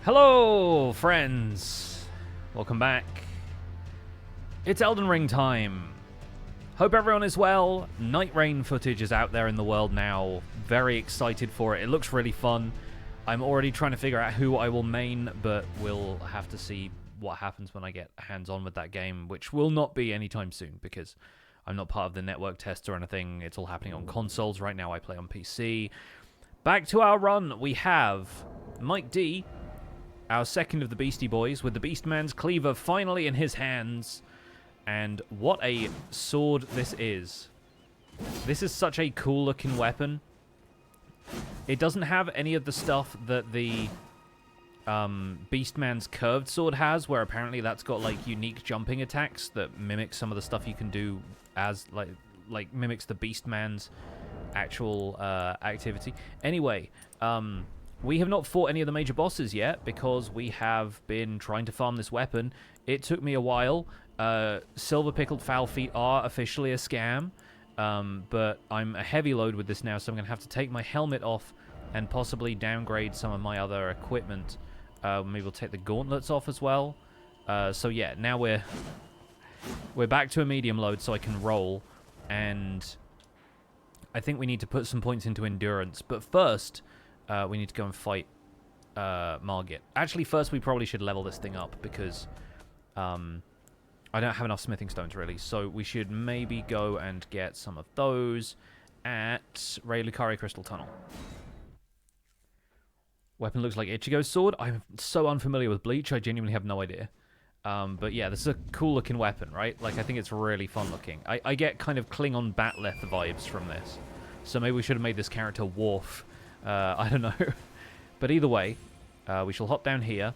Hello, friends. Welcome back. It's Elden Ring time. Hope everyone is well. Night Rain footage is out there in the world now. Very excited for it. It looks really fun. I'm already trying to figure out who I will main, but we'll have to see what happens when I get hands-on with that game, which will not be anytime soon because I'm not part of the network tests or anything. It's all happening on consoles. Right now I play on PC. Back to our run. We have Mike D, our second of the Beastie Boys, with the Beastman's Cleaver finally in his hands. And what a sword this is. This is such a cool-looking weapon. It doesn't have any of the stuff that the Beastman's curved sword has, where apparently that's got, like, unique jumping attacks that mimic some of the stuff you can do as, like mimics the Beastman's actual activity. Anyway, we have not fought any of the major bosses yet because we have been trying to farm this weapon. It took me a while. Silver Pickled Foul Feet are officially a scam, but I'm a heavy load with this now, so I'm going to have to take my helmet off and possibly downgrade some of my other equipment. Maybe we'll take the gauntlets off as well. So yeah, now we're back to a medium load so I can roll, and I think we need to put some points into endurance. But first, we need to go and fight Margit. Actually, first we probably should level this thing up because I don't have enough smithing stones, really. So we should maybe go and get some of those at Ray Lucari Crystal Tunnel. Weapon looks like Ichigo's sword. I'm so unfamiliar with Bleach, I genuinely have no idea. But yeah, this is a cool-looking weapon, right? Like, I think it's really fun-looking. I get kind of Klingon Batleth vibes from this. So maybe we should have made this character Worf. I don't know. But either way, we shall hop down here.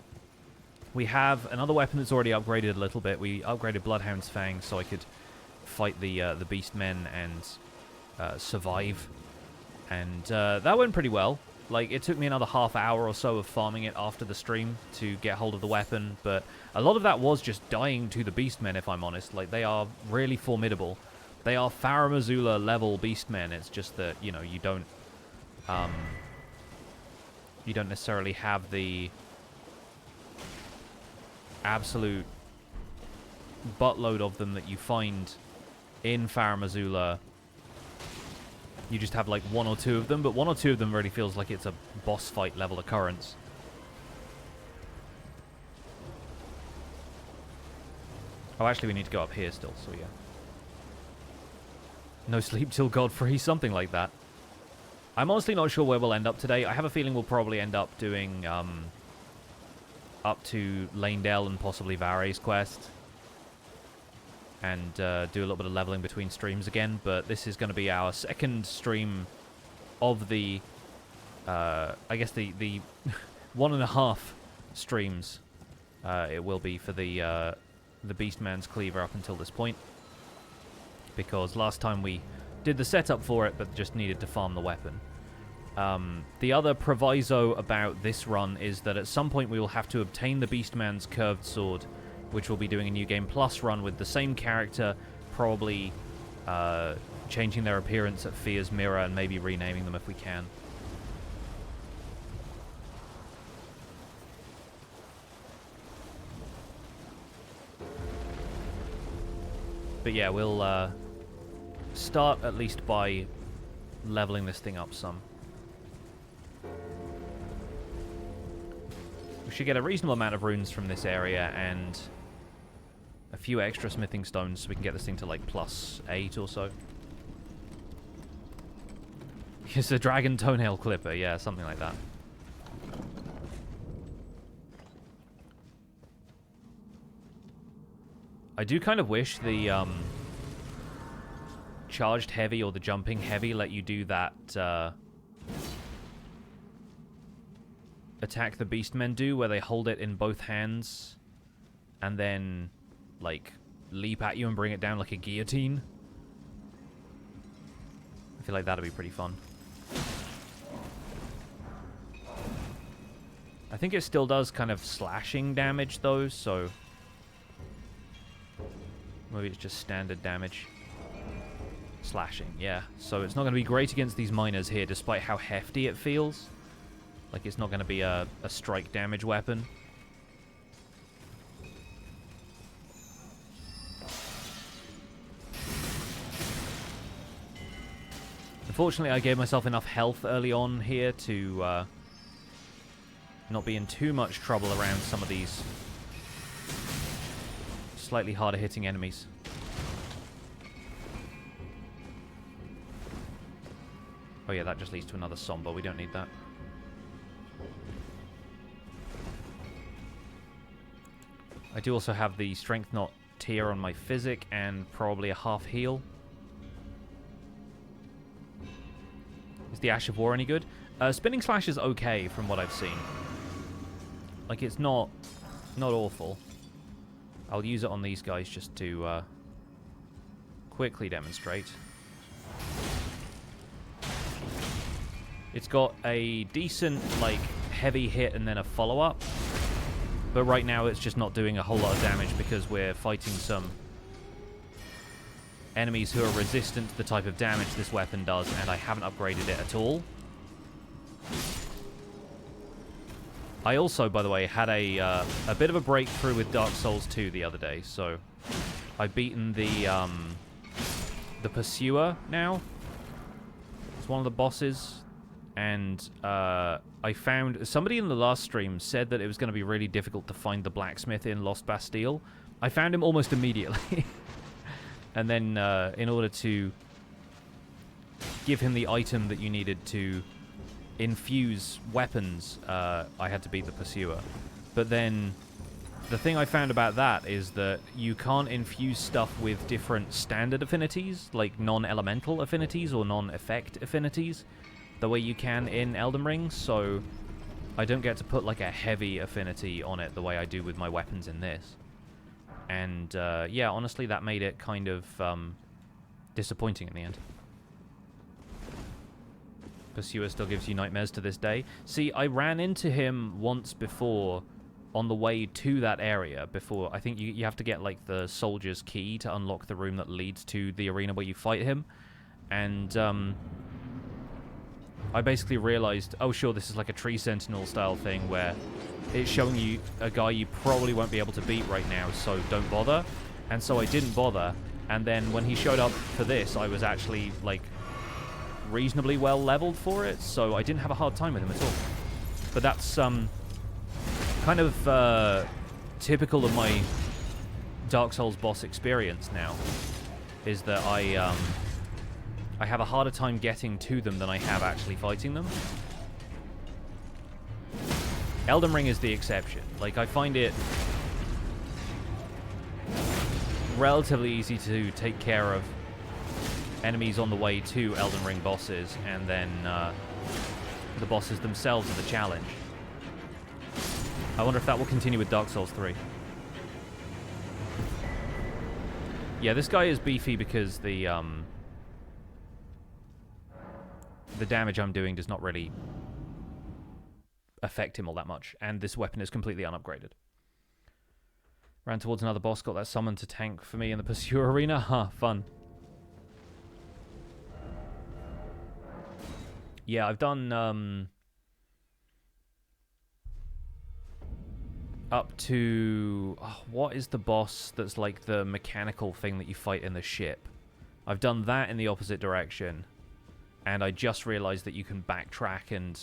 We have another weapon that's already upgraded a little bit. We upgraded Bloodhound's Fang so I could fight the Beastmen and survive. And that went pretty well. Like, it took me another half hour or so of farming it after the stream to get hold of the weapon. But a lot of that was just dying to the Beastmen, if I'm honest. Like, they are really formidable. They are Farum Azula level Beastmen. It's just that, you know, you don't necessarily have the absolute buttload of them that you find in Farum Azula. You just have like one or two of them, but one or two of them really feels like it's a boss fight level occurrence. Oh, actually we need to go up here still, so yeah. No sleep till Godfrey, something like that. I'm honestly not sure where we'll end up today. I have a feeling we'll probably end up doing up to Lanedale and possibly Varre's quest. And do a little bit of leveling between streams again. But this is going to be our second stream of the, I guess the 1.5 streams it will be for the Beastman's Cleaver up until this point. Because last time we did the setup for it, but just needed to farm the weapon. The other proviso about this run is that at some point we will have to obtain the Beastman's curved sword, which will be doing a New Game Plus run with the same character, probably changing their appearance at Fia's Mirror and maybe renaming them if we can. But yeah, we'll start at least by leveling this thing up some. We should get a reasonable amount of runes from this area and a few extra smithing stones so we can get this thing to like +8 or so. It's a dragon toenail clipper, yeah, something like that. I do kind of wish the charged heavy or the jumping heavy let you do that attack the Beastmen do, where they hold it in both hands and then like leap at you and bring it down like a guillotine. I feel like that'd be pretty fun. I think it still does kind of slashing damage though, so maybe it's just standard damage. Slashing, yeah. So it's not going to be great against these miners here, despite how hefty it feels. Like, it's not going to be a strike damage weapon. Unfortunately, I gave myself enough health early on here to not be in too much trouble around some of these slightly harder hitting enemies. Oh yeah, that just leads to another somber. We don't need that. I do also have the Strength Knot tier on my Physic and probably a half heal. Is the Ash of War any good? Spinning Slash is okay from what I've seen. Like, it's not awful. I'll use it on these guys just to quickly demonstrate. It's got a decent, like, heavy hit and then a follow-up. But right now it's just not doing a whole lot of damage because we're fighting some enemies who are resistant to the type of damage this weapon does, and I haven't upgraded it at all. I also, by the way, had a bit of a breakthrough with Dark Souls 2 the other day, so I've beaten the Pursuer now. It's one of the bosses, and I found... Somebody in the last stream said that it was going to be really difficult to find the blacksmith in Lost Bastille. I found him almost immediately. And then, in order to give him the item that you needed to infuse weapons, I had to beat the Pursuer. But then, the thing I found about that is that you can't infuse stuff with different standard affinities, like non-elemental affinities or non-effect affinities, the way you can in Elden Ring, so I don't get to put like a heavy affinity on it the way I do with my weapons in this. And, yeah, honestly, that made it kind of disappointing in the end. Pursuer still gives you nightmares to this day. See, I ran into him once before on the way to that area before. I think you have to get, like, the soldier's key to unlock the room that leads to the arena where you fight him. And, I basically realized, oh, sure, this is like a tree sentinel style thing where it's showing you a guy you probably won't be able to beat right now, so don't bother. And so I didn't bother. And then when he showed up for this, I was actually, like, reasonably well leveled for it, so I didn't have a hard time with him at all. But that's kind of typical of my Dark Souls boss experience now, is that I have a harder time getting to them than I have actually fighting them. Elden Ring is the exception. Like, I find it relatively easy to take care of enemies on the way to Elden Ring bosses, and then the bosses themselves are the challenge. I wonder if that will continue with Dark Souls 3. Yeah, this guy is beefy because the damage I'm doing does not really affect him all that much, and this weapon is completely unupgraded. Ran towards another boss, got that summon to tank for me in the Pursuer arena. Huh, fun. Yeah, I've done up to... Oh, what is the boss that's like the mechanical thing that you fight in the ship? I've done that in the opposite direction. And I just realized that you can backtrack, and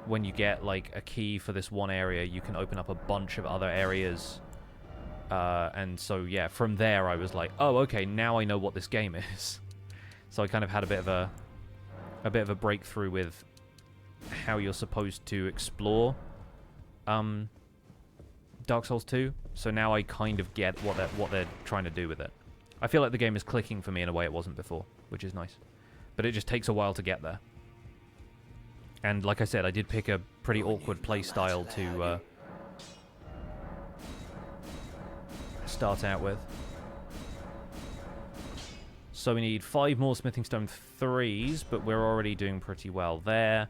when you get, like, a key for this one area, you can open up a bunch of other areas. And so, yeah, from there I was like, oh, okay, now I know what this game is. So I kind of had a bit of a breakthrough with how you're supposed to explore Dark Souls 2. So now I kind of get what they're trying to do with it. I feel like the game is clicking for me in a way it wasn't before, which is nice. But it just takes a while to get there. And like I said, I did pick a pretty awkward playstyle to start out with. So we need 5 more Smithing Stone 3s, but we're already doing pretty well there.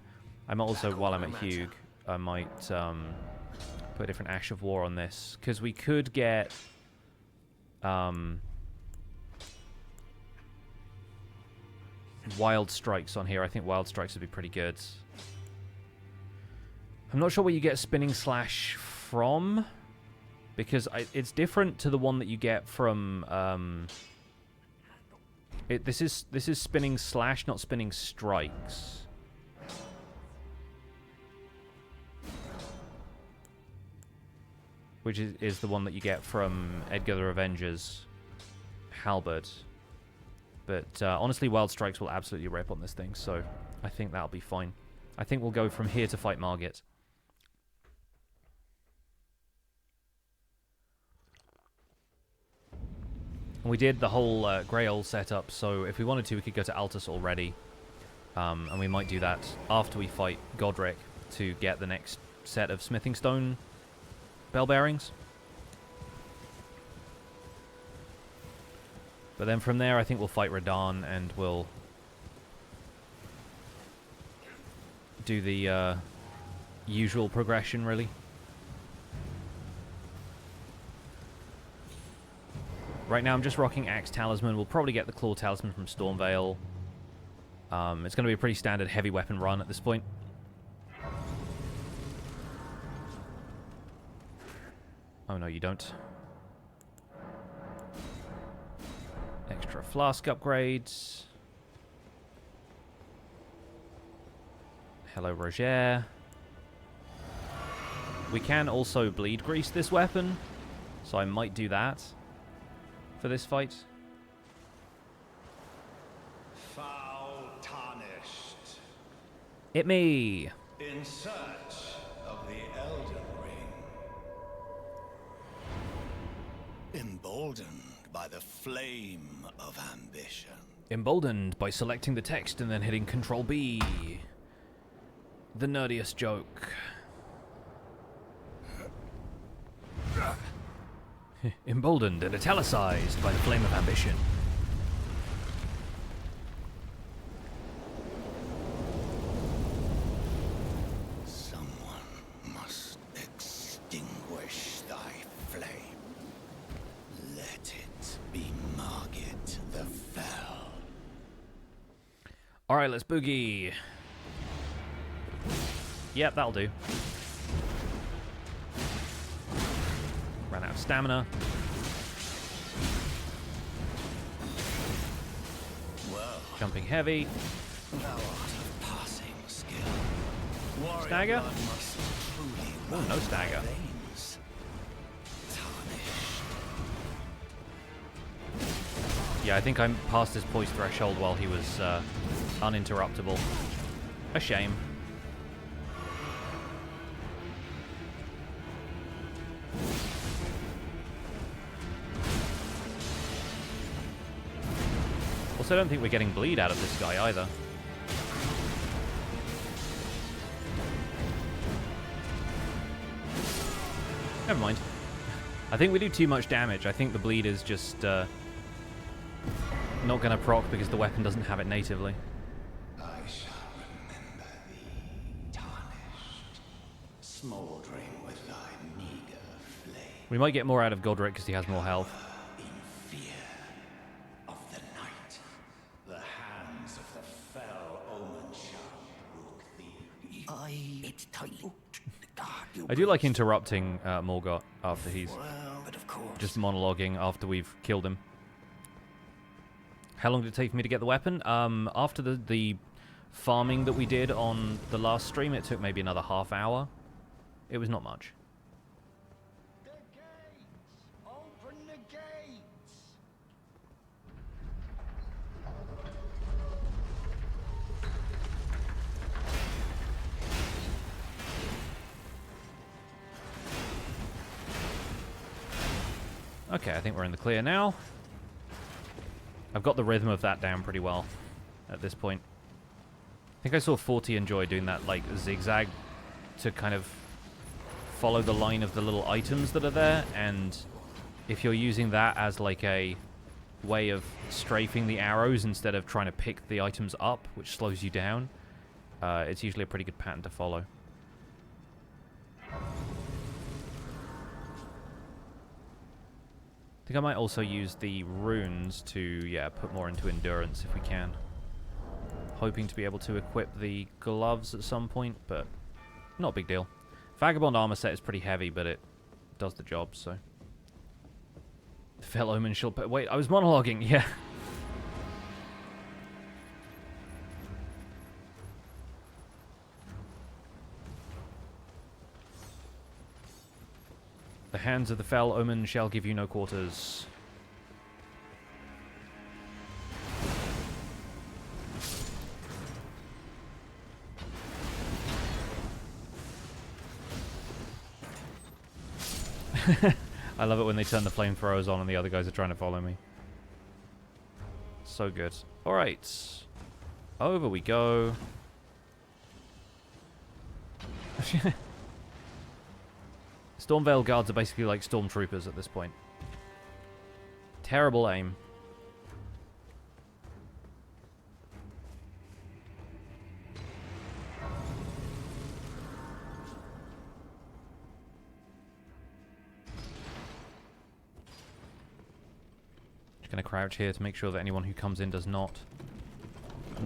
I might also, while I'm at Hugh, I might put a different Ash of War on this, because we could get Wild Strikes on here. I think Wild Strikes would be pretty good. I'm not sure where you get Spinning Slash from, because it's different to the one that you get from... This is Spinning Slash, not Spinning Strikes. Which is the one that you get from Edgar the Revenger's halberd. But honestly, Wild Strikes will absolutely rip on this thing, so I think that'll be fine. I think we'll go from here to fight Margit. We did the whole Grail setup, so if we wanted to, we could go to Altus already. And we might do that after we fight Godrick to get the next set of Smithing Stone bell bearings. But then from there, I think we'll fight Radahn and we'll do the usual progression, really. Right now, I'm just rocking Axe Talisman. We'll probably get the Claw Talisman from Stormveil. It's going to be a pretty standard heavy weapon run at this point. Oh, no, you don't. Extra flask upgrades. Hello, Roger. We can also bleed grease this weapon, so I might do that for this fight. Foul tarnished. Hit me. In search of the Elden Ring. Emboldened by the flame of ambition. Emboldened by selecting the text and then hitting Control B. The nerdiest joke. Emboldened and italicized by the flame of ambition. Someone must extinguish thy flame. Let it be Margit the Fell. Alright, let's boogie. Yep, that'll do. Ran out of stamina. Well, Jumping heavy. thou art of passing skill. Warrior Stagger? blood must truly Oh, run no in thy stagger. veins. Tarnished. Yeah, I think I'm past his poise threshold while he was uninterruptible. A shame. Also, I don't think we're getting bleed out of this guy either. Never mind. I think we do too much damage. I think the bleed is just not going to proc because the weapon doesn't have it natively. I shall remember thee, tarnished, smouldering with thy meager flame. We might get more out of Godrick because he has more health. In fear of the night, the hands of the fell Omen shall brook thee. It's tight. I do like interrupting Morgott after he's Well, but of course. just monologuing after we've killed him. How long did it take for me to get the weapon? After the farming that we did on the last stream, it took maybe another half hour. It was not much. The gates! Open the gates! Okay, I think we're in the clear now. I've got the rhythm of that down pretty well at this point. I think I saw 40 enjoy doing that, like, zigzag to kind of follow the line of the little items that are there, and if you're using that as, like, a way of strafing the arrows instead of trying to pick the items up, which slows you down, it's usually a pretty good pattern to follow. I think I might also use the runes to, yeah, put more into endurance if we can. Hoping to be able to equip the gloves at some point, but not a big deal. Vagabond armor set is pretty heavy, but it does the job, so. The Fell Omen shall... Wait, I was monologuing, yeah. The hands of the Fell Omen shall give you no quarters. I love it when they turn the flamethrowers on and the other guys are trying to follow me. So good. Alright. Over we go. Stormveil guards are basically like stormtroopers at this point. Terrible aim. Just gonna crouch here to make sure that anyone who comes in does not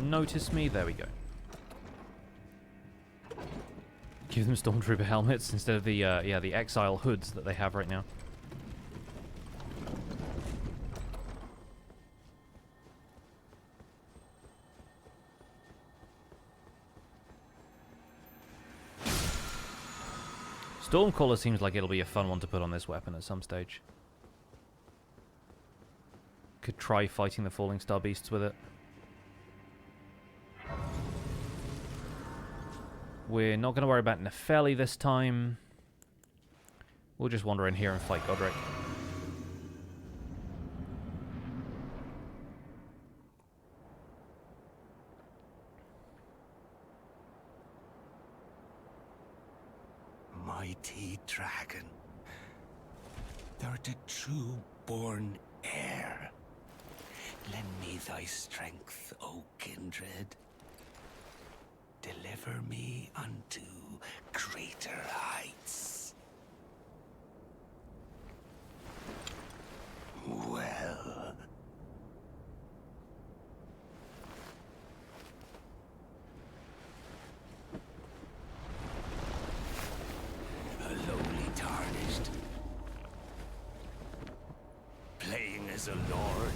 notice me. There we go. Give them Stormtrooper helmets instead of the, yeah, the Exile hoods that they have right now. Stormcaller seems like it'll be a fun one to put on this weapon at some stage. Could try fighting the Falling Star Beasts with it. We're not going to worry about Nefeli this time. We'll just wander in here and fight Godrick. Mighty dragon, thou art a true born heir. Lend me thy strength, O kindred. Deliver me unto greater heights. Well. A lowly tarnished. Playing as a lord.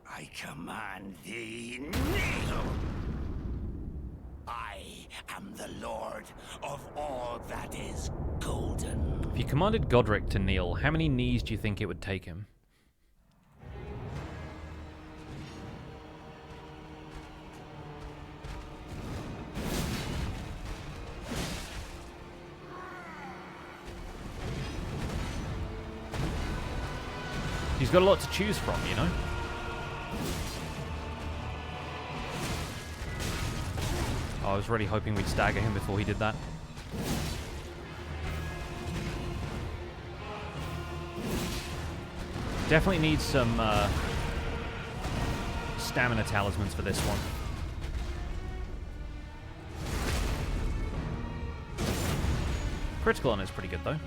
I command thee, kneel! I am the lord of all that is golden. If you commanded Godrick to kneel, how many knees do you think it would take him? He's got a lot to choose from, you know? Oh, I was really hoping we'd stagger him before he did that. Definitely needs some stamina talismans for this one. Critical on is pretty good though.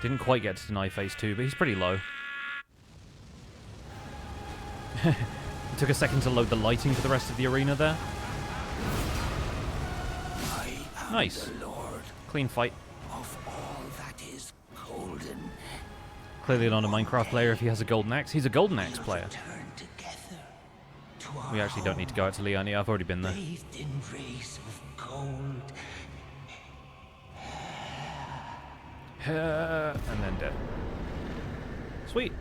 Didn't quite get to deny phase 2, but he's pretty low. It took a second to load the lighting for the rest of the arena there. Nice. Clean fight. Of all that is golden. Clearly not a Minecraft player if he has a golden axe. He's a golden axe player. We actually don't need to go out to Liania. I've already been there. Bathed in rays of gold. And then dead. Sweet.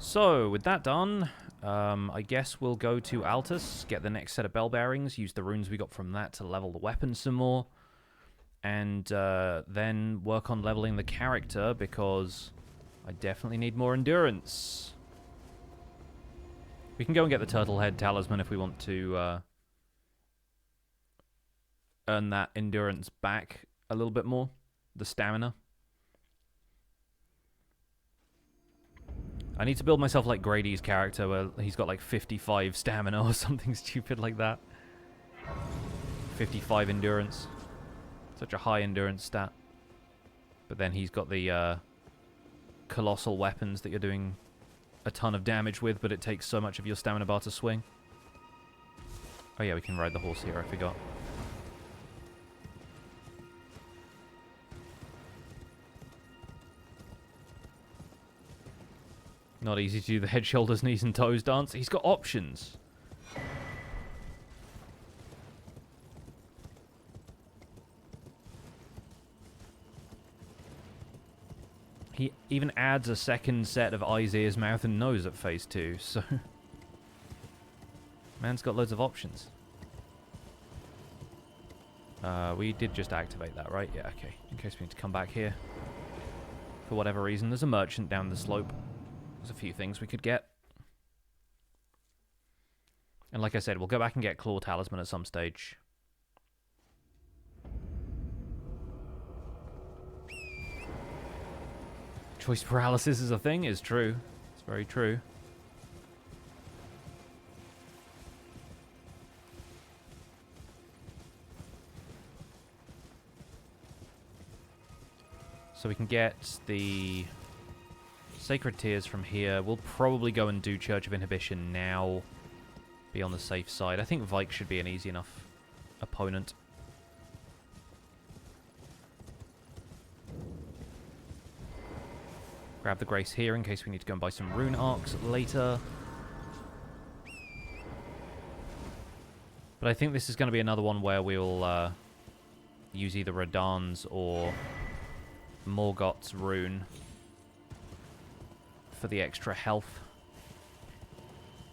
So, with that done, I guess we'll go to Altus, get the next set of bell bearings, use the runes we got from that to level the weapon some more, and then work on leveling the character, because I definitely need more endurance. We can go and get the Turtle Head Talisman if we want to earn that endurance back a little bit more, the stamina. I need to build myself like Grady's character where he's got like 55 stamina or something stupid like that. 55 endurance. Such a high endurance stat. But then he's got the colossal weapons that you're doing a ton of damage with, but it takes so much of your stamina bar to swing. Oh yeah, we can ride the horse here, I forgot. Not easy to do the head, shoulders, knees, and toes dance. He's got options. He even adds a second set of eyes, ears, mouth, and nose at phase 2, so... Man's got loads of options. We did just activate that, right? Yeah, okay. In case we need to come back here. For whatever reason, there's a merchant down the slope. There's a few things we could get. And like I said, we'll go back and get Claw Talisman at some stage. Choice paralysis is a thing, is true. It's very true. So we can get the Sacred Tears from here. We'll probably go and do Church of Inhibition now. Be on the safe side. I think Vike should be an easy enough opponent. Grab the Grace here in case we need to go and buy some Rune Arcs later. But I think this is going to be another one where we'll use either Radahn's or Morgott's Rune for the extra health.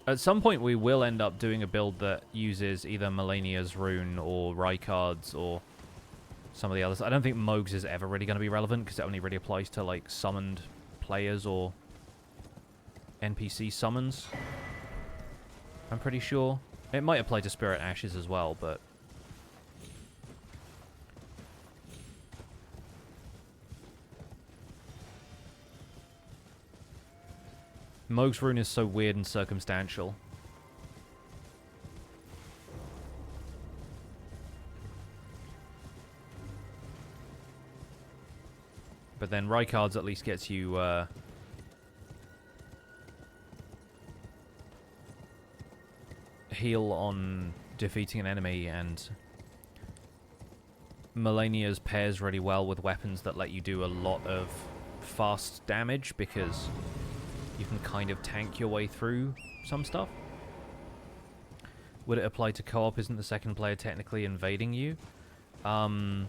At some point we will end up doing a build that uses either Malenia's Rune or Rykard's or some of the others. I don't think Mohg's is ever really going to be relevant because it only really applies to like summoned players or NPC summons. I'm pretty sure. It might apply to Spirit Ashes as well, but... Mohg's Rune is so weird and circumstantial. But then Rykard's at least gets you heal on defeating an enemy, and Malenia's pairs really well with weapons that let you do a lot of fast damage because you can kind of tank your way through some stuff. Would it apply to co-op? Isn't the second player technically invading you? Not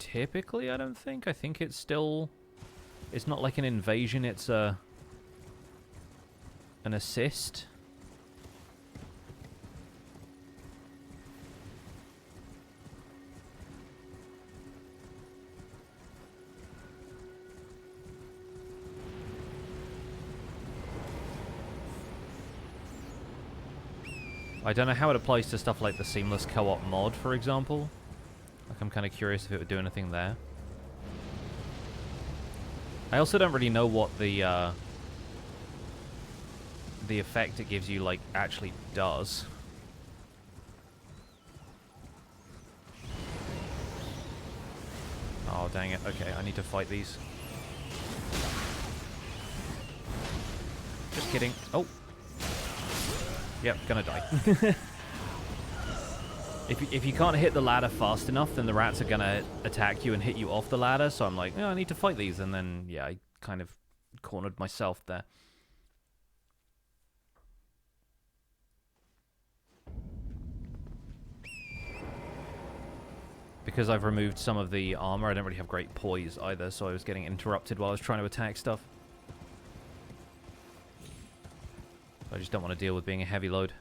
typically, I don't think. I think it's still... It's not like an invasion, it's an assist. I don't know how it applies to stuff like the Seamless Co-op mod, for example. Like, I'm kind of curious if it would do anything there. I also don't really know what the effect it gives you, like, actually does. Oh, dang it. Okay, I need to fight these. Just kidding. Oh. Yep, gonna die. If you can't hit the ladder fast enough, then the rats are gonna attack you and hit you off the ladder, so I'm like, oh, I need to fight these, and then, yeah, I kind of cornered myself there. Because I've removed some of the armor, I don't really have great poise either, so I was getting interrupted while I was trying to attack stuff. I just don't want to deal with being a heavy load.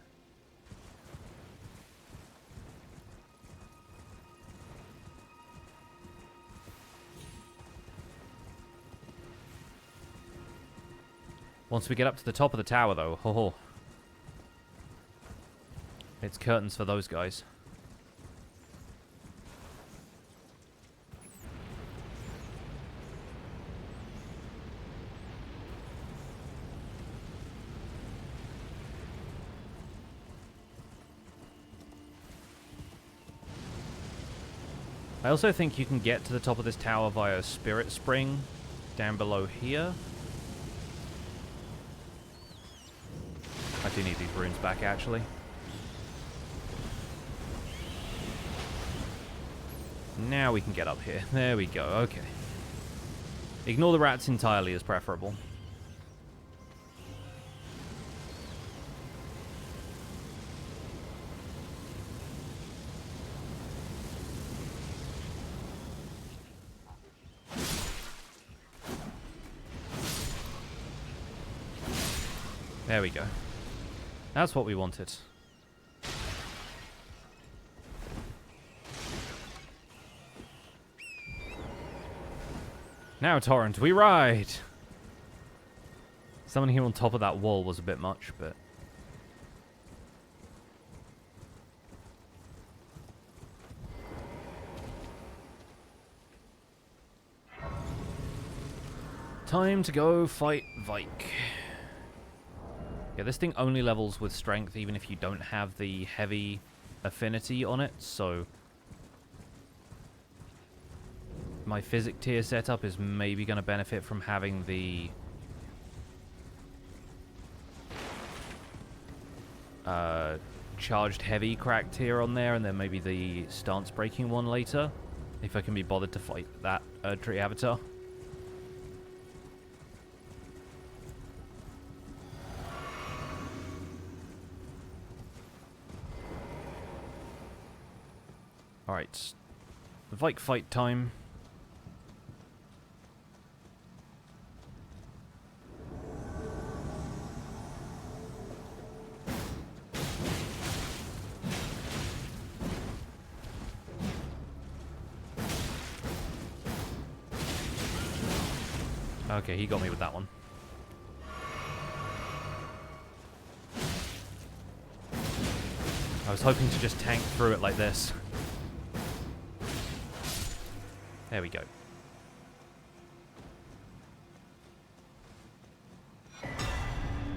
Once we get up to the top of the tower, though, ho-ho. It's curtains for those guys. I also think you can get to the top of this tower via Spirit Spring down below here. I do need these runes back, actually. Now we can get up here. There we go. Okay. Ignore the rats entirely is preferable. There we go. That's what we wanted. Now, Torrent, we ride! Summoning him on top of that wall was a bit much, but... Time to go fight Vike. Yeah, this thing only levels with strength even if you don't have the heavy affinity on it, so... My physic tier setup is maybe going to benefit from having the... charged heavy crack tier on there, and then maybe the stance breaking one later, if I can be bothered to fight that tree avatar. Alright, Vike fight time. Okay, he got me with that one. I was hoping to just tank through it like this. There we go.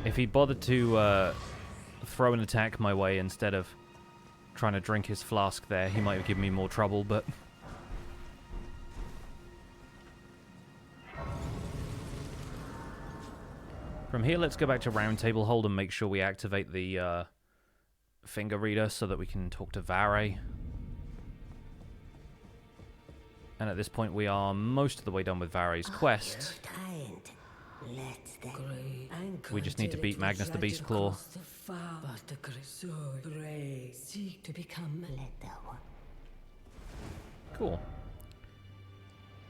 If he bothered to throw an attack my way instead of trying to drink his flask there, he might have given me more trouble, but... From here, let's go back to Round Table Hold and make sure we activate the finger reader so that we can talk to Varre. And at this point, we are most of the way done with Varre's quest. We just need to beat Magnus the Beastclaw. Cool.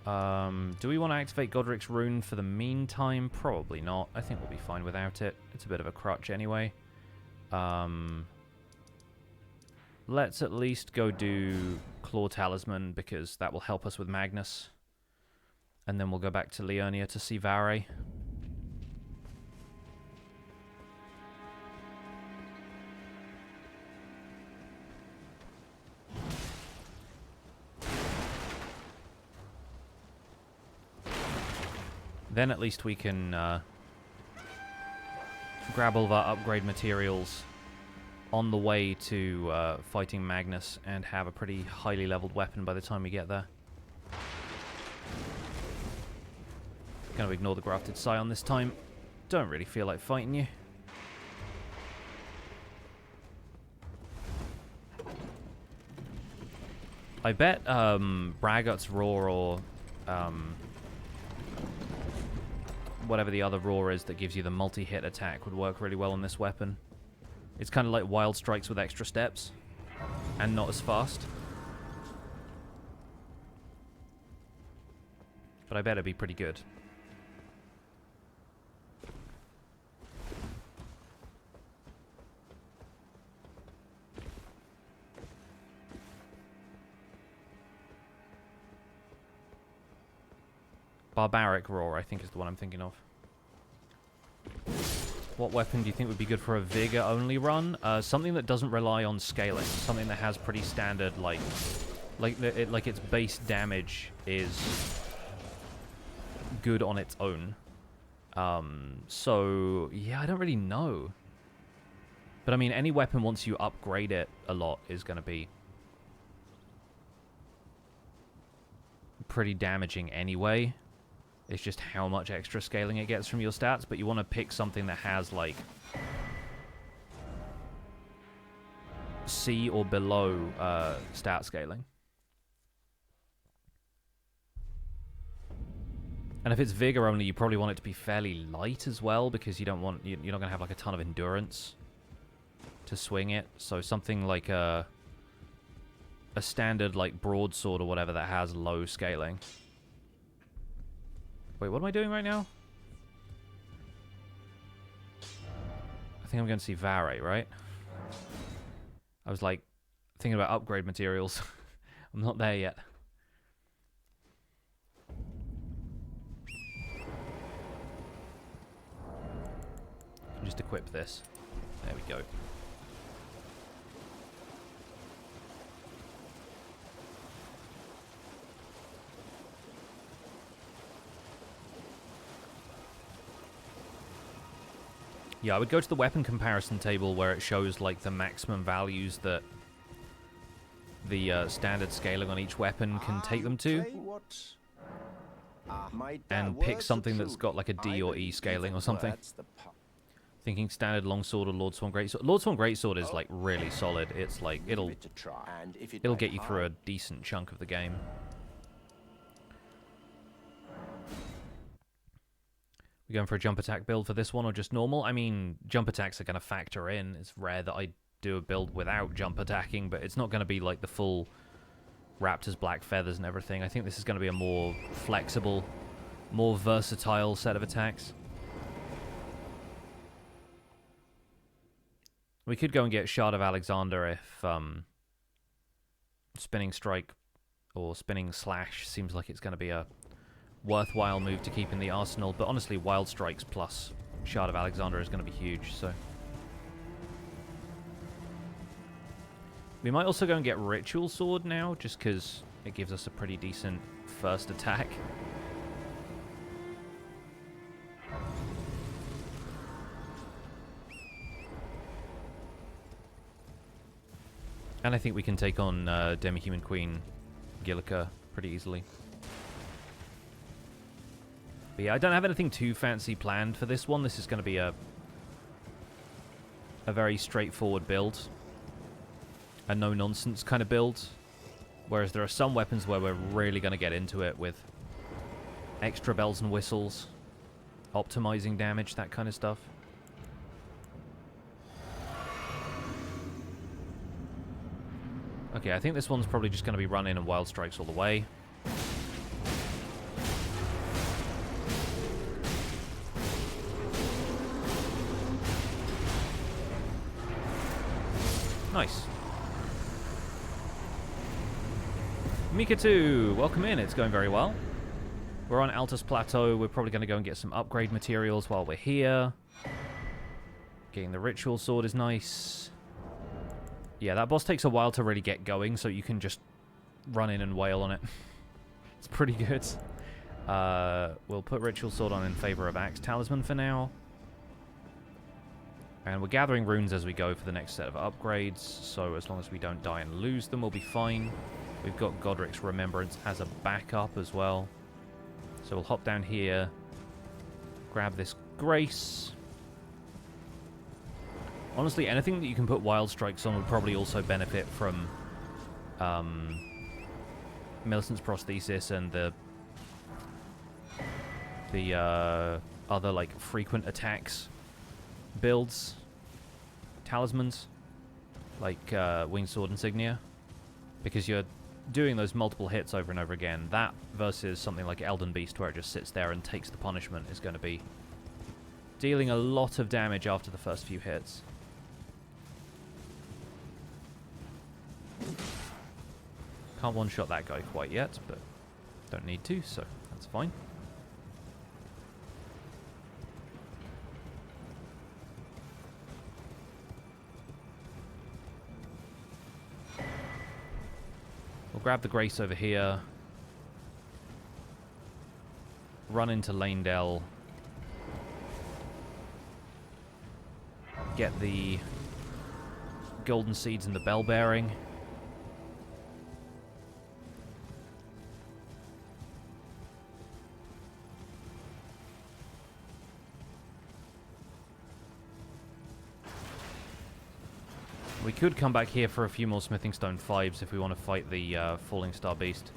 Do we want to activate Godrick's rune for the meantime? Probably not. I think we'll be fine without it. It's a bit of a crutch anyway. Let's at least go do Claw Talisman, because that will help us with Magnus. And then we'll go back to Liurnia to see Varre. Then at least we can grab all of our upgrade materials on the way to fighting Magnus and have a pretty highly leveled weapon by the time we get there. Gonna ignore the Grafted Scion this time. Don't really feel like fighting you. I bet Bragot's Roar or whatever the other roar is that gives you the multi-hit attack would work really well on this weapon. It's kind of like Wild Strikes with extra steps and not as fast. But I bet it'd be pretty good. Barbaric Roar, I think, is the one I'm thinking of. What weapon do you think would be good for a Vigor-only run? Something that doesn't rely on scaling. Something that has pretty standard, like its base damage is good on its own. So, yeah, I don't really know. But, I mean, any weapon, once you upgrade it a lot, is going to be pretty damaging anyway. It's just how much extra scaling it gets from your stats, but you want to pick something that has, like, C or below stat scaling. And if it's vigor only, you probably want it to be fairly light as well, because you don't want, you're not going to have, like, a ton of endurance to swing it. So something like a standard, like, broadsword or whatever that has low scaling. Wait, what am I doing right now? I think I'm going to see Varre, right? I was, like, thinking about upgrade materials. I'm not there yet. Just equip this. There we go. Yeah, I would go to the weapon comparison table where it shows, like, the maximum values that the standard scaling on each weapon can take them to. And pick something that's got, like, a D or E scaling or something. Thinking standard longsword or Lordsworn Greatsword. Lordsworn Greatsword is, like, really solid. It's, like, it'll get you through a decent chunk of the game. We going for a jump attack build for this one or just normal? I mean, jump attacks are going to factor in. It's rare that I do a build without jump attacking, but it's not going to be like the full Raptor's Black Feathers and everything. I think this is going to be a more flexible, more versatile set of attacks. We could go and get Shard of Alexander if Spinning Strike or Spinning Slash seems like it's going to be a worthwhile move to keep in the arsenal, but honestly, Wild Strikes plus Shard of Alexander is going to be huge, so... We might also go and get Ritual Sword now, just because it gives us a pretty decent first attack. And I think we can take on Demi-Human Queen Gilika pretty easily. But yeah, I don't have anything too fancy planned for this one. This is going to be a very straightforward build. A no-nonsense kind of build. Whereas there are some weapons where we're really going to get into it with extra bells and whistles, optimizing damage, that kind of stuff. Okay, I think this one's probably just going to be run in and Wild Strikes all the way. Nice. Mika 2, welcome in. It's going very well. We're on Altus Plateau. We're probably going to go and get some upgrade materials while we're here. Getting the Ritual Sword is nice. Yeah, that boss takes a while to really get going, so you can just run in and wail on it. It's pretty good. We'll put Ritual Sword on in favor of Axe Talisman for now. And we're gathering runes as we go for the next set of upgrades, so as long as we don't die and lose them, we'll be fine. We've got Godrick's Remembrance as a backup as well. So we'll hop down here, grab this Grace. Honestly, anything that you can put Wild Strikes on would probably also benefit from Millicent's Prosthesis and the other, like, frequent attacks builds, talismans, like Winged Sword Insignia, because you're doing those multiple hits over and over again. That versus something like Elden Beast, where it just sits there and takes the punishment, is going to be dealing a lot of damage after the first few hits. Can't one-shot that guy quite yet, but don't need to, so that's fine. We'll grab the Grace over here. Run into Lanedell. Get the Golden Seeds and the Bell Bearing. We could come back here for a few more Smithing Stone 5s if we want to fight the Falling Star Beast.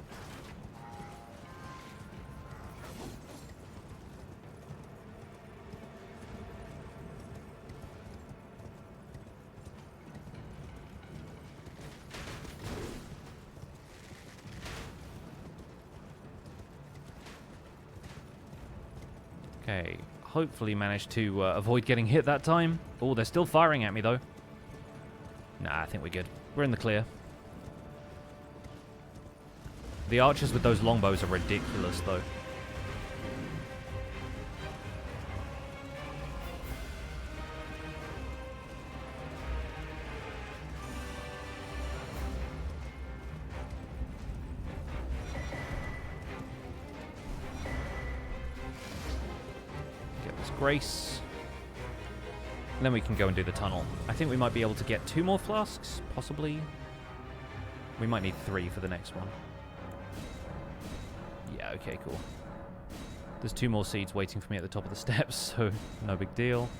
Okay, hopefully managed to avoid getting hit that time. Oh, they're still firing at me, though. Nah, I think we're good. We're in the clear. The archers with those longbows are ridiculous, though. Grace. And then we can go and do the tunnel. I think we might be able to get 2 more flasks, possibly. We might need 3 for the next one. Yeah, okay, cool. There's 2 more seeds waiting for me at the top of the steps, so no big deal.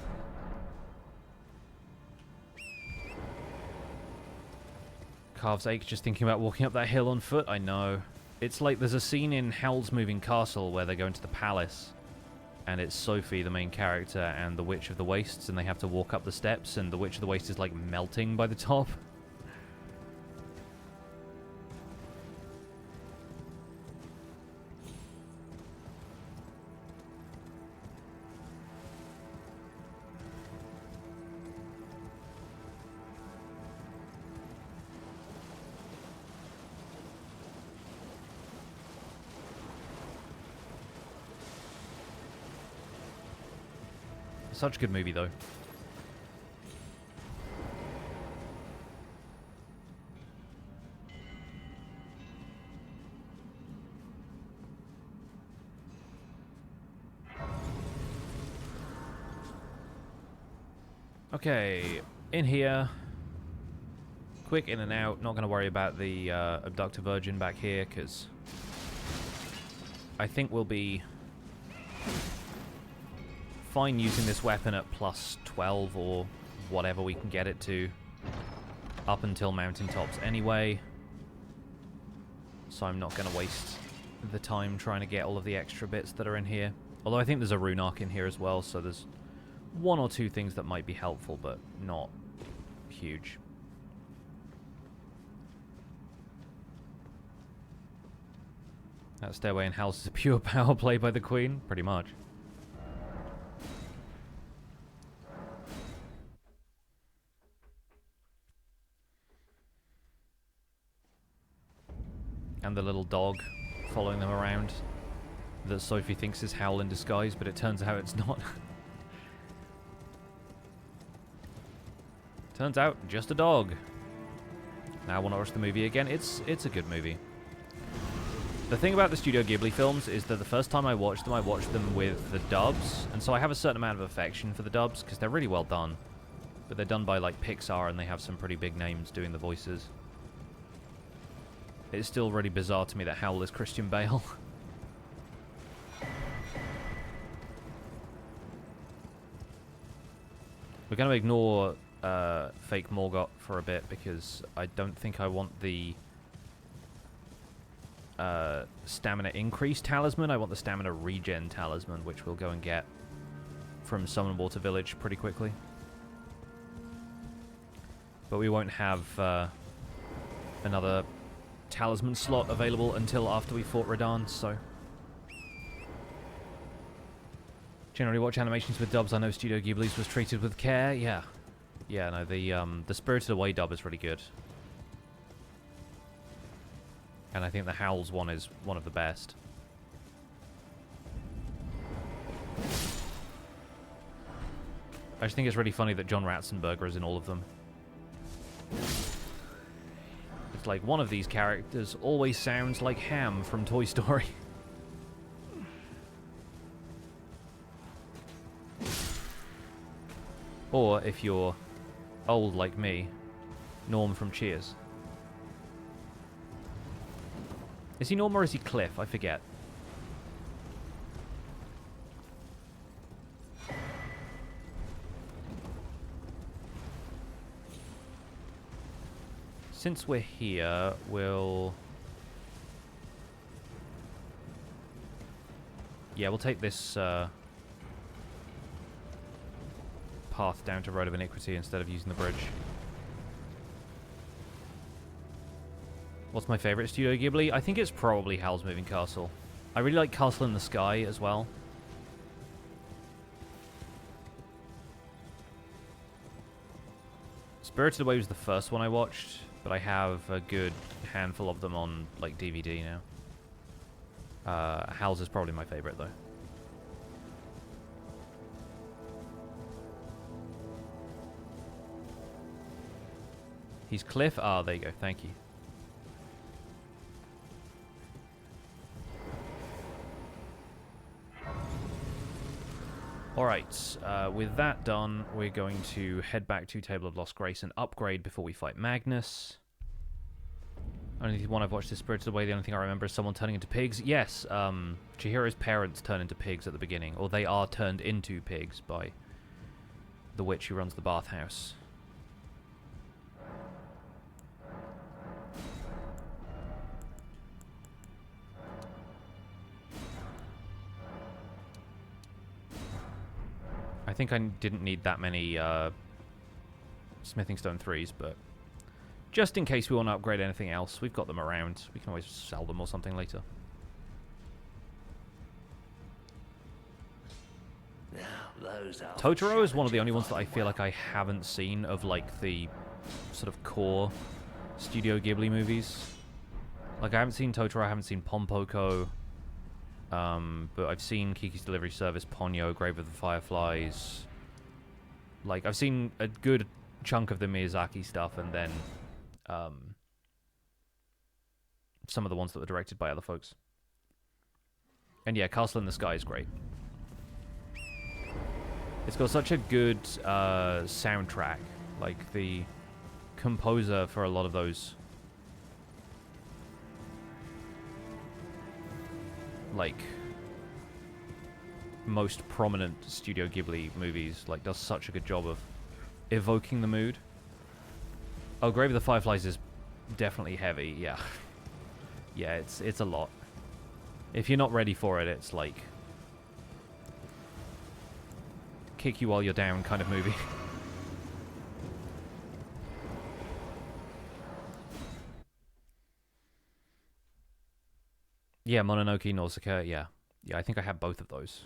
Calves ache just thinking about walking up that hill on foot. I know. It's like there's a scene in Howl's Moving Castle where they go into the palace. And it's Sophie, the main character, and the Witch of the Wastes, and they have to walk up the steps, and the Witch of the Wastes is, like, melting by the top. Such a good movie, though. Okay, in here. Quick in and out. Not going to worry about the Abductor Virgin back here, because I think we'll be fine using this weapon at plus 12 or whatever we can get it to up until mountaintops anyway. So I'm not going to waste the time trying to get all of the extra bits that are in here. Although I think there's a rune arc in here as well, so there's 1 or 2 things that might be helpful, but not huge. That stairway in house is a pure power play by the Queen, pretty much. And the little dog following them around that Sophie thinks is Howl in disguise, but it turns out it's not. Turns out, just a dog. Now I want to watch the movie again. It's a good movie. The thing about the Studio Ghibli films is that the first time I watched them with the dubs, and so I have a certain amount of affection for the dubs, because they're really well done. But they're done by, like, Pixar, and they have some pretty big names doing the voices. It's still really bizarre to me that Howl is Christian Bale. We're going to ignore fake Morgott for a bit, because I don't think I want the stamina increase talisman. I want the stamina regen talisman, which we'll go and get from Summon Water Village pretty quickly. But we won't have another talisman slot available until after we fought Radahn, so generally watch animations with dubs. I know Studio Ghibli's was treated with care. Yeah, no, the Spirited Away dub is really good, and I think the Howls one is one of the best. I just think it's really funny that John Ratzenberger is in all of them. It's like one of these characters always sounds like Ham from Toy Story. Or, if you're old like me, Norm from Cheers. Is he Norm or is he Cliff? I forget. since we're here, we'll... Yeah, we'll take this path down to Road of Iniquity instead of using the bridge. What's my favorite Studio Ghibli? I think it's probably Howl's Moving Castle. I really like Castle in the Sky as well. Spirited Away was the first one I watched, but I have a good handful of them on like DVD now. Howl's is probably my favorite though. He's Cliff. Ah, there you go. Thank you. Alright, with that done, we're going to head back to Table of Lost Grace and upgrade before we fight Magnus. Only one I've watched is Spirited Away. The only thing I remember is someone turning into pigs. Yes, Chihiro's parents turn into pigs at the beginning, or they are turned into pigs by the witch who runs the bathhouse. I think I didn't need that many Smithing Stone 3s, but just in case we want to upgrade anything else, we've got them around. We can always sell them or something later. Totoro is one of the only ones that I feel like I haven't seen of like the sort of core Studio Ghibli movies. Like I haven't seen Totoro, I haven't seen Pompoko. But I've seen Kiki's Delivery Service, Ponyo, Grave of the Fireflies. Like, I've seen a good chunk of the Miyazaki stuff, and then some of the ones that were directed by other folks. And yeah, Castle in the Sky is great. It's got such a good soundtrack. Like, the composer for a lot of those... like most prominent Studio Ghibli movies, like does such a good job of evoking the mood. Oh, Grave of the Fireflies is definitely heavy, yeah. Yeah, it's a lot. If you're not ready for it, it's like kick you while you're down kind of movie. Yeah, Mononoke, Nausicaa, yeah. Yeah, I think I have both of those.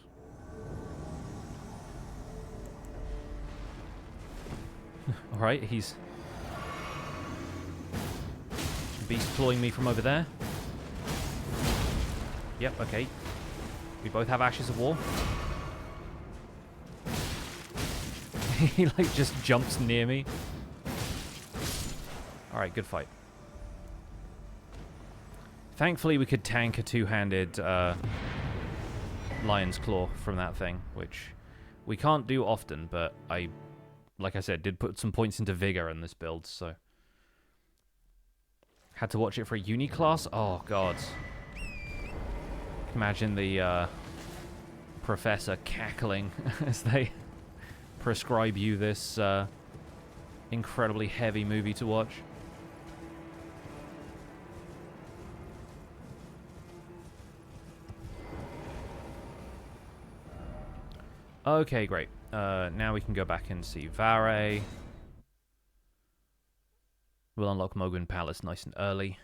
Alright, he's... beast clawing me from over there. Yep, okay. We both have Ashes of War. He, like, just jumps near me. Alright, good fight. Thankfully, we could tank a two-handed Lion's Claw from that thing, which we can't do often, but I, like I said, did put some points into Vigor in this build, so... Had to watch it for a uni class? Oh, God. Imagine the professor cackling as they prescribe you this incredibly heavy movie to watch. Okay, great. Now we can go back and see Varre. We'll unlock Mohgwyn Palace nice and early.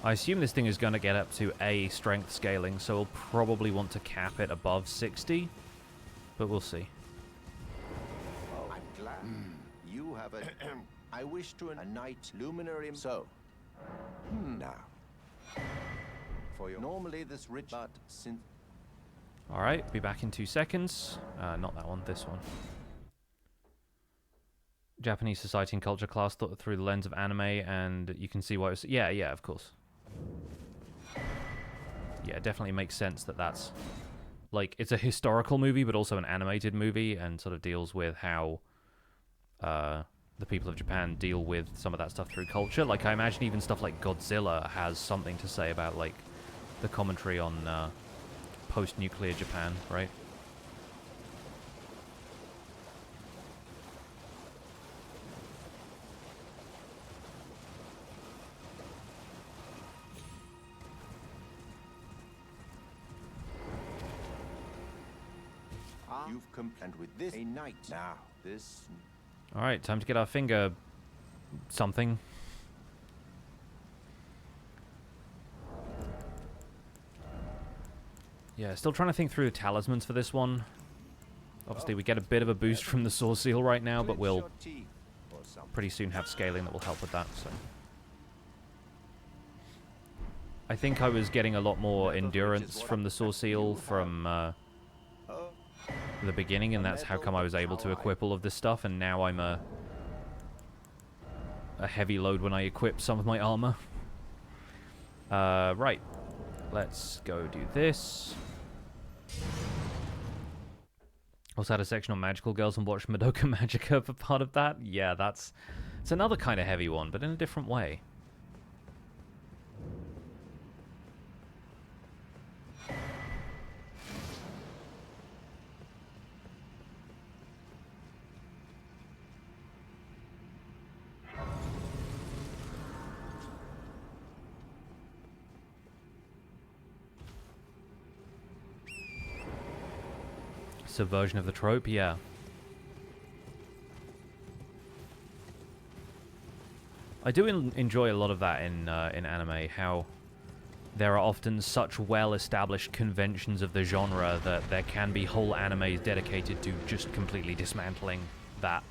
I assume this thing is going to get up to A strength scaling, so we'll probably want to cap it above 60, but we'll see. Oh, I'm glad. You have a... I wish to a knight luminary... So, now. For your... Normally this rich, but since... Alright, be back in 2 seconds. Not that one, this one. Japanese society and culture class through the lens of anime, and you can see why it was... Yeah, of course. Yeah, it definitely makes sense that that's... Like, it's a historical movie, but also an animated movie, and sort of deals with how the people of Japan deal with some of that stuff through culture. Like, I imagine even stuff like Godzilla has something to say about, like, the commentary on post-nuclear Japan, right? You've complained with this a knight now. This. All right, time to get our finger something. Yeah, still trying to think through talismans for this one. Obviously, we get a bit of a boost from the Sword Seal right now, but we'll pretty soon have scaling that will help with that. So, I think I was getting a lot more endurance from the Sword Seal from the beginning, and that's how come I was able to equip all of this stuff, and now I'm a heavy load when I equip some of my armor. Right. Let's go do this. Also had a section on magical girls and watched Madoka Magica for part of that. Yeah, it's another kind of heavy one, but in a different way. Subversion of the trope, yeah. I do enjoy a lot of that in anime, how there are often such well-established conventions of the genre that there can be whole animes dedicated to just completely dismantling that.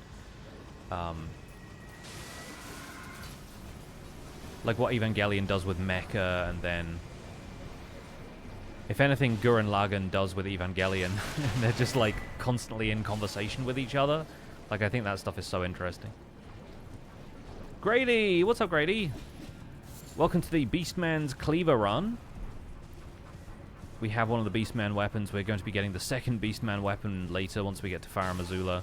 Like what Evangelion does with Mecha, and then if anything, Gurren Lagann does with Evangelion. They're just, like, constantly in conversation with each other. Like, I think that stuff is so interesting. Grady! What's up, Grady? Welcome to the Beastman's Cleaver run. We have one of the Beastman weapons. We're going to be getting the second Beastman weapon later once we get to Farum Azula.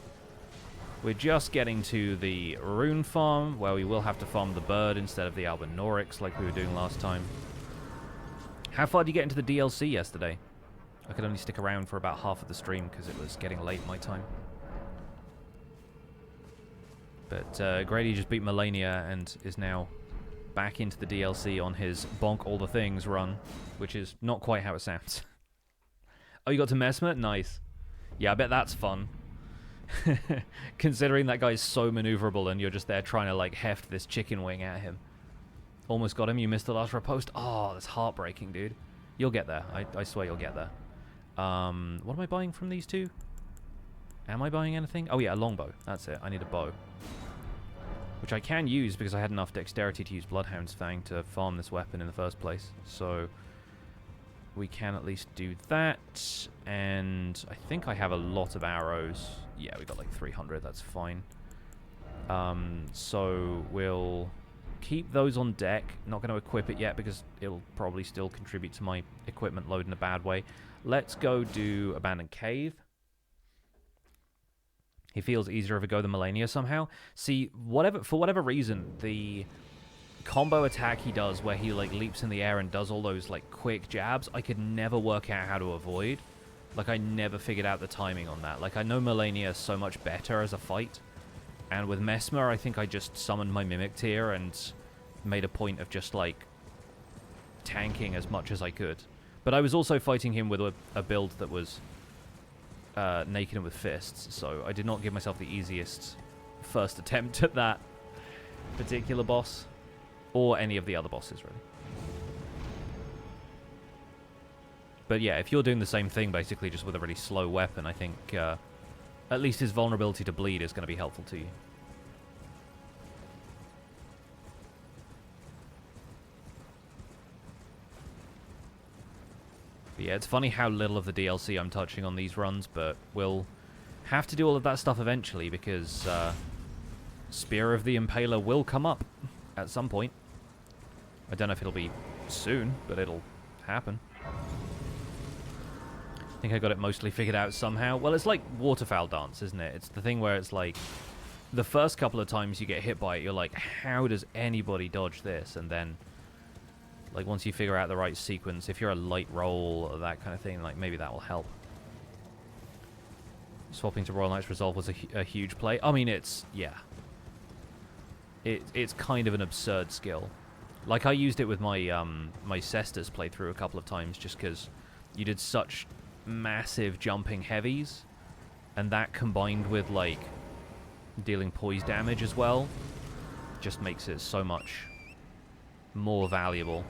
We're just getting to the rune farm, where we will have to farm the bird instead of the Albinorix like we were doing last time. How far did you get into the DLC yesterday? I could only stick around for about half of the stream because it was getting late my time. But Grady just beat Melania and is now back into the DLC on his Bonk All the Things run, which is not quite how it sounds. Oh, you got to Mesmer? Nice. Yeah, I bet that's fun. Considering that guy's so maneuverable and you're just there trying to, like, heft this chicken wing at him. Almost got him. You missed the last riposte. Oh, that's heartbreaking, dude. You'll get there. I swear you'll get there. What am I buying from these two? Am I buying anything? Oh, yeah, a longbow. That's it. I need a bow. Which I can use because I had enough dexterity to use Bloodhound's Fang to farm this weapon in the first place. So we can at least do that. And I think I have a lot of arrows. Yeah, we got like 300. That's fine. So we'll keep those on deck. Not going to equip it yet because it'll probably still contribute to my equipment load in a bad way. Let's go do Abandoned Cave. He feels easier of a go than Melania somehow. See, for whatever reason, the combo attack he does where he like leaps in the air and does all those like quick jabs, I could never work out how to avoid. Like, I never figured out the timing on that. Like, I know Melania is so much better as a fight. And with Mesmer, I think I just summoned my Mimic tier and made a point of just, like, tanking as much as I could. But I was also fighting him with a build that was naked and with fists, so I did not give myself the easiest first attempt at that particular boss. Or any of the other bosses, really. But yeah, if you're doing the same thing, basically just with a really slow weapon, I think at least his vulnerability to bleed is going to be helpful to you. But yeah, it's funny how little of the DLC I'm touching on these runs, but we'll have to do all of that stuff eventually because Spear of the Impaler will come up at some point. I don't know if it'll be soon, but it'll happen. I think I got it mostly figured out somehow. Well, it's like Waterfowl Dance, isn't it? It's the thing where it's like the first couple of times you get hit by it, you're like, how does anybody dodge this? And then, like, once you figure out the right sequence, if you're a light roll or that kind of thing, like, maybe that will help. Swapping to Royal Knight's Resolve was a huge play. I mean, it's, yeah. It's kind of an absurd skill. Like, I used it with my my Cestus playthrough a couple of times just because you did such massive jumping heavies, and that combined with, like, dealing poise damage as well just makes it so much more valuable.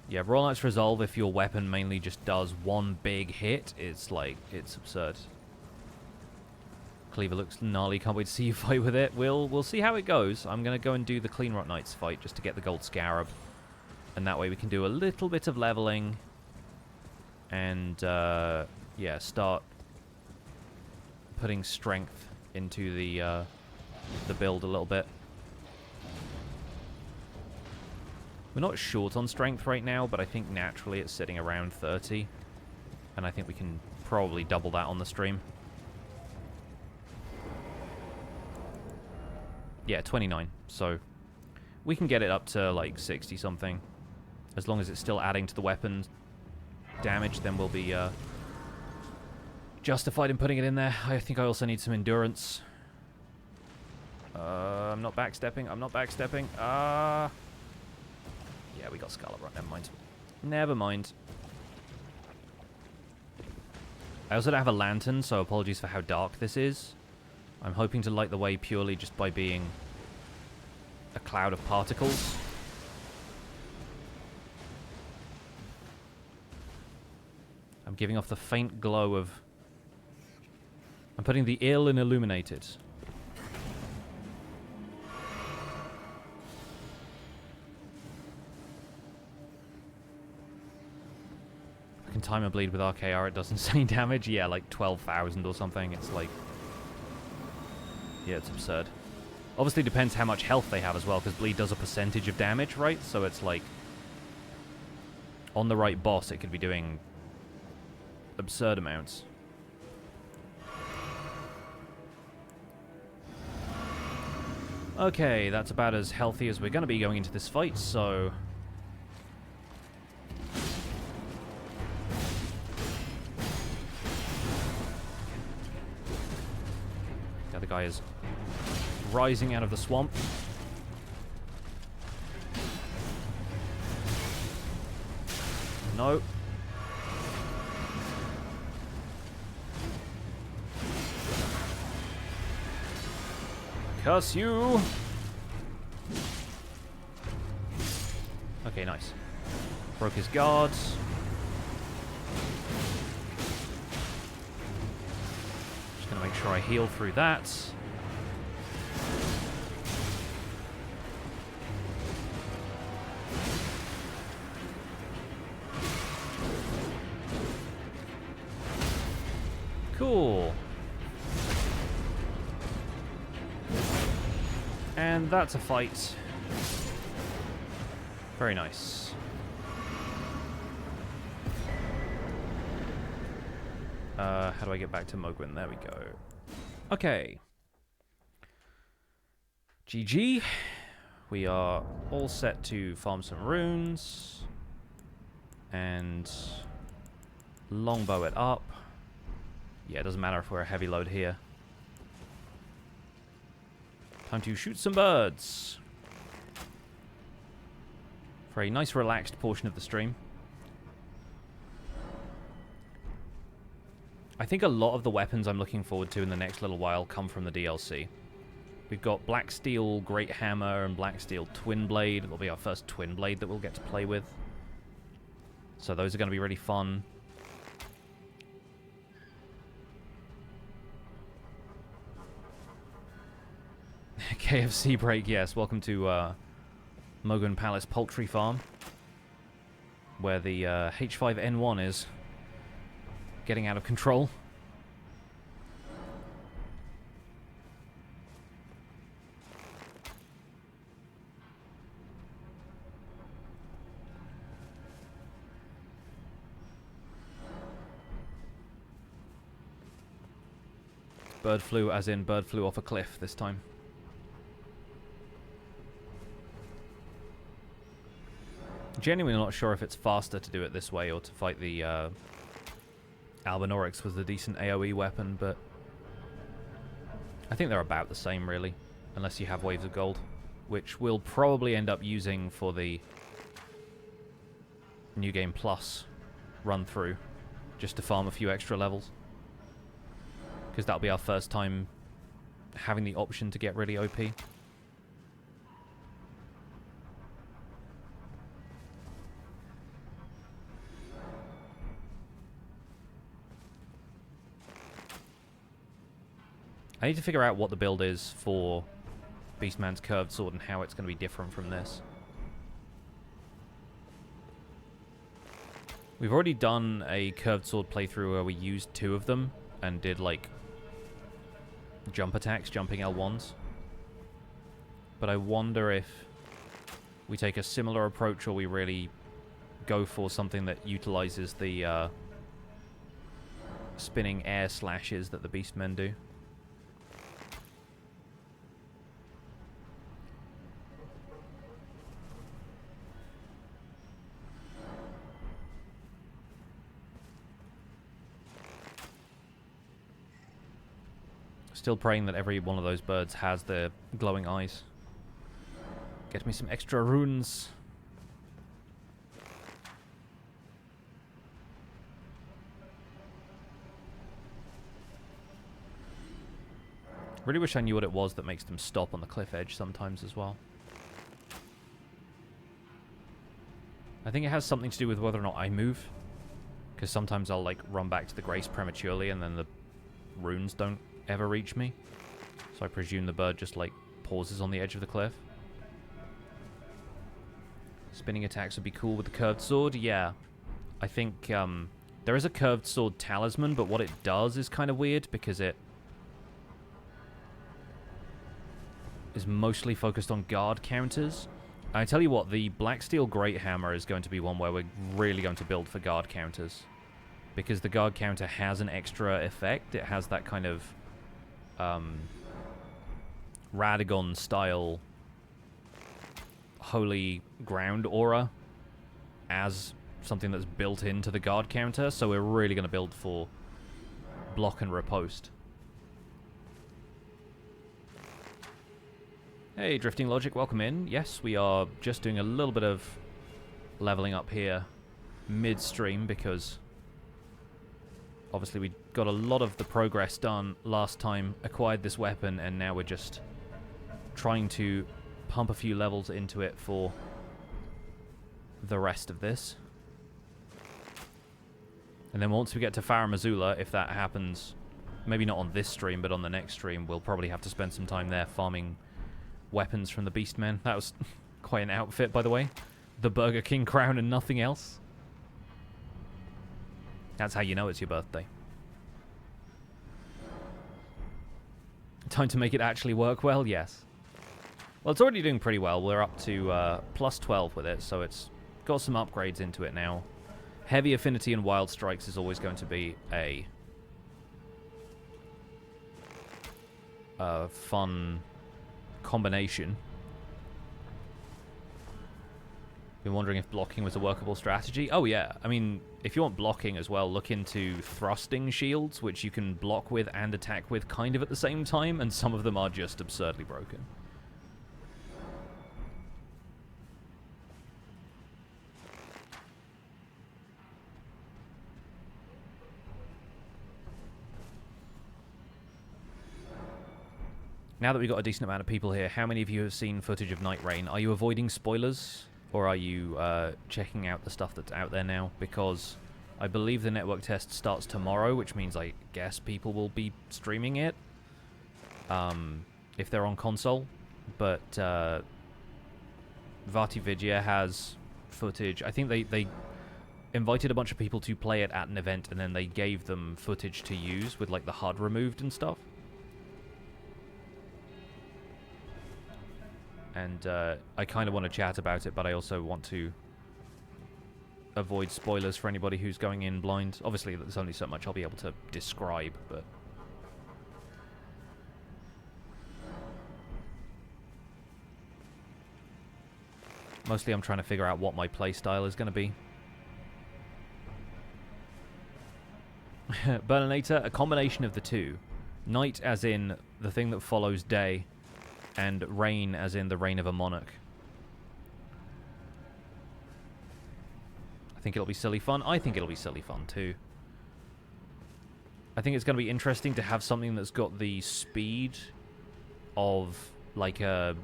Yeah, Royal Knight's Resolve, if your weapon mainly just does one big hit, it's like, it's absurd. Cleaver looks gnarly, can't wait to see you fight with it. We'll see how it goes. I'm going to go and do the Cleanrot Knights fight just to get the Gold Scarab. And that way we can do a little bit of leveling. And, yeah, start putting strength into the build a little bit. We're not short on strength right now, but I think naturally it's sitting around 30. And I think we can probably double that on the stream. Yeah, 29. So we can get it up to like 60 something. As long as it's still adding to the weapon damage, then we'll be justified in putting it in there. I think I also need some endurance. I'm not backstepping. I'm not backstepping. Yeah, we got Scarlet. Right, never mind. Never mind. I also don't have a lantern, so apologies for how dark this is. I'm hoping to light the way purely just by being a cloud of particles. I'm giving off the faint glow of... I'm putting the ill in illuminated. I can time a bleed with RKR, it does insane damage. Yeah, like 12,000 or something. It's like... yeah, it's absurd. Obviously depends how much health they have as well, because bleed does a percentage of damage, right? So it's like... on the right boss, it could be doing absurd amounts. Okay, that's about as healthy as we're going to be going into this fight, so... the other guy is rising out of the swamp. No. Curse you! Okay, nice. Broke his guards. Just gonna make sure I heal through that. Cool. And that's a fight. Very nice. How do I get back to Mohgwyn? There we go. Okay. GG. We are all set to farm some runes. And longbow it up. Yeah, it doesn't matter if we're a heavy load here. Time to shoot some birds. For a nice relaxed portion of the stream. I think a lot of the weapons I'm looking forward to in the next little while come from the DLC. We've got Black Steel Great Hammer and Black Steel Twin Blade. It'll be our first Twin Blade that we'll get to play with. So those are going to be really fun. KFC break, yes. Welcome to Mohgwyn Palace Poultry Farm, where the H5N1 is getting out of control. Bird flu as in bird flew off a cliff this time. Genuinely not sure if it's faster to do it this way or to fight the Albinaurix with a decent AoE weapon, but I think they're about the same, really, unless you have Waves of Gold, which we'll probably end up using for the New Game Plus run-through, just to farm a few extra levels, because that'll be our first time having the option to get really OP. I need to figure out what the build is for Beastman's Curved Sword and how it's going to be different from this. We've already done a Curved Sword playthrough where we used 2 of them and did, like, jump attacks, jumping L1s. But I wonder if we take a similar approach or we really go for something that utilizes the spinning air slashes that the Beastmen do. Still praying that every one of those birds has the glowing eyes. Get me some extra runes. Really wish I knew what it was that makes them stop on the cliff edge sometimes as well. I think it has something to do with whether or not I move. Because sometimes I'll, like, run back to the Grace prematurely and then the runes don't ever reach me. So I presume the bird just, like, pauses on the edge of the cliff. Spinning attacks would be cool with the curved sword. Yeah. I think there is a curved sword talisman, but what it does is kind of weird because it is mostly focused on guard counters. I tell you what, the Black Steel Great Hammer is going to be one where we're really going to build for guard counters. Because the guard counter has an extra effect. It has that kind of Radagon style holy ground aura as something that's built into the guard counter, so we're really going to build for block and riposte. Hey, Drifting Logic, welcome in. Yes, we are just doing a little bit of leveling up here midstream because obviously we got a lot of the progress done last time, acquired this weapon, and now we're just trying to pump a few levels into it for the rest of this. And then once we get to Farum Azula, if that happens, maybe not on this stream, but on the next stream, we'll probably have to spend some time there farming weapons from the Beastmen. That was quite an outfit, by the way. The Burger King crown and nothing else. That's how you know it's your birthday. Time to make it actually work well? Yes. Well, it's already doing pretty well. We're up to plus 12 with it, so it's got some upgrades into it now. Heavy Affinity and Wild Strikes is always going to be a fun combination. Been wondering if blocking was a workable strategy. Oh yeah, I mean, if you want blocking as well, look into thrusting shields, which you can block with and attack with kind of at the same time, and some of them are just absurdly broken. Now that we've got a decent amount of people here, how many of you have seen footage of Night Rain? Are you avoiding spoilers? Or are you checking out the stuff that's out there now? Because I believe the network test starts tomorrow, which means I guess people will be streaming it. If they're on console. But VartiVidya has footage. I think they invited a bunch of people to play it at an event, and then they gave them footage to use with like the HUD removed and stuff. And I kind of want to chat about it, but I also want to avoid spoilers for anybody who's going in blind. Obviously, there's only so much I'll be able to describe, but Mostly I'm trying to figure out what my playstyle is going to be. Burninator, a combination of the two. Night as in the thing that follows day, and reign as in the reign of a monarch. I think it'll be silly fun. I think it'll be silly fun too. I think it's going to be interesting to have something that's got the speed of like a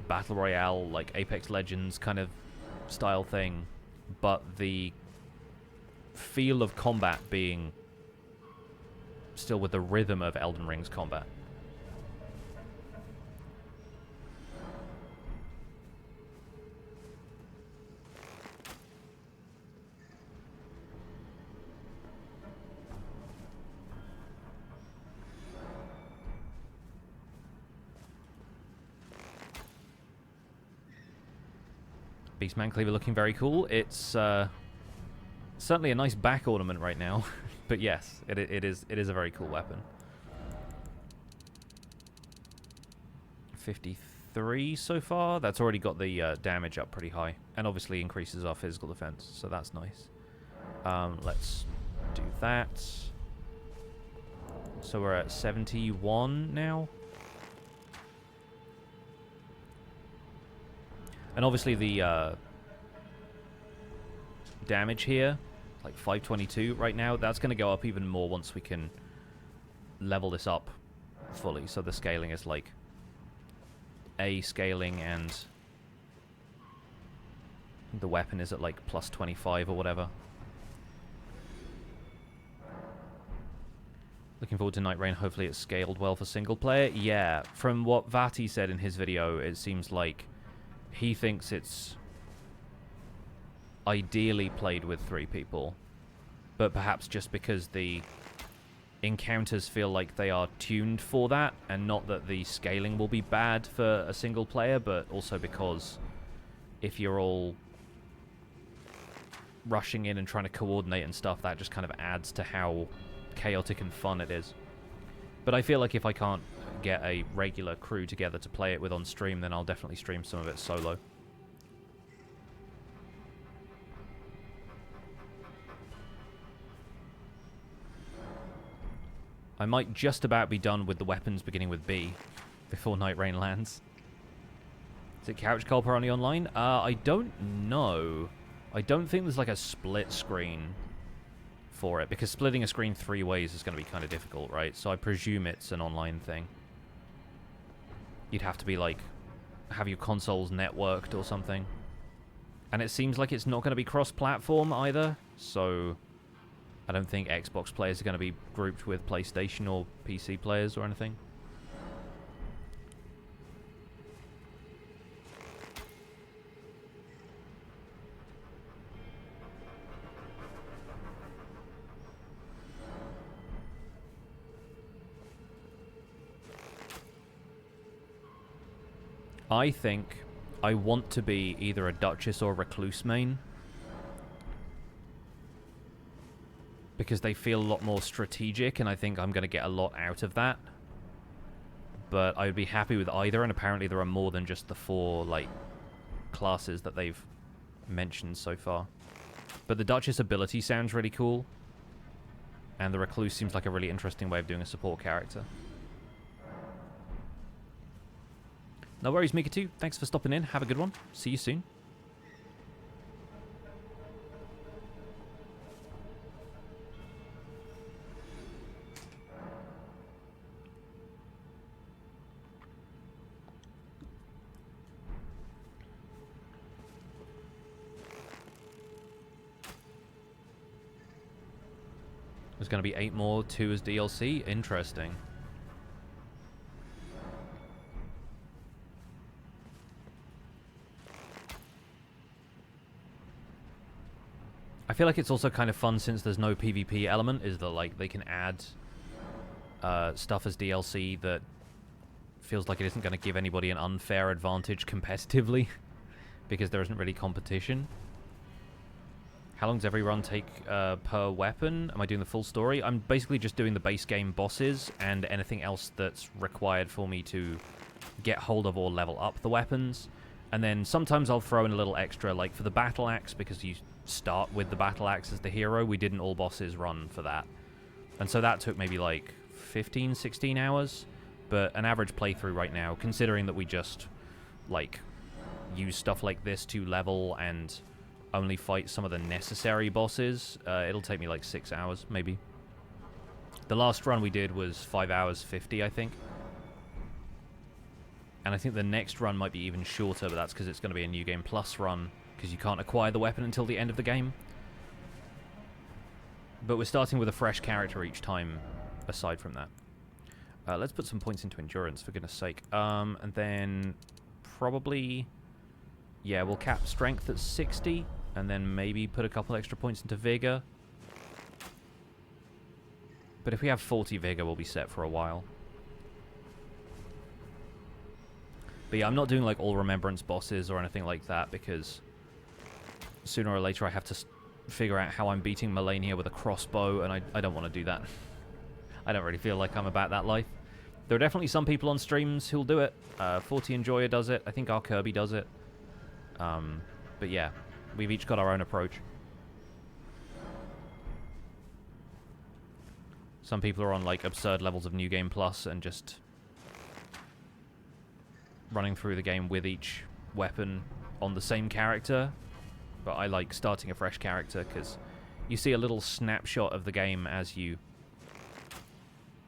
Battle Royale, like Apex Legends kind of style thing, but the feel of combat being still with the rhythm of Elden Ring's combat. Beastman Cleaver looking very cool. It's certainly a nice back ornament right now. But yes, it is a very cool weapon. 53 so far. That's already got the damage up pretty high. And obviously increases our physical defense, so that's nice. Let's do that. So we're at 71 now. And obviously the damage here, like 522 right now, that's going to go up even more once we can level this up fully. So the scaling is like A scaling, and the weapon is at like plus 25 or whatever. Looking forward to Night Rain. Hopefully it's scaled well for single player. Yeah, from what Vati said in his video, it seems like he thinks it's ideally played with 3 people, but perhaps just because the encounters feel like they are tuned for that, and not that the scaling will be bad for a single player, but also because if you're all rushing in and trying to coordinate and stuff, that just kind of adds to how chaotic and fun it is. But I feel like if I can't get a regular crew together to play it with on stream, then I'll definitely stream some of it solo. I might just about be done with the weapons beginning with B before Night Rain lands. Is it couch co-op or only online? I don't know. I don't think there's like a split screen for it, because splitting a screen 3 ways is going to be kind of difficult, right? So I presume it's an online thing. You'd have to be like, have your consoles networked or something. And it seems like it's not going to be cross-platform either, so I don't think Xbox players are going to be grouped with PlayStation or PC players or anything. I think I want to be either a Duchess or a Recluse main, because they feel a lot more strategic, and I think I'm going to get a lot out of that. But I would be happy with either, and apparently there are more than just the 4 like classes that they've mentioned so far. But the Duchess ability sounds really cool, and the Recluse seems like a really interesting way of doing a support character. No worries, Mika2. Thanks for stopping in. Have a good one. See you soon. There's going to be 8 more, 2 as DLC. Interesting. I feel like it's also kind of fun, since there's no PvP element, is that like they can add stuff as DLC that feels like it isn't going to give anybody an unfair advantage competitively because there isn't really competition. How long does every run take per weapon? Am I doing the full story? I'm basically just doing the base game bosses and anything else that's required for me to get hold of or level up the weapons. And then sometimes I'll throw in a little extra, like for the battle axe, because you start with the battle axe as the hero. We did an all bosses run for that. And so that took maybe like 15, 16 hours. But an average playthrough right now, considering that we just, like, use stuff like this to level and only fight some of the necessary bosses, it'll take me like 6 hours, maybe. The last run we did was 5 hours 50, I think. And I think the next run might be even shorter, but that's because it's going to be a New Game Plus run, because you can't acquire the weapon until the end of the game. But we're starting with a fresh character each time, aside from that. Let's put some points into endurance, for goodness sake. And then probably, yeah, we'll cap strength at 60, and then maybe put a couple extra points into vigor. But if we have 40 vigor, we'll be set for a while. But yeah, I'm not doing like all remembrance bosses or anything like that, because sooner or later I have to figure out how I'm beating Malenia with a crossbow, and I don't want to do that. I don't really feel like I'm about that life. There are definitely some people on streams who'll do it. 40 Enjoyer does it. I think our Kirby does it. But yeah, we've each got our own approach. Some people are on like absurd levels of New Game Plus and just running through the game with each weapon on the same character. But I like starting a fresh character because you see a little snapshot of the game as you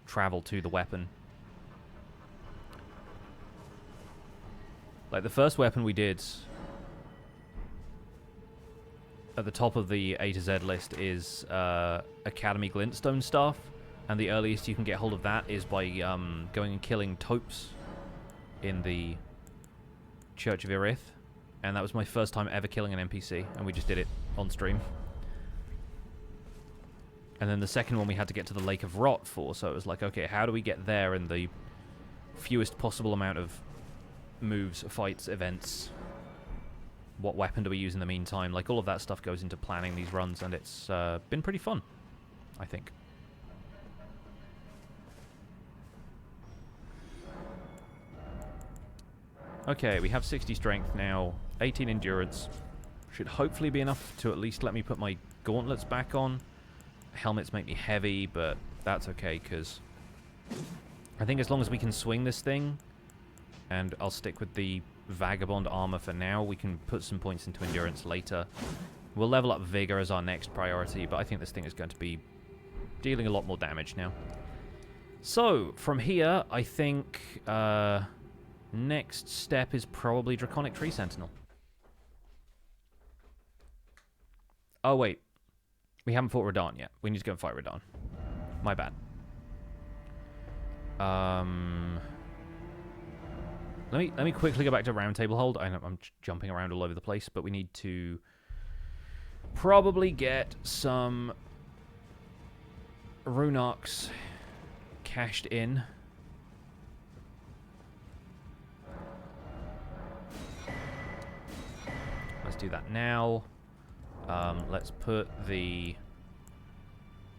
travel to the weapon. Like the first weapon we did at the top of the A to Z list is Academy Glintstone Staff, and the earliest you can get hold of that is by going and killing taupes in the Church of Irith, and that was my first time ever killing an NPC, and we just did it on stream. And then the second one we had to get to the Lake of Rot for, so it was like, okay, how do we get there in the fewest possible amount of moves, fights, events? What weapon do we use in the meantime? Like, all of that stuff goes into planning these runs, and it's been pretty fun, I think. Okay, we have 60 strength now, 18 endurance. Should hopefully be enough to at least let me put my gauntlets back on. Helmets make me heavy, but that's okay, because I think as long as we can swing this thing, and I'll stick with the Vagabond armor for now, we can put some points into endurance later. We'll level up vigor as our next priority, but I think this thing is going to be dealing a lot more damage now. So, from here, I think next step is probably Draconic Tree Sentinel. Oh, wait. We haven't fought Radahn yet. We need to go and fight Radahn. My bad. Let me quickly go back to Round Table Hold. I know I'm jumping around all over the place, but we need to probably get some Rune Arcs cashed in. Let's do that now. Let's put the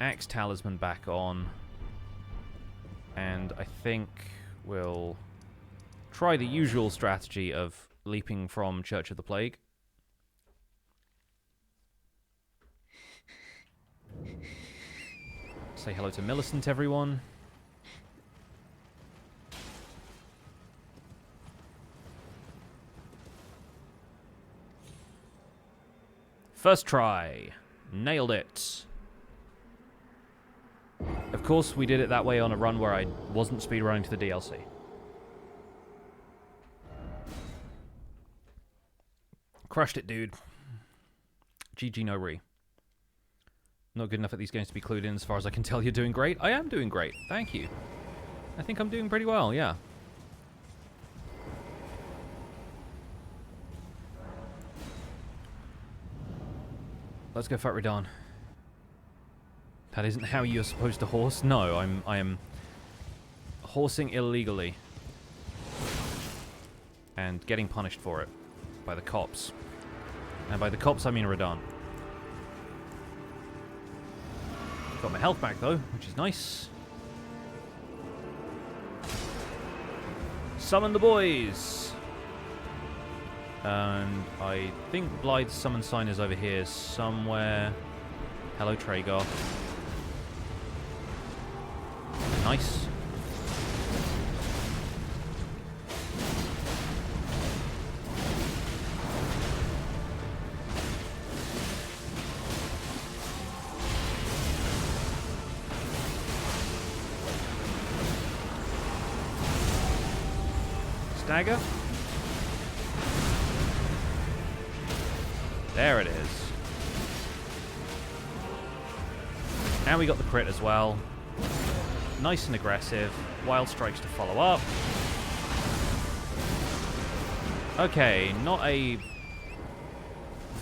Axe Talisman back on. And I think we'll try the usual strategy of leaping from Church of the Plague. Say hello to Millicent, everyone. First try. Nailed it. Of course, we did it that way on a run where I wasn't speedrunning to the DLC. Crushed it, dude. GG no re. Not good enough at these games to be clued in. As far as I can tell, you're doing great. I am doing great. Thank you. I think I'm doing pretty well, yeah. Let's go fight Radahn. That isn't how you're supposed to horse. No, I am horsing illegally. And getting punished for it. By the cops. And by the cops, I mean Radahn. Got my health back, though, which is nice. Summon the boys! And I think Blythe's summon sign is over here somewhere. Hello, Tragar. Nice. Stagger. There it is. And we got the crit as well. Nice and aggressive. Wild strikes to follow up. Okay, not a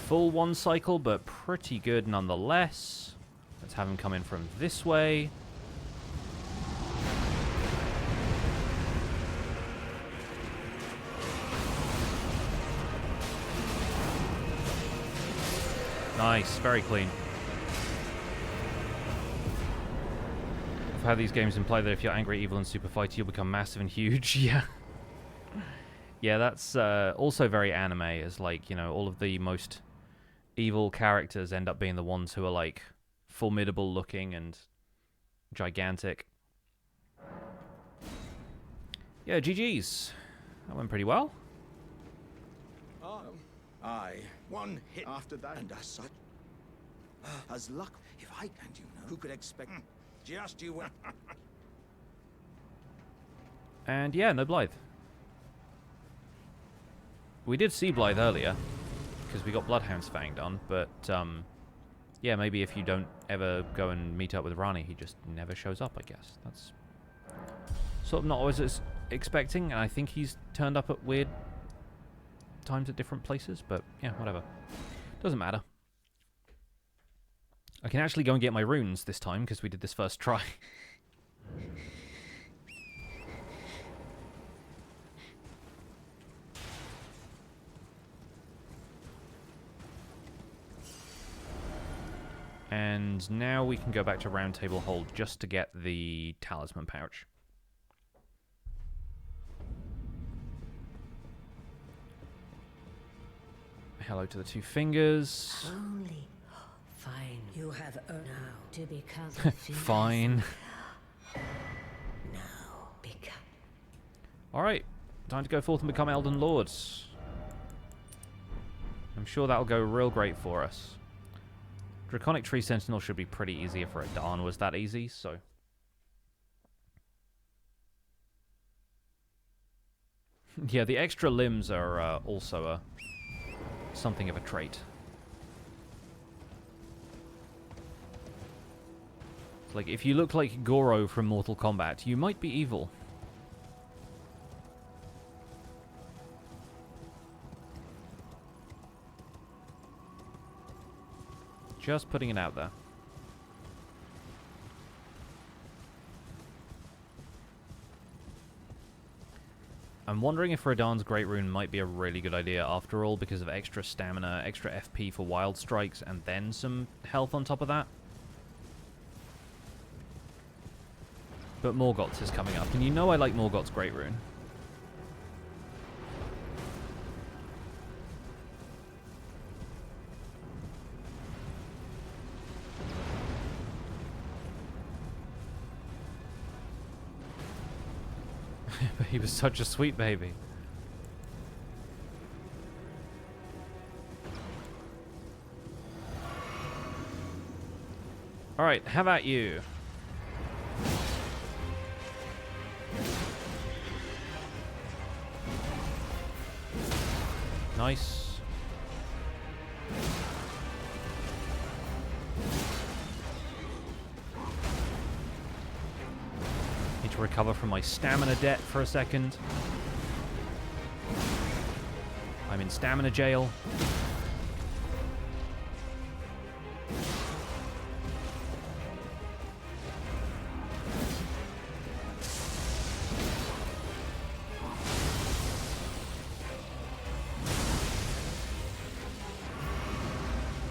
full one cycle, but pretty good nonetheless. Let's have him come in from this way. Nice, very clean. I've had these games imply that if you're angry, evil, and super fighty, you'll become massive and huge. Yeah. Yeah, that's also very anime, as like, you know, all of the most evil characters end up being the ones who are like formidable looking and gigantic. Yeah, GG's. That went pretty well. Aye, one hit after that, and as such, as luck. If I and you know, who could expect? Just you. And yeah, no Blythe. We did see Blythe earlier because we got Bloodhound's Fang done, but yeah, maybe if you don't ever go and meet up with Rani, he just never shows up. I guess that's sort of not always expecting, and I think he's turned up at weird times at different places, but yeah, whatever. Doesn't matter. I can actually go and get my runes this time because we did this first try. And now we can go back to Round Table Hold just to get the talisman pouch. Hello to the two fingers. Only fine. You have earned now to become Fine. Now become. Alright, time to go forth and become Elden Lords. I'm sure that'll go real great for us. Draconic Tree Sentinel should be pretty easy if Radahn was that easy, so. Yeah, the extra limbs are also something of a trait. It's like, if you look like Goro from Mortal Kombat, you might be evil. Just putting it out there. I'm wondering if Radahn's Great Rune might be a really good idea after all, because of extra stamina, extra FP for wild strikes, and then some health on top of that. But Morgott's is coming up, and you know I like Morgott's Great Rune. But he was such a sweet baby. Alright, how about you? Nice. Need to recover from my stamina debt for a second. I'm in stamina jail.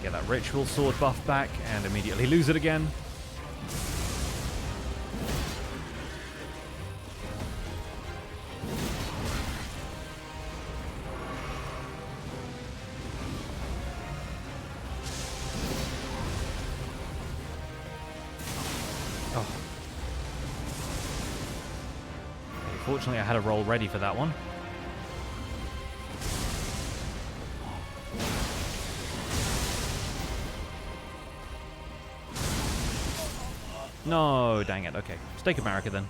Get that ritual sword buff back and immediately lose it again. Unfortunately, I had a roll ready for that one. No, dang it. Okay, let's take a Marika then.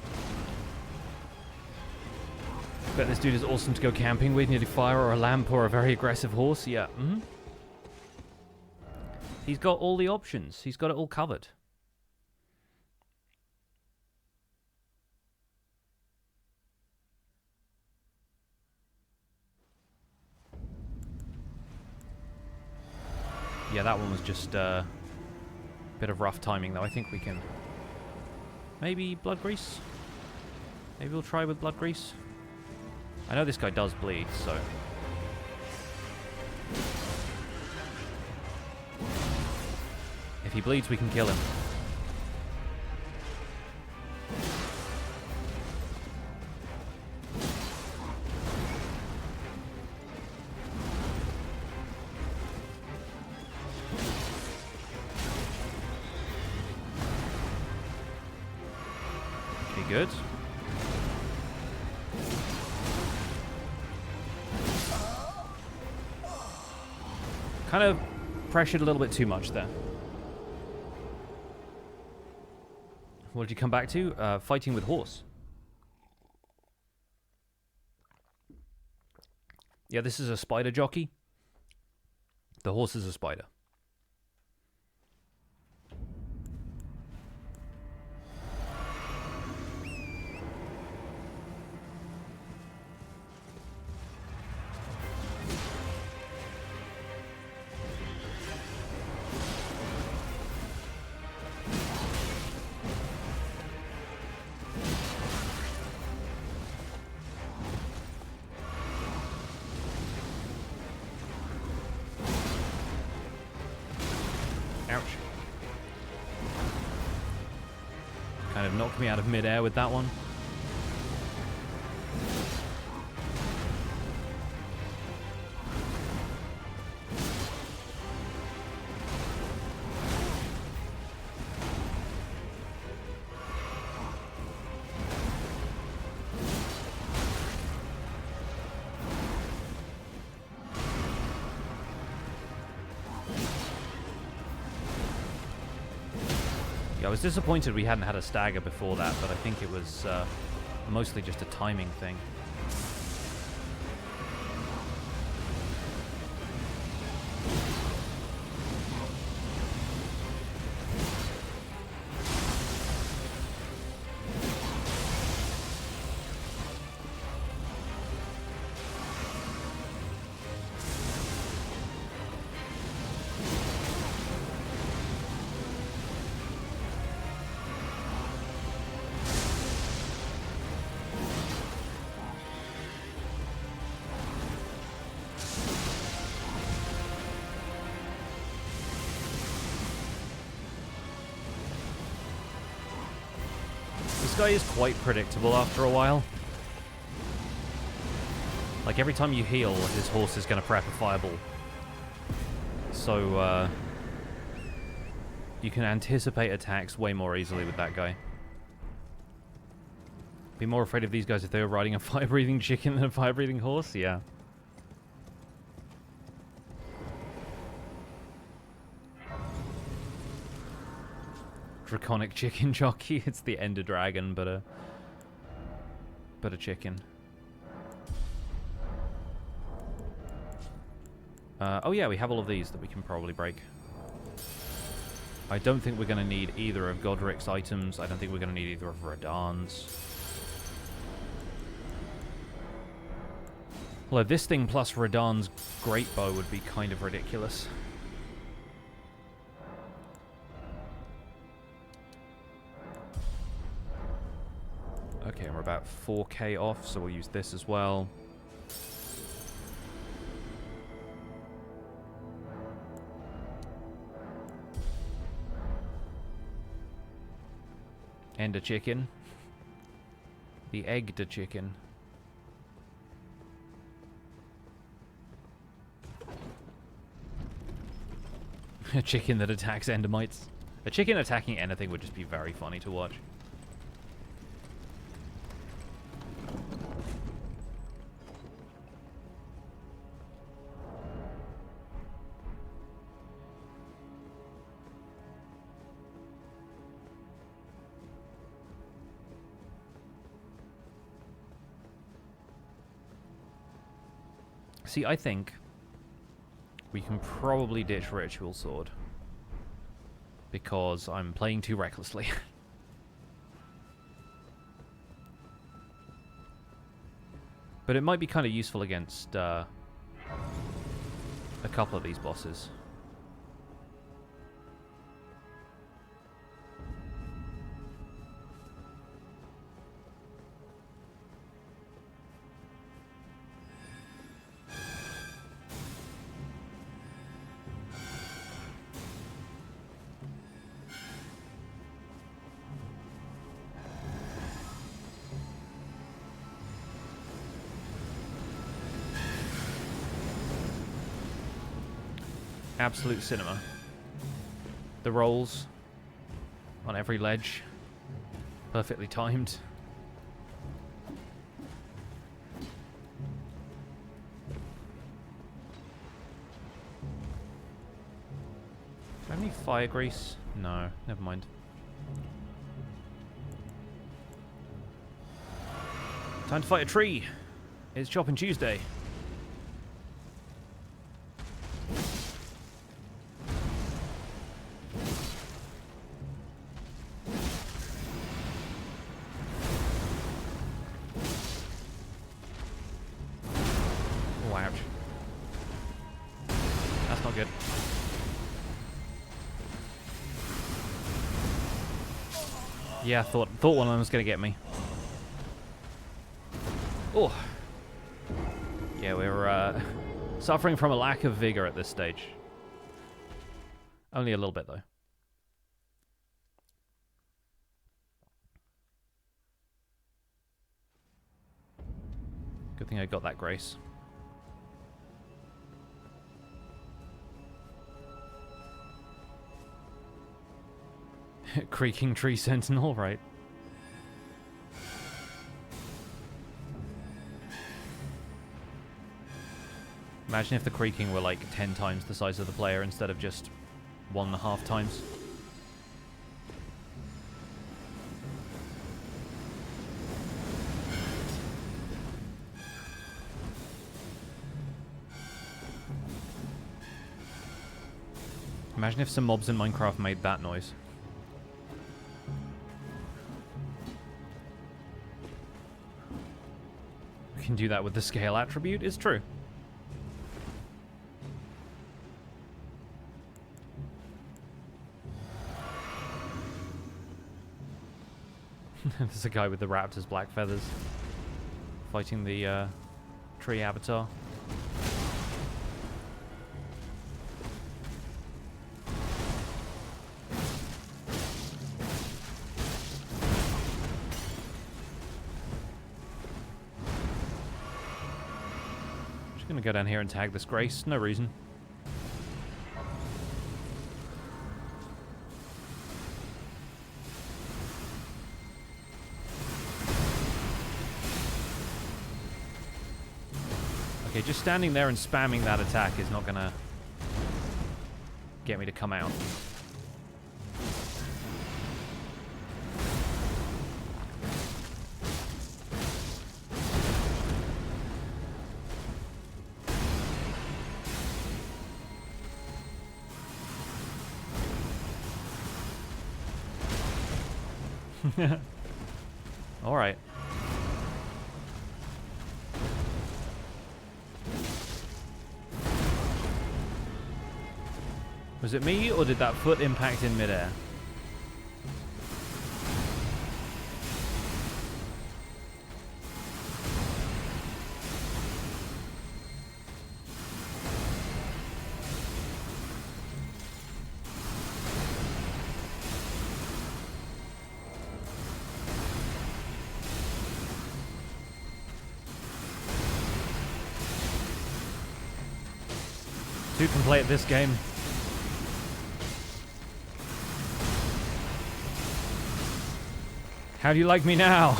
Bet this dude is awesome to go camping with. Need a fire or a lamp or a very aggressive horse. Yeah. Mm-hmm. He's got all the options. He's got it all covered. Yeah, that one was just a bit of rough timing, though. I think we can... Maybe Blood Grease? Maybe we'll try with Blood Grease? I know this guy does bleed, so... If he bleeds, we can kill him. Okay, good. Kind of pressured a little bit too much there. What did you come back to? Fighting with horse. Yeah, this is a spider jockey. The horse is a spider. Knocked me out of mid-air with that one. I was disappointed we hadn't had a stagger before that, but I think it was mostly just a timing thing. This guy is quite predictable after a while. Like, every time you heal, his horse is going to prep a fireball. So, you can anticipate attacks way more easily with that guy. Be more afraid of these guys if they were riding a fire-breathing chicken than a fire-breathing horse? Yeah. Draconic chicken jockey. It's the Ender Dragon, but a chicken. Oh yeah, we have all of these that we can probably break. I don't think we're going to need either of Godrick's items. I don't think we're going to need either of Radahn's. Although this thing plus Radahn's great bow would be kind of ridiculous. Okay, we're about 4k off, so we'll use this as well. And a chicken. The egged chicken. A chicken that attacks endermites. A chicken attacking anything would just be very funny to watch. See, I think we can probably ditch Ritual Sword because I'm playing too recklessly. But it might be kind of useful against a couple of these bosses. Absolute cinema. The rolls on every ledge, perfectly timed. Do I have any fire grease? No, never mind. Time to fight a tree. It's Chopping Tuesday. Yeah, thought one of them was gonna get me. Oh, yeah, we're suffering from a lack of vigor at this stage. Only a little bit though. Good thing I got that grace. Creaking tree sentinel, right? Imagine if the creaking were like 10 times the size of the player instead of just 1.5 times. Imagine if some mobs in Minecraft made that noise. We can do that with the scale attribute, it's true. There's a guy with the raptor's black feathers fighting the tree avatar. Just gonna go down here and tag this Grace, no reason. Okay, just standing there and spamming that attack is not gonna get me to come out. All right. Was it me, or did that foot impact in midair? Two can play at this game. How do you like me now?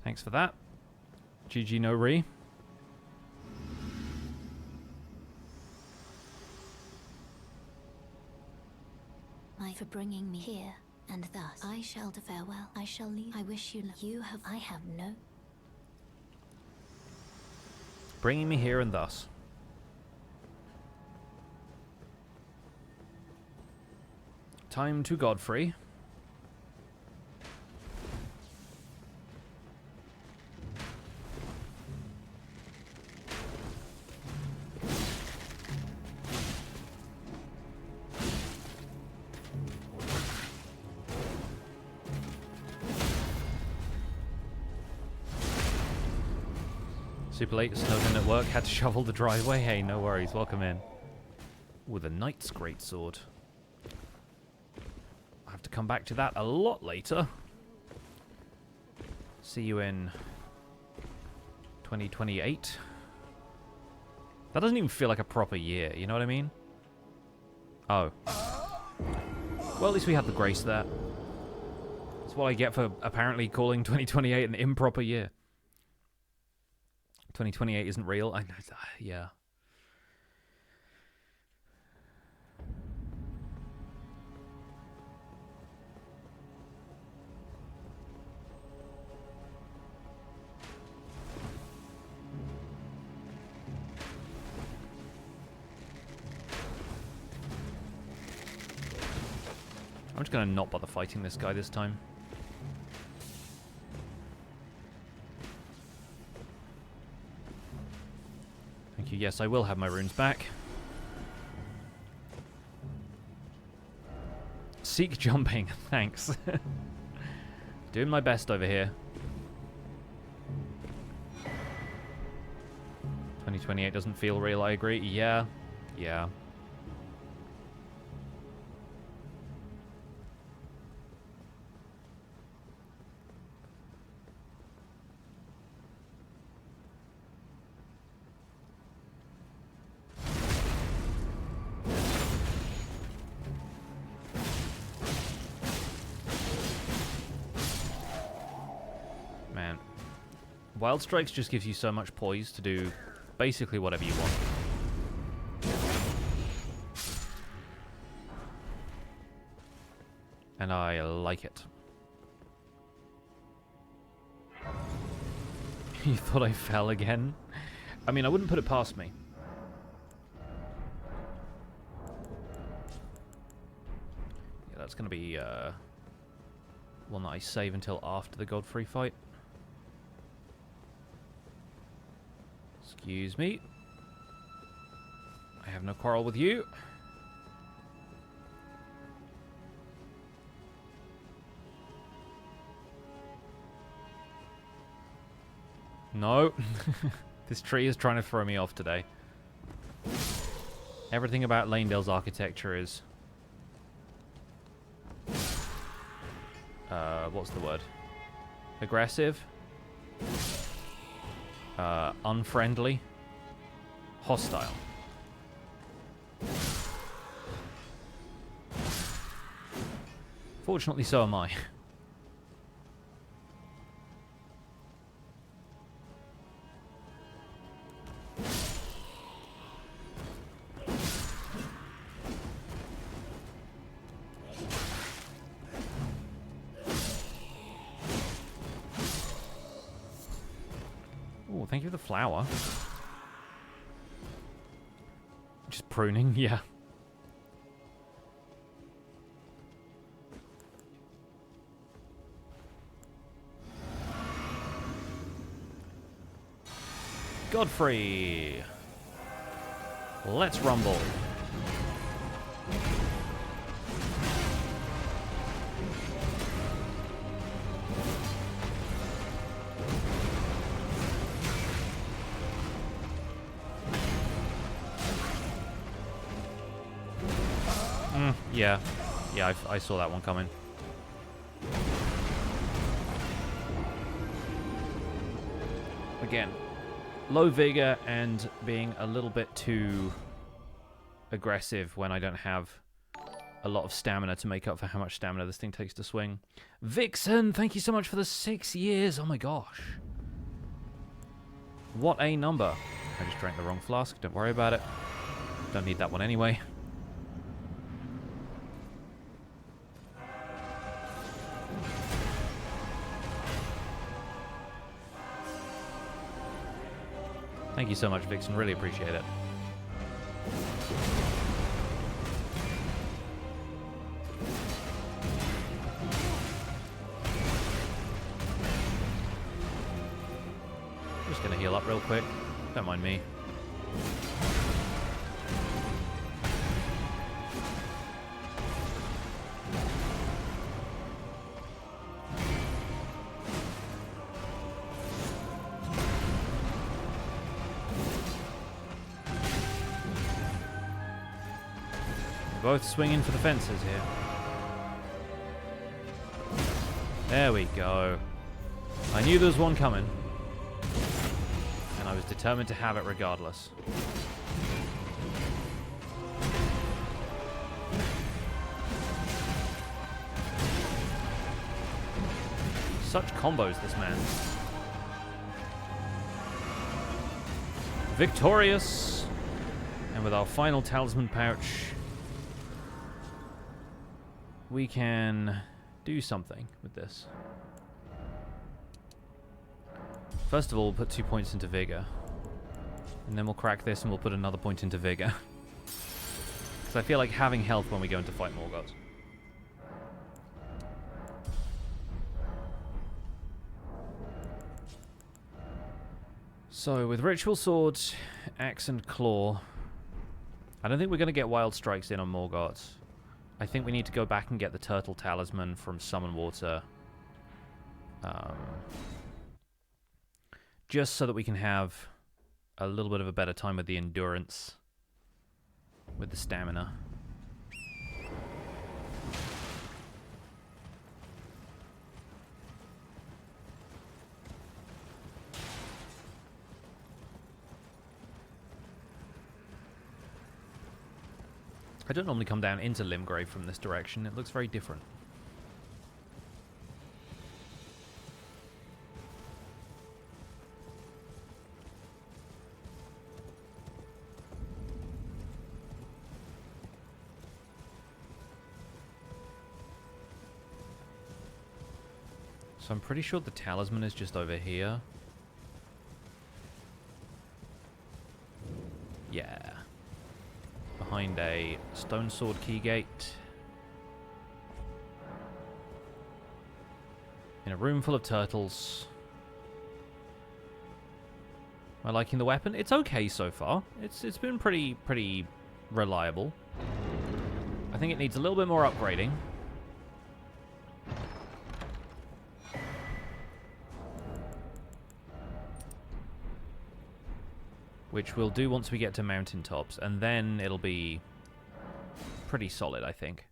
Thanks for that. GG no re. for bringing me here, and thus I shall to farewell. I shall leave. I wish you luck. I have no. Bringing me here and thus. Time to Godfrey. Super late, snowed in at work, had to shovel the driveway. Hey, no worries, welcome in. With a knight's greatsword. I have to come back to that a lot later. See you in 2028. That doesn't even feel like a proper year, you know what I mean? Oh. Well, at least we had the grace there. That's what I get for apparently calling 2028 an improper year. 2028 isn't real. Yeah. I'm just going to not bother fighting this guy this time. Thank you. Yes, I will have my runes back. Seek jumping. Thanks. Doing my best over here. 2028 doesn't feel real, I agree. Yeah. Yeah. Wild Strikes just gives you so much poise to do basically whatever you want. And I like it. You thought I fell again? I mean, I wouldn't put it past me. Yeah, that's going to be one that I save until after the Godfrey fight. Excuse me. I have no quarrel with you. No. This tree is trying to throw me off today. Everything about Lanedale's architecture is... what's the word? Aggressive? Unfriendly? Hostile. Fortunately, so am I. Oh, thank you for the flower. Just pruning, yeah. Godfrey. Let's rumble. Yeah. Yeah, I saw that one coming. Again, low vigor and being a little bit too aggressive when I don't have a lot of stamina to make up for how much stamina this thing takes to swing. Vixen, thank you so much for the 6 years. Oh my gosh. What a number. I just drank the wrong flask. Don't worry about it. Don't need that one anyway. Thank you so much, Vixen. Really appreciate it. Just gonna heal up real quick. Don't mind me. Both swinging for the fences here. There we go. I knew there was one coming. And I was determined to have it regardless. Such combos, this man. Victorious! And with our final talisman pouch, we can do something with this. First of all, we'll put 2 points into Vigor. And then we'll crack this and we'll put another point into Vigor. Because I feel like having health when we go into fight Morgott. So, with Ritual Sword, Axe and Claw, I don't think we're going to get Wild Strikes in on Morgott. I think we need to go back and get the Turtle Talisman from Summon Water. Just so that we can have a little bit of a better time with the Endurance. With the Stamina. I don't normally come down into Limgrave from this direction. It looks very different. So I'm pretty sure the talisman is just over here. Yeah. Behind a stone sword key gate. In a room full of turtles. Am I liking the weapon? It's okay so far. It's been pretty reliable. I think it needs a little bit more upgrading. Which we'll do once we get to mountaintops, and then it'll be pretty solid, I think.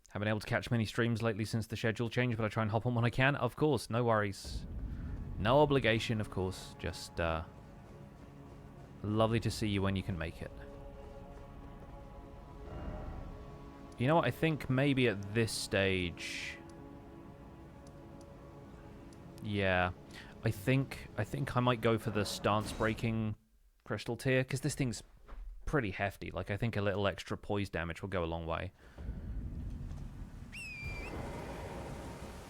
Haven't been able to catch many streams lately since the schedule change, but I try and hop on when I can. Of course, no worries. No obligation, of course. Just lovely to see you when you can make it. You know what? I think maybe at this stage... Yeah... I think I might go for the stance-breaking crystal tier, because this thing's pretty hefty. Like, I think a little extra poise damage will go a long way.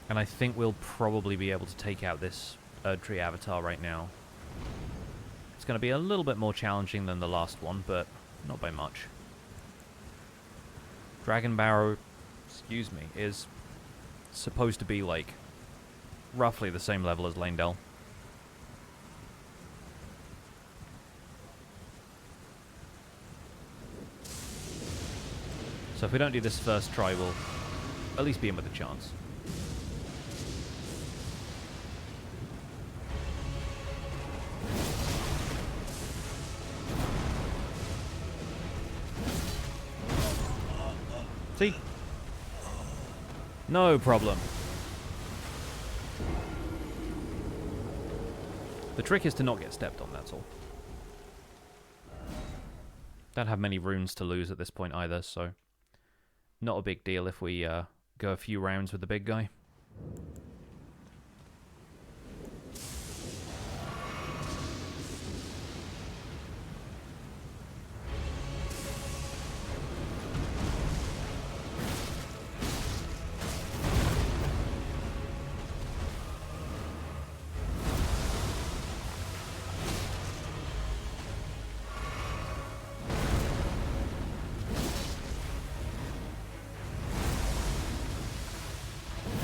And I think we'll probably be able to take out this Erdtree avatar right now. It's going to be a little bit more challenging than the last one, but not by much. Dragon Barrow, excuse me, is supposed to be, like, roughly the same level as Leyndell. So if we don't do this first try, we'll at least be in with a chance. See? No problem. The trick is to not get stepped on, that's all. Don't have many runes to lose at this point either, so not a big deal if we go a few rounds with the big guy.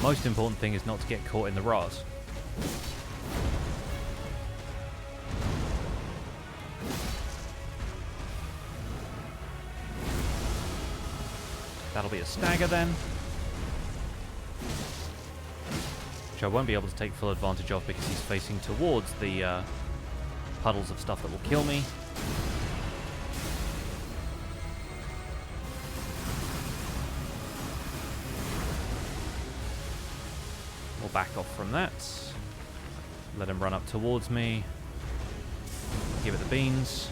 most important thing is not to get caught in the Ras. That'll be a stagger then. Which I won't be able to take full advantage of because he's facing towards the puddles of stuff that will kill me. We'll back off from that. Let him run up towards me. Give it the beans.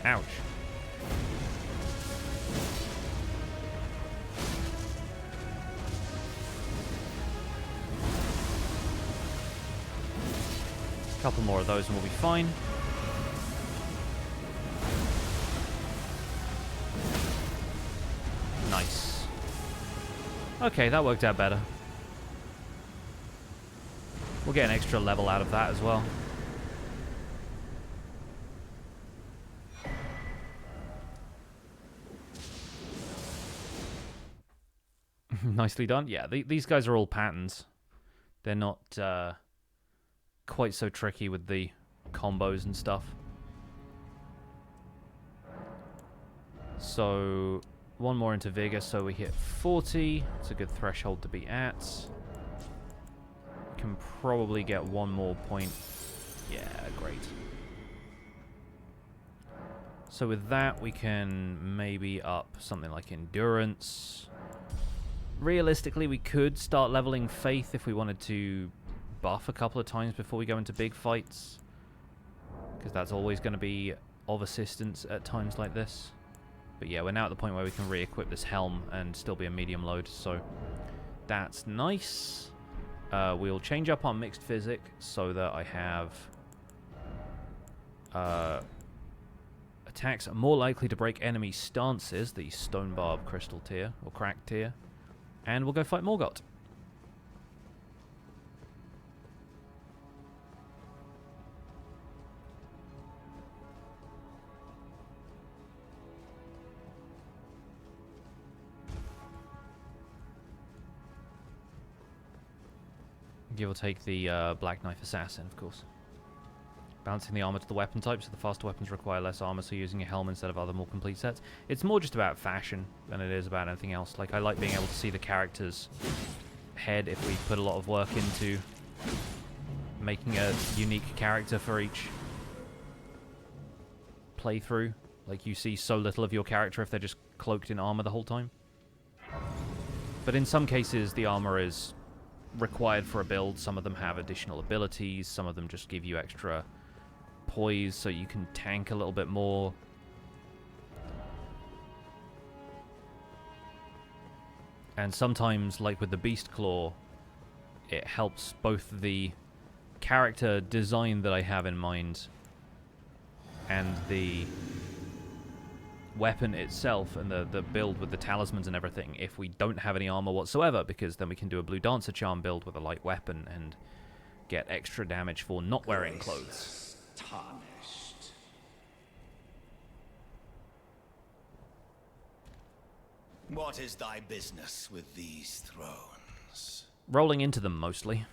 Ouch. A couple more of those and we'll be fine. Nice. Okay, that worked out better. We'll get an extra level out of that as well. Nicely done. Yeah, these guys are all patterns. They're not quite so tricky with the combos and stuff. So, one more into Vigor, so we hit 40. It's a good threshold to be at. Can probably get one more point. Yeah, great. So with that, we can maybe up something like Endurance. Realistically, we could start leveling Faith if we wanted to buff a couple of times before we go into big fights. Because that's always going to be of assistance at times like this. But yeah, we're now at the point where we can re-equip this helm and still be a medium load, so that's nice. We'll change up our mixed physic so that I have attacks are more likely to break enemy stances, the Stone Barb Crystal tier, or Cracked tier. And we'll go fight Morgott. Give or take the Black Knife Assassin, of course. Balancing the armor to the weapon type, so the faster weapons require less armor, so using a helm instead of other more complete sets. It's more just about fashion than it is about anything else. Like, I like being able to see the character's head if we put a lot of work into making a unique character for each playthrough. Like, you see so little of your character if they're just cloaked in armor the whole time. But in some cases, the armor is required for a build. Some of them have additional abilities, some of them just give you extra poise so you can tank a little bit more. And sometimes, like with the Beast Claw, it helps both the character design that I have in mind and the weapon itself and the build with the talismans and everything if we don't have any armor whatsoever, because then we can do a Blue Dancer Charm build with a light weapon and get extra damage for not wearing clothes. Tarnished. What is thy business with these thrones? Rolling into them mostly.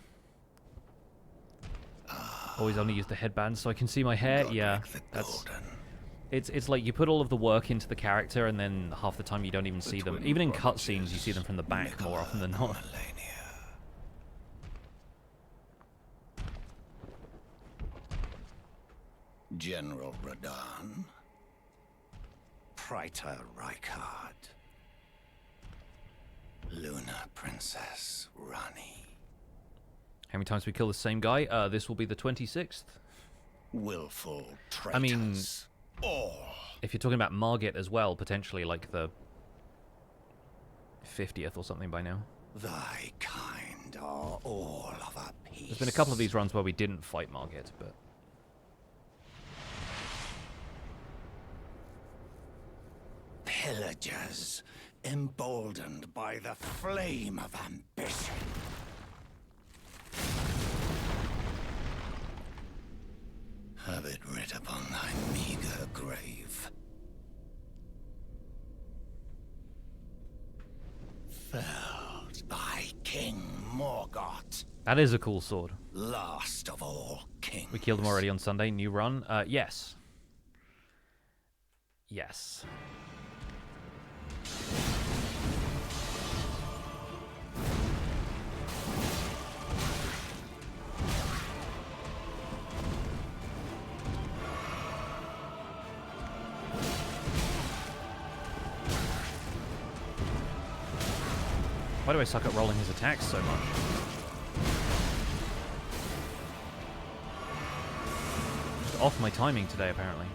Always only use the headband so I can see my hair. Yeah, that's... It's like you put all of the work into the character and then half the time you don't even see them. Even in cutscenes you see them from the back more often than not. General Radahn, Praetor Rykard, Lunar Princess Rani. How many times we kill the same guy? This will be the 26th. Willful traitors. I mean, all. If you're talking about Margit as well, potentially like the 50th or something by now. Thy kind are all of a piece. There's been a couple of these runs where we didn't fight Margit, but... pillagers, emboldened by the flame of ambition. Have it writ upon thy meager grave. Felled by King Morgott, That is a cool sword. last of all kings. We killed him already on Sunday. New run. Yes. Yes. Why do I suck at rolling his attacks so much? Just off my timing today, apparently.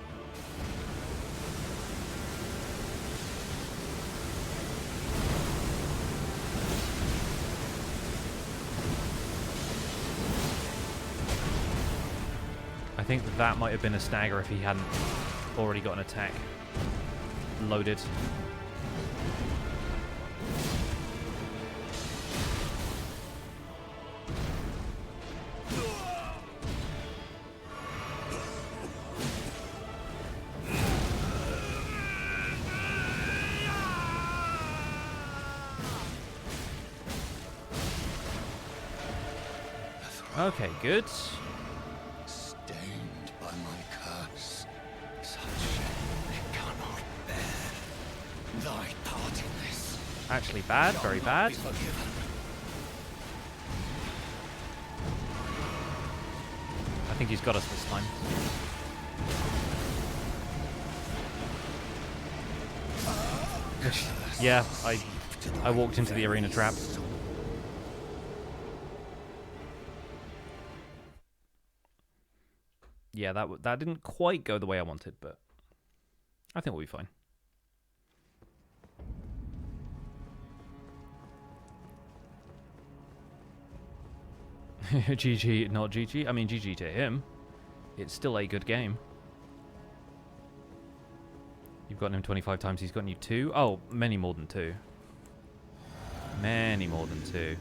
I think that might have been a stagger if he hadn't already got an attack loaded. Okay, good. Stained by my curse, such I cannot bear. Thy part in this Actually bad, shall very not bad. be forgiven. I think he's got us this time. Yeah, I walked into the arena trap. Yeah, that didn't quite go the way I wanted, but I think we'll be fine. GG, not GG. I mean, GG to him. It's still a good game. You've gotten him 25 times, he's gotten you 2. Oh, many more than 2. Many more than 2.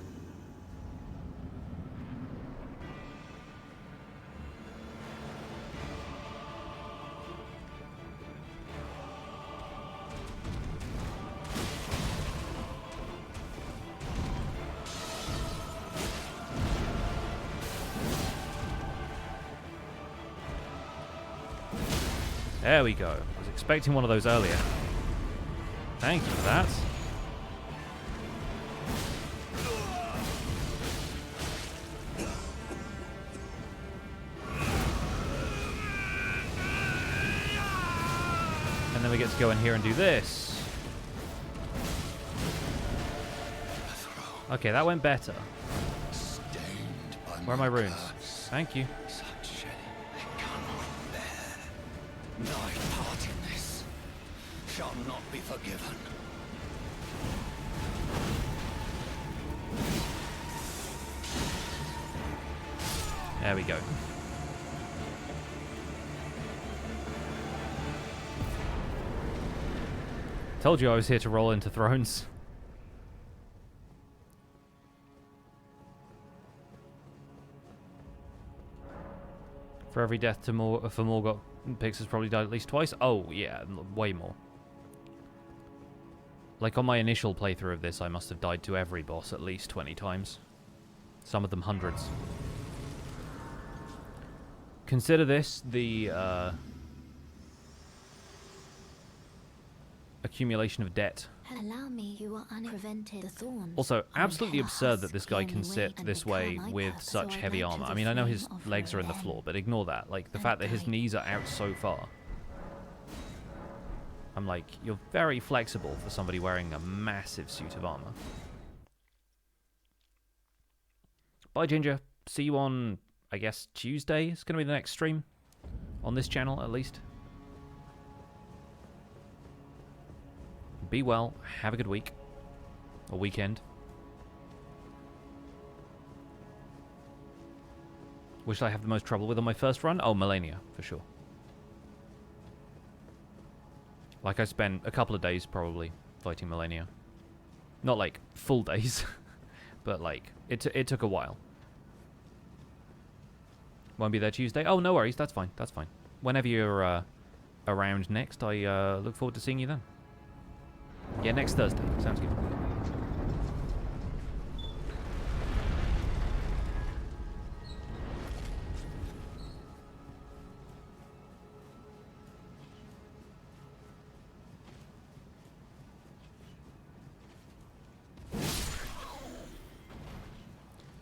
There we go. I was expecting one of those earlier. Thank you for that. And then we get to go in here and do this. Okay, that went better. Where are my runes? Thank you. Thy part in this shall not be forgiven. There we go. Told you I was here to roll into thrones. For every death to for Morgott, Pix has probably died at least twice. Oh, yeah, way more. Like, on my initial playthrough of this, I must have died to every boss at least 20 times. Some of them hundreds. Consider this the accumulation of debt. Allow me, you are unprevented. The thorns. Also, on absolutely her absurd that husk this guy clear can me way sit and this declare way my with purpose, such so I heavy went armor. to I the mean, I know flame his of legs are in the Radagon. floor, but ignore that. Like, the And fact that his died. knees are out so far. I'm like, you're very flexible for somebody wearing a massive suit of armor. Bye, Ginger. See you on, I guess, Tuesday. It's going to be the next stream. On this channel, at least. Be well. Have a good week. Or weekend. Which I have the most trouble with on my first run? Oh, Melania, for sure. Like, I spent a couple of days probably fighting Malenia. Not like full days, but like it took a while. Won't be there Tuesday? Oh, no worries. That's fine. That's fine. Whenever you're around next, I look forward to seeing you then. Yeah, next Thursday. Sounds good.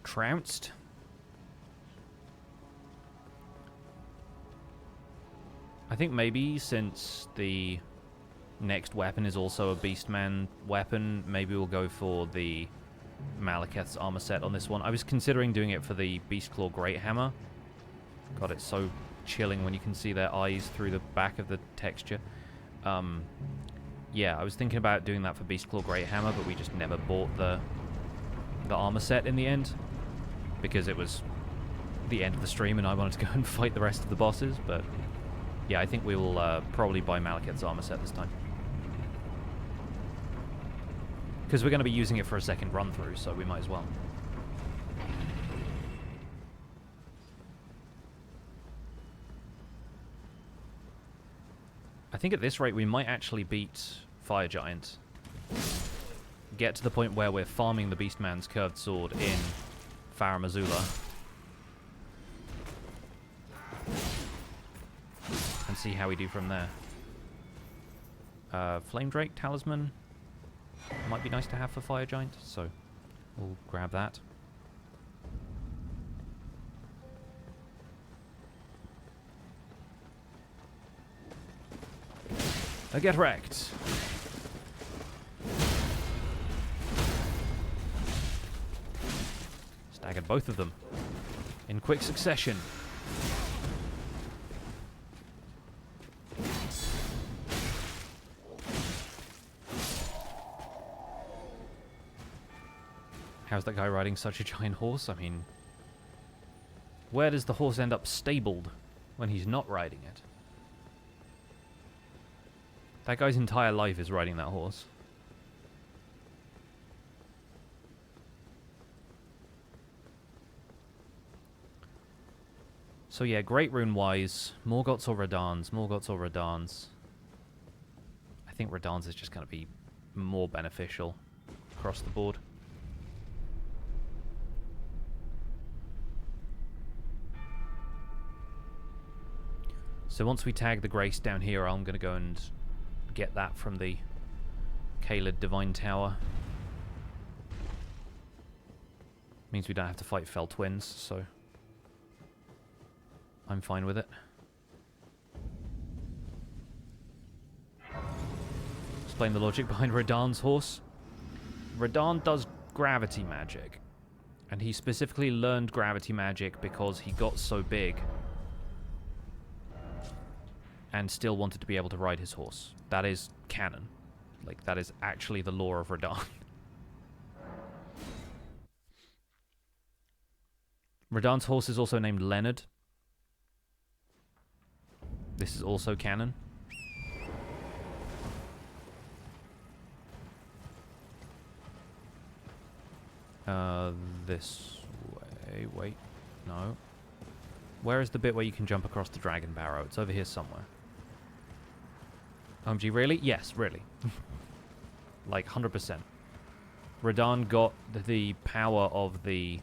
Trounced. I think maybe since the next weapon is also a Beastman weapon, maybe we'll go for the Maliketh's armor set on this one. I was considering doing it for the Beastclaw Great Hammer. God, it's so chilling when you can see their eyes through the back of the texture. Yeah, I was thinking about doing that for Beastclaw Great Hammer, but we just never bought the armor set in the end, because it was the end of the stream and I wanted to go and fight the rest of the bosses. But yeah, I think we will probably buy Maliketh's armor set this time, because we're going to be using it for a second run through, so we might as well. I think at this rate we might actually beat Fire Giant. Get to the point where we're farming the Beastman's curved sword in Farum Azula. And see how we do from there. Flame Drake Talisman might be nice to have for Fire Giant, so we'll grab that. Get wrecked. Staggered both of them in quick succession. How's that guy riding such a giant horse? I mean, where does the horse end up stabled when he's not riding it? That guy's entire life is riding that horse. So yeah, Great Rune-wise, Morgott's or Radahn's? Morgott's or Radahn's? I think Radahn's is just going to be more beneficial across the board. So once we tag the Grace down here, I'm going to go and get that from the Caelid Divine Tower. Means we don't have to fight Fell Twins, so I'm fine with it. Explain the logic behind Radahn's horse. Radahn does gravity magic, and he specifically learned gravity magic because he got so big and still wanted to be able to ride his horse. That is canon. Like, that is actually the lore of Radahn. Radahn's horse is also named Leonard. This is also canon. This way. Wait. No. Where is the bit where you can jump across the dragon barrow? It's over here somewhere. OMG, really? Yes, really. Like, 100%. Radahn got the power of the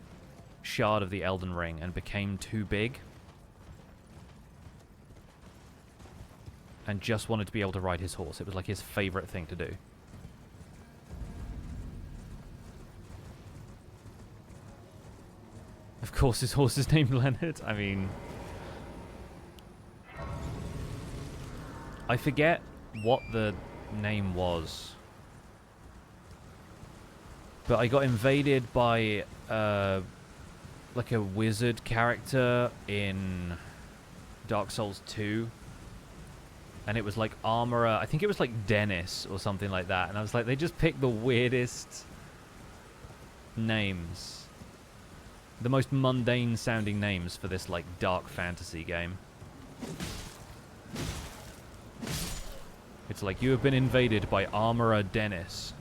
shard of the Elden Ring and became too big. And just wanted to be able to ride his horse. It was like his favorite thing to do. Of course his horse is named Leonard. I mean, I forget what the name was, but I got invaded by like a wizard character in Dark Souls 2, and it was like Armorer. I think it was like Dennis or something like that, and I was like, they just picked the weirdest names. The most mundane sounding names for this like dark fantasy game. It's like you have been invaded by Armorer Dennis.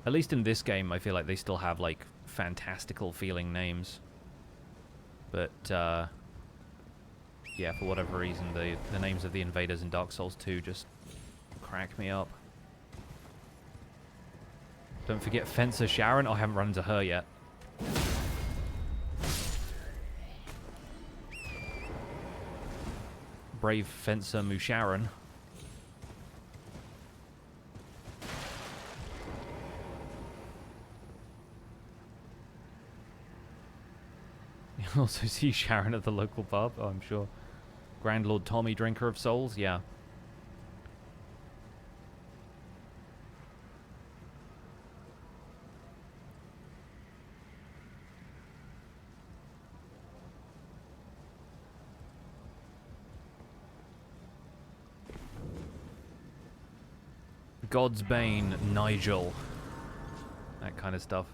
At least in this game, I feel like they still have, like, fantastical feeling names. But, yeah, for whatever reason, the names of the invaders in Dark Souls 2 just crack me up. Don't forget Fencer Sharon. Oh, I haven't run into her yet. Brave Fencer Musharon. You'll also see Sharon at the local pub, oh, I'm sure. Grand Lord Tommy, Drinker of Souls, yeah. God's Bane, Nigel. That kind of stuff.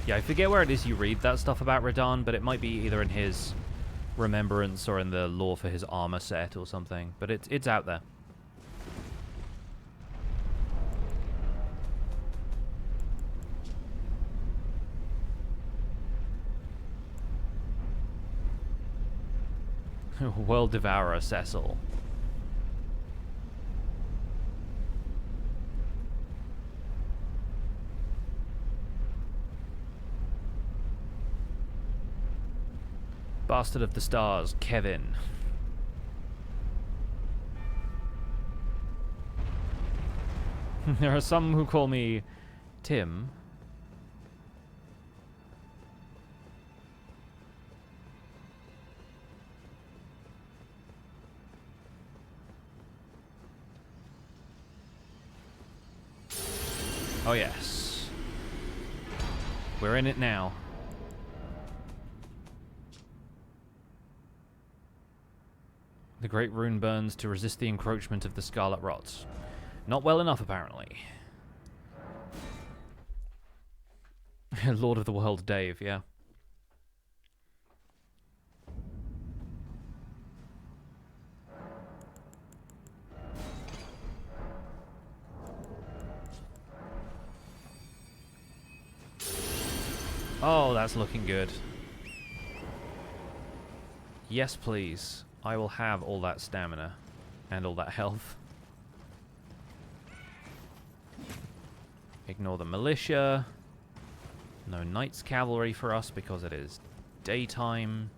Yeah, I forget where it is you read that stuff about Radahn, but it might be either in his remembrance or in the lore for his armor set or something. But it's out there. World Devourer Cecil. Bastard of the Stars, Kevin. There are some who call me Tim. Oh yes. We're in it now. The great rune burns to resist the encroachment of the Scarlet Rots. Not well enough, apparently. Lord of the World, Dave, yeah. Oh, that's looking good. Yes, please. I will have all that stamina and all that health. Ignore the militia. No Knights Cavalry for us because it is daytime.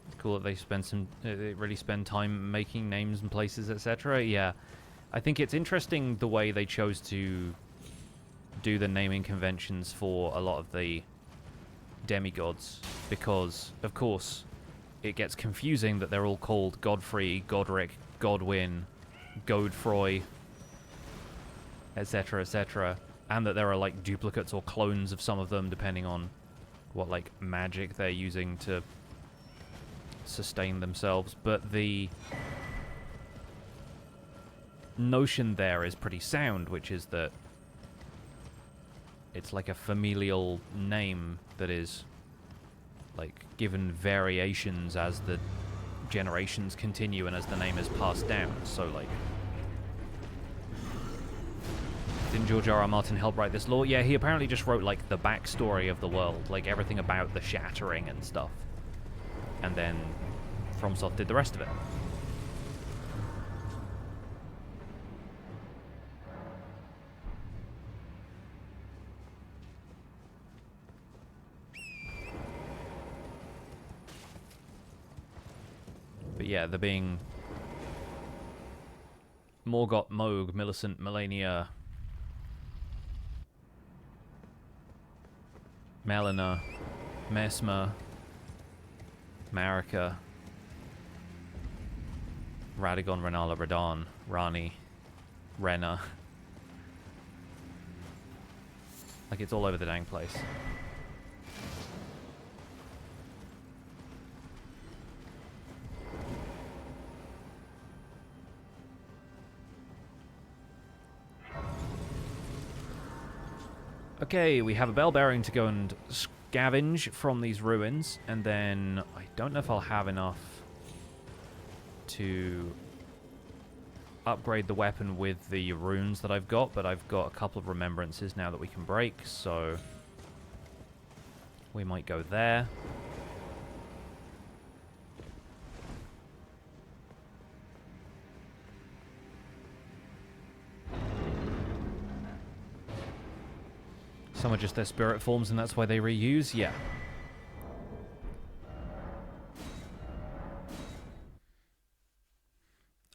It's cool that they spend they really spend time making names and places, etc. Yeah, I think it's interesting the way they chose to do the naming conventions for a lot of the demigods, because of course it gets confusing that they're all called Godfrey, Godrick, Godwyn, Godfrey, etc, etc, and that there are like duplicates or clones of some of them depending on what like magic they're using to sustain themselves. But the notion there is pretty sound, which is that it's like a familial name that is like given variations as the generations continue and as the name is passed down. So like, didn't George R.R. Martin help write this lore? Yeah, he apparently just wrote like the backstory of the world, like everything about the shattering and stuff, and then FromSoft did the rest of it. But yeah, there being Morgott, Mohg, Millicent, Melania, Melina, Mesmer, Marika, Radagon, Renala, Radahn, Rani, Rena. Like, it's all over the dang place. Okay, we have a bell bearing to go and scavenge from these ruins, and then I don't know if I'll have enough to upgrade the weapon with the runes that I've got, but I've got a couple of remembrances now that we can break, so we might go there. Some are just their spirit forms and that's why they reuse? Yeah.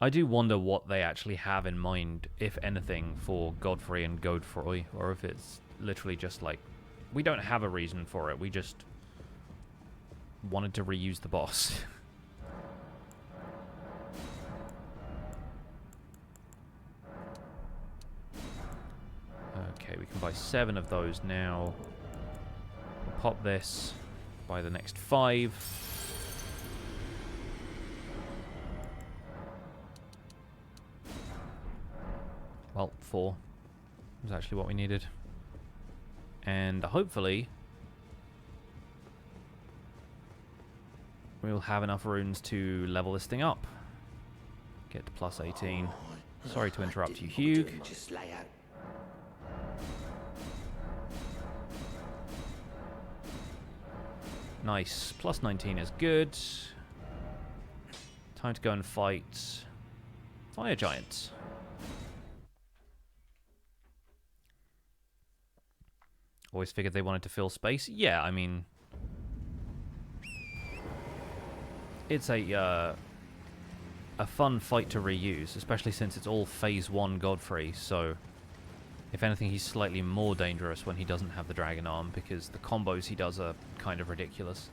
I do wonder what they actually have in mind, if anything, for Godfrey and Godfrey, or if it's literally just like, we don't have a reason for it, we just wanted to reuse the boss. Okay, we can buy 7 of those now. We'll pop this, buy the next 5. Well, 4 was actually what we needed. And hopefully we'll have enough runes to level this thing up. Get to plus 18. Sorry to interrupt you, Hugh. Just lay out. Nice. Plus 19 is good. Time to go and fight Fire Giants. Always figured they wanted to fill space. Yeah, I mean, it's a fun fight to reuse, especially since it's all Phase 1 Godfrey, so if anything, he's slightly more dangerous when he doesn't have the Dragon Arm, because the combos he does are kind of ridiculous.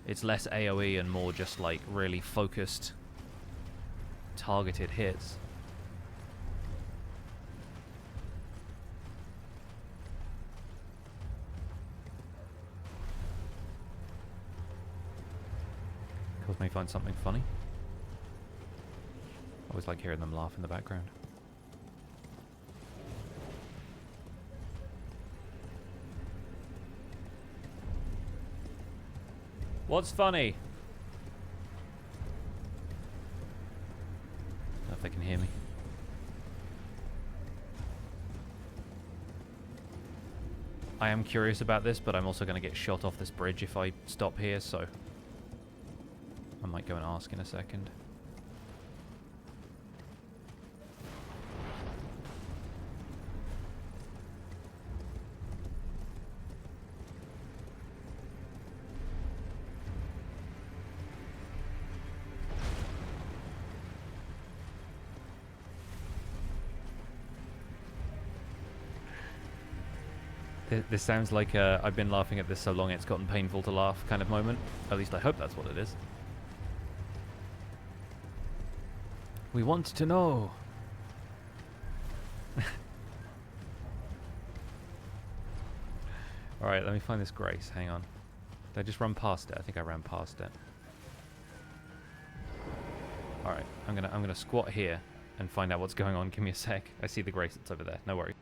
It's less AoE and more just, like, really focused, targeted hits. Cause me find something funny. I always like hearing them laugh in the background. What's funny? I don't know if they can hear me. I am curious about this, but I'm also going to get shot off this bridge if I stop here, so I might go and ask in a second. This sounds like I've been laughing at this so long it's gotten painful to laugh kind of moment. At least I hope that's what it is. We want to know. Alright, let me find this Grace. Hang on. Did I just run past it? I think I ran past it. Alright, I'm gonna squat here and find out what's going on. Give me a sec. I see the Grace that's over there. No worries.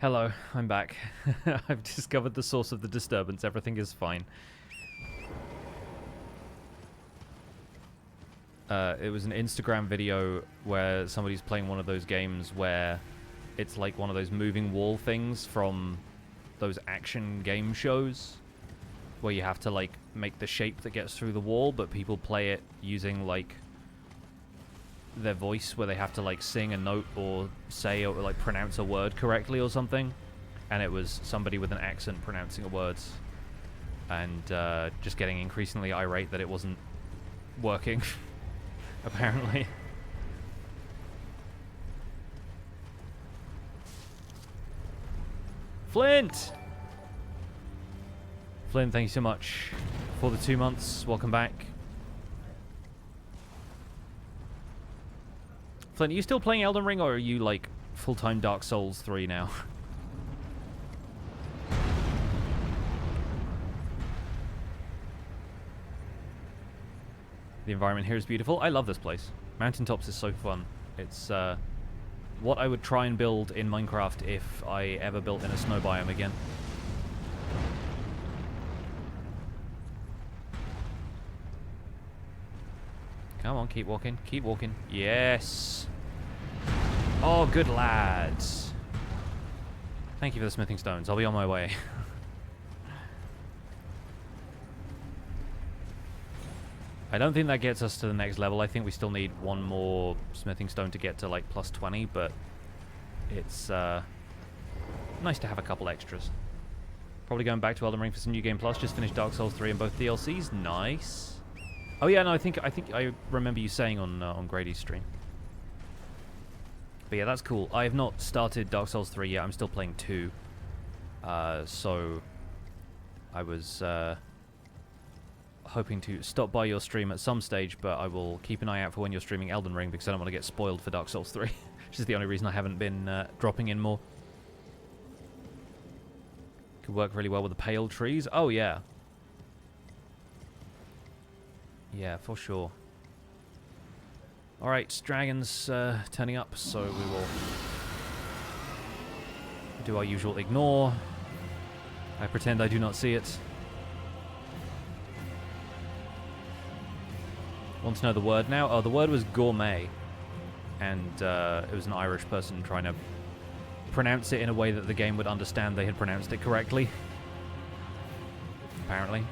Hello, I'm back. I've discovered the source of the disturbance. Everything is fine. It was an Instagram video where somebody's playing one of those games where it's like one of those moving wall things from those action game shows where you have to like make the shape that gets through the wall, but people play it using like their voice, where they have to like sing a note or say or like pronounce a word correctly or something. And it was somebody with an accent pronouncing a words and just getting increasingly irate that it wasn't working. Apparently. Flint! Flint, thank you so much for the 2 months. Welcome back. Flint, are you still playing Elden Ring, or are you like full-time Dark Souls 3 now? The environment here is beautiful. I love this place. Mountaintops is so fun. It's what I would try and build in Minecraft if I ever built in a snow biome again. Come on, keep walking. Keep walking. Yes. Oh, good lads. Thank you for the smithing stones. I'll be on my way. I don't think that gets us to the next level. I think we still need one more smithing stone to get to like plus 20, but it's nice to have a couple extras. Probably going back to Elden Ring for some New Game Plus. Just finished Dark Souls 3 and both DLCs. Nice. Oh yeah, no, I think I remember you saying on Grady's stream. But yeah, that's cool. I have not started Dark Souls 3 yet. I'm still playing 2. So I was hoping to stop by your stream at some stage, but I will keep an eye out for when you're streaming Elden Ring, because I don't want to get spoiled for Dark Souls 3, which is the only reason I haven't been dropping in more. Could work really well with the pale trees. Oh, yeah. Yeah, for sure. Alright, dragons turning up, so we will do our usual ignore. I pretend I do not see it. Want to know the word now? Oh, the word was gourmet. And it was an Irish person trying to pronounce it in a way that the game would understand they had pronounced it correctly. Apparently.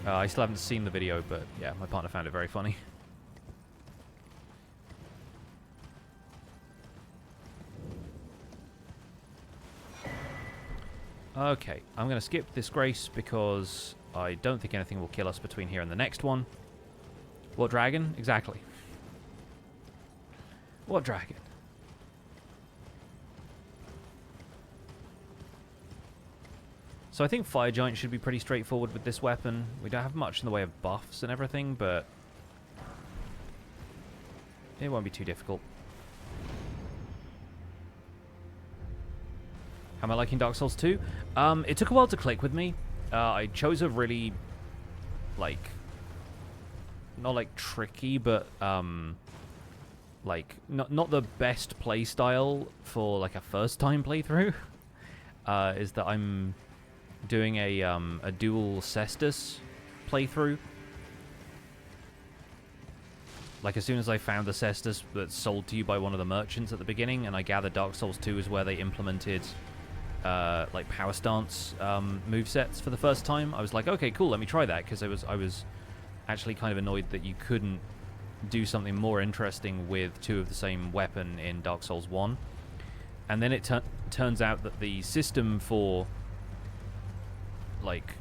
I still haven't seen the video, but yeah, my partner found it very funny. Okay, I'm going to skip this grace because I don't think anything will kill us between here and the next one. What dragon? Exactly. What dragon? So I think Fire Giant should be pretty straightforward with this weapon. We don't have much in the way of buffs and everything, but it won't be too difficult. How am I liking Dark Souls 2? It took a while to click with me. I chose a really, like, not like tricky, but like not the best play style for like a first time playthrough. Is that I'm doing a dual Cestus playthrough. Like, as soon as I found the Cestus that's sold to you by one of the merchants at the beginning, and I gather Dark Souls 2 is where they implemented like power stance movesets for the first time, I was like, okay, cool, let me try that, because I was actually kind of annoyed that you couldn't do something more interesting with two of the same weapon in Dark Souls 1. And then it turns out that the system for like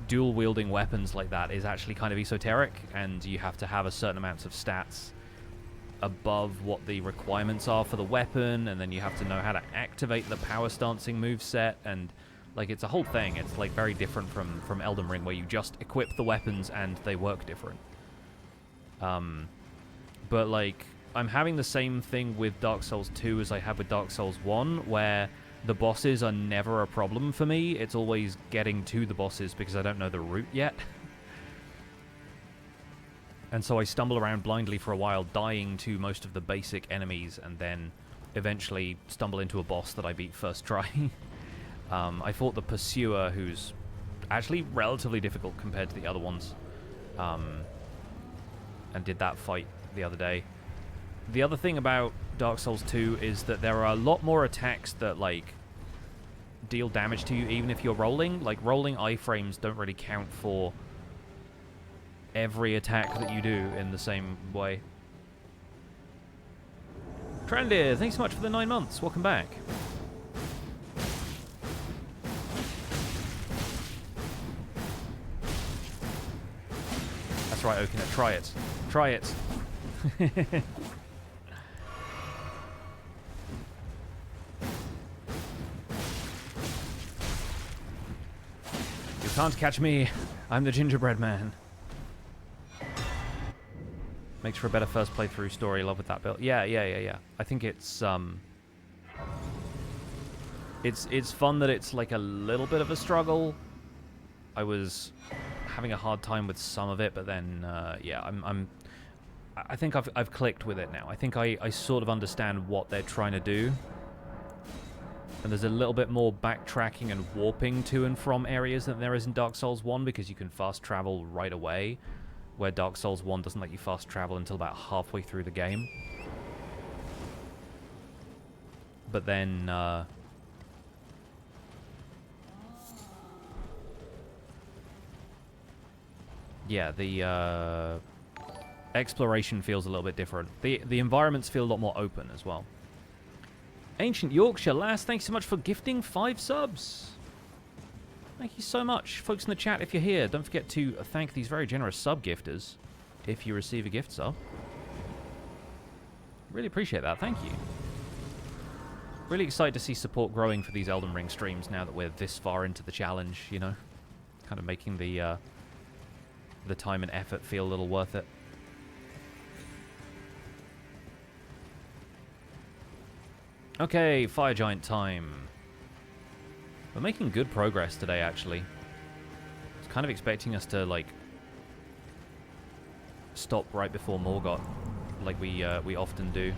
dual wielding weapons like that is actually kind of esoteric, and you have to have a certain amount of stats above what the requirements are for the weapon, and then you have to know how to activate the power stancing moveset, and like it's a whole thing. It's like very different from Elden Ring, where you just equip the weapons and they work different. But like, I'm having the same thing with Dark Souls 2 as I had with Dark Souls 1, where the bosses are never a problem for me. It's always getting to the bosses because I don't know the route yet. And so I stumble around blindly for a while, dying to most of the basic enemies, and then eventually stumble into a boss that I beat first try. I fought the Pursuer, who's actually relatively difficult compared to the other ones, and did that fight the other day. The other thing about Dark Souls 2 is that there are a lot more attacks that, like, deal damage to you even if you're rolling. Like, rolling iframes don't really count for every attack that you do in the same way. Trendir, thanks so much for the 9 months. Welcome back. That's right, Okina. Try it. Try it. You can't catch me. I'm the gingerbread man. Makes for a better first playthrough story. Love with that build. Yeah. I think it's fun that it's like a little bit of a struggle. I was having a hard time with some of it, but then yeah, I think I've clicked with it now. I think I sort of understand what they're trying to do. And there's a little bit more backtracking and warping to and from areas than there is in Dark Souls 1, because you can fast travel right away, where Dark Souls 1 doesn't let you fast travel until about halfway through the game. But then, yeah, the exploration feels a little bit different. The environments feel a lot more open as well. Ancient Yorkshire Lass, thanks so much for gifting 5 subs. Thank you so much. Folks in the chat, if you're here, don't forget to thank these very generous sub gifters if you receive a gift sub. Really appreciate that. Thank you. Really excited to see support growing for these Elden Ring streams now that we're this far into the challenge, you know. Kind of making the time and effort feel a little worth it. Okay, Fire Giant time. We're making good progress today, actually. I was kind of expecting us to, like, stop right before Morgott, like we often do.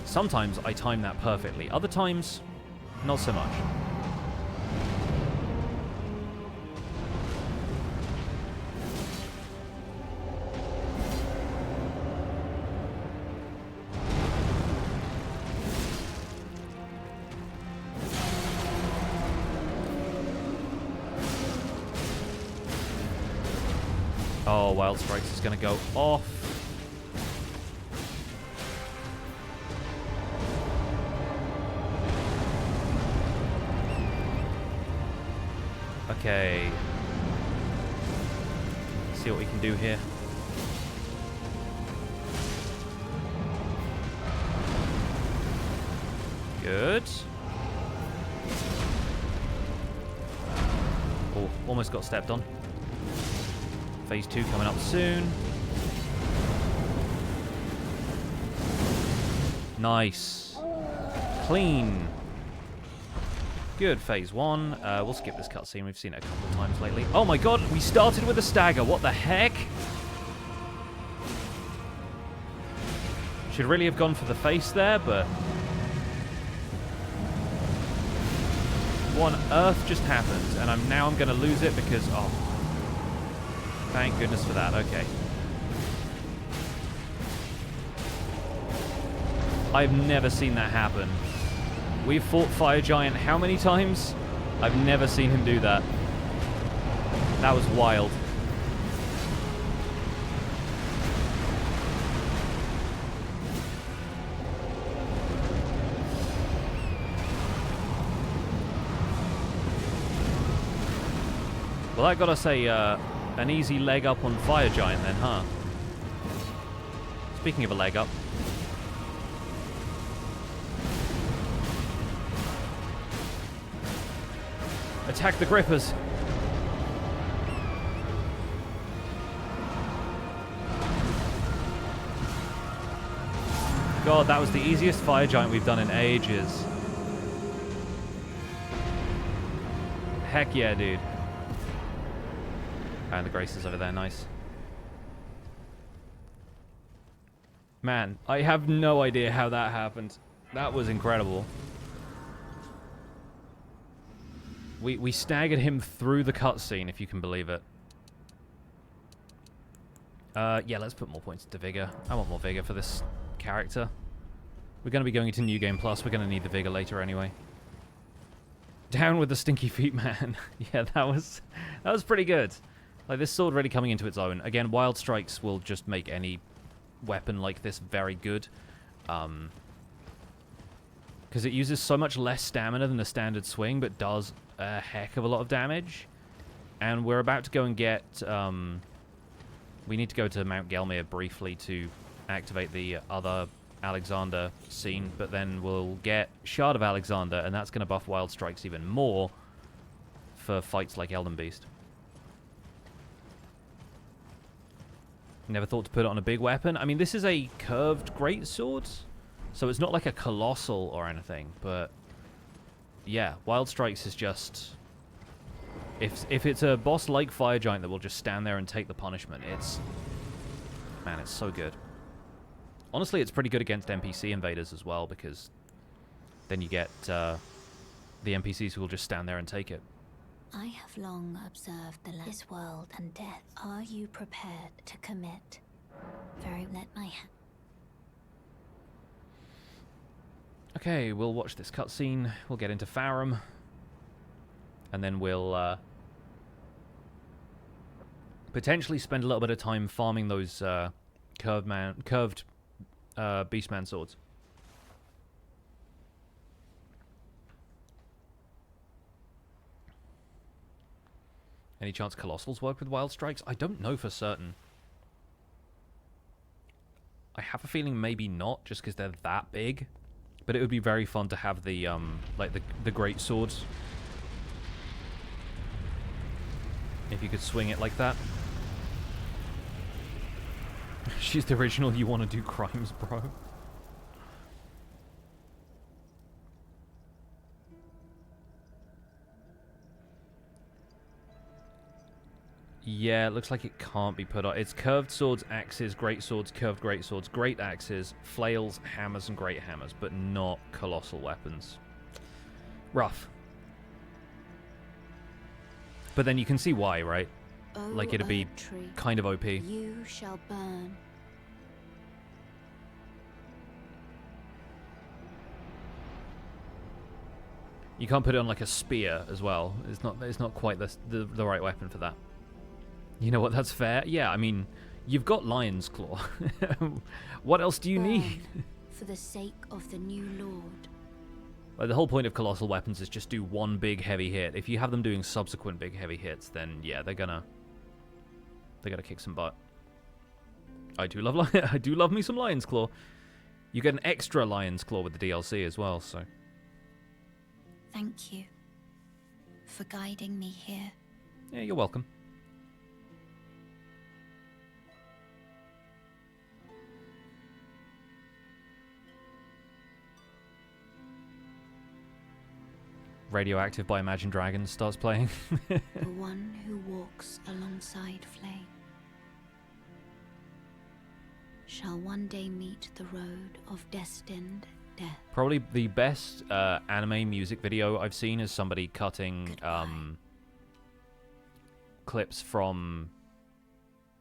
Sometimes I time that perfectly. Other times, not so much. Oh, Wild Strikes is going to go off. Okay. Let's see what we can do here. Good. Oh, almost got stepped on. Phase 2 coming up soon. Nice. Clean. Good, phase 1. We'll skip this cutscene. We've seen it a couple of times lately. Oh my god, we started with a stagger. What the heck? Should really have gone for the face there, but... what on earth just happened? And I'm going to lose it because... oh. Thank goodness for that. Okay. I've never seen that happen. We've fought Fire Giant how many times? I've never seen him do that. That was wild. Well, I gotta say, an easy leg up on Fire Giant then, huh? Speaking of a leg up. Attack the grippers. God, that was the easiest Fire Giant we've done in ages. Heck yeah, dude. And the Grace is over there, nice. Man, I have no idea how that happened. That was incredible. We staggered him through the cutscene, if you can believe it. Yeah, let's put more points into Vigor. I want more Vigor for this character. We're going to be going into New Game Plus. We're going to need the Vigor later anyway. Down with the stinky feet, man. Yeah, that was pretty good. Like, this sword really coming into its own. Again, Wild Strikes will just make any weapon like this very good. Because it uses so much less stamina than the standard swing, but does a heck of a lot of damage. And we're about to go and get... we need to go to Mount Gelmir briefly to activate the other Alexander scene, but then we'll get Shard of Alexander, and that's going to buff Wild Strikes even more for fights like Elden Beast. Never thought to put it on a big weapon. I mean, this is a curved greatsword, so it's not like a colossal or anything, but yeah, Wild Strikes is just... If it's a boss like Fire Giant that will just stand there and take the punishment, it's... Man, it's so good. Honestly, it's pretty good against NPC invaders as well, because then you get the NPCs who will just stand there and take it. I have long observed this world and death. Are you prepared to commit? Let my hand. Okay, we'll watch this cutscene. We'll get into Farum. And then we'll potentially spend a little bit of time farming those curved Beastman swords. Any chance Colossals work with Wild Strikes? I don't know for certain. I have a feeling maybe not, just because they're that big. But it would be very fun to have the like the great swords. If you could swing it like that. She's the original You Want to Do Crimes, bro. Yeah, it looks like it can't be put on. It's curved swords, axes, great swords, curved great swords, great axes, flails, hammers, and great hammers, but not colossal weapons. Rough. But then you can see why, right? Oh, like, it'd be tree, kind of OP. you shall burn. You can't put it on like a spear as well. It's not quite the right weapon for that. You know what? That's fair. Yeah, I mean, you've got Lion's Claw. What else do you need? For the sake of the new lord. Like, the whole point of colossal weapons is just do one big heavy hit. If you have them doing subsequent big heavy hits, then yeah, they're gonna kick some butt. I do love me some Lion's Claw. You get an extra Lion's Claw with the DLC as well, so. Thank you for guiding me here. Yeah, you're welcome. Radioactive by Imagine Dragons starts playing. The one who walks alongside flame shall one day meet the road of destined death. Probably the best anime music video I've seen is somebody cutting clips from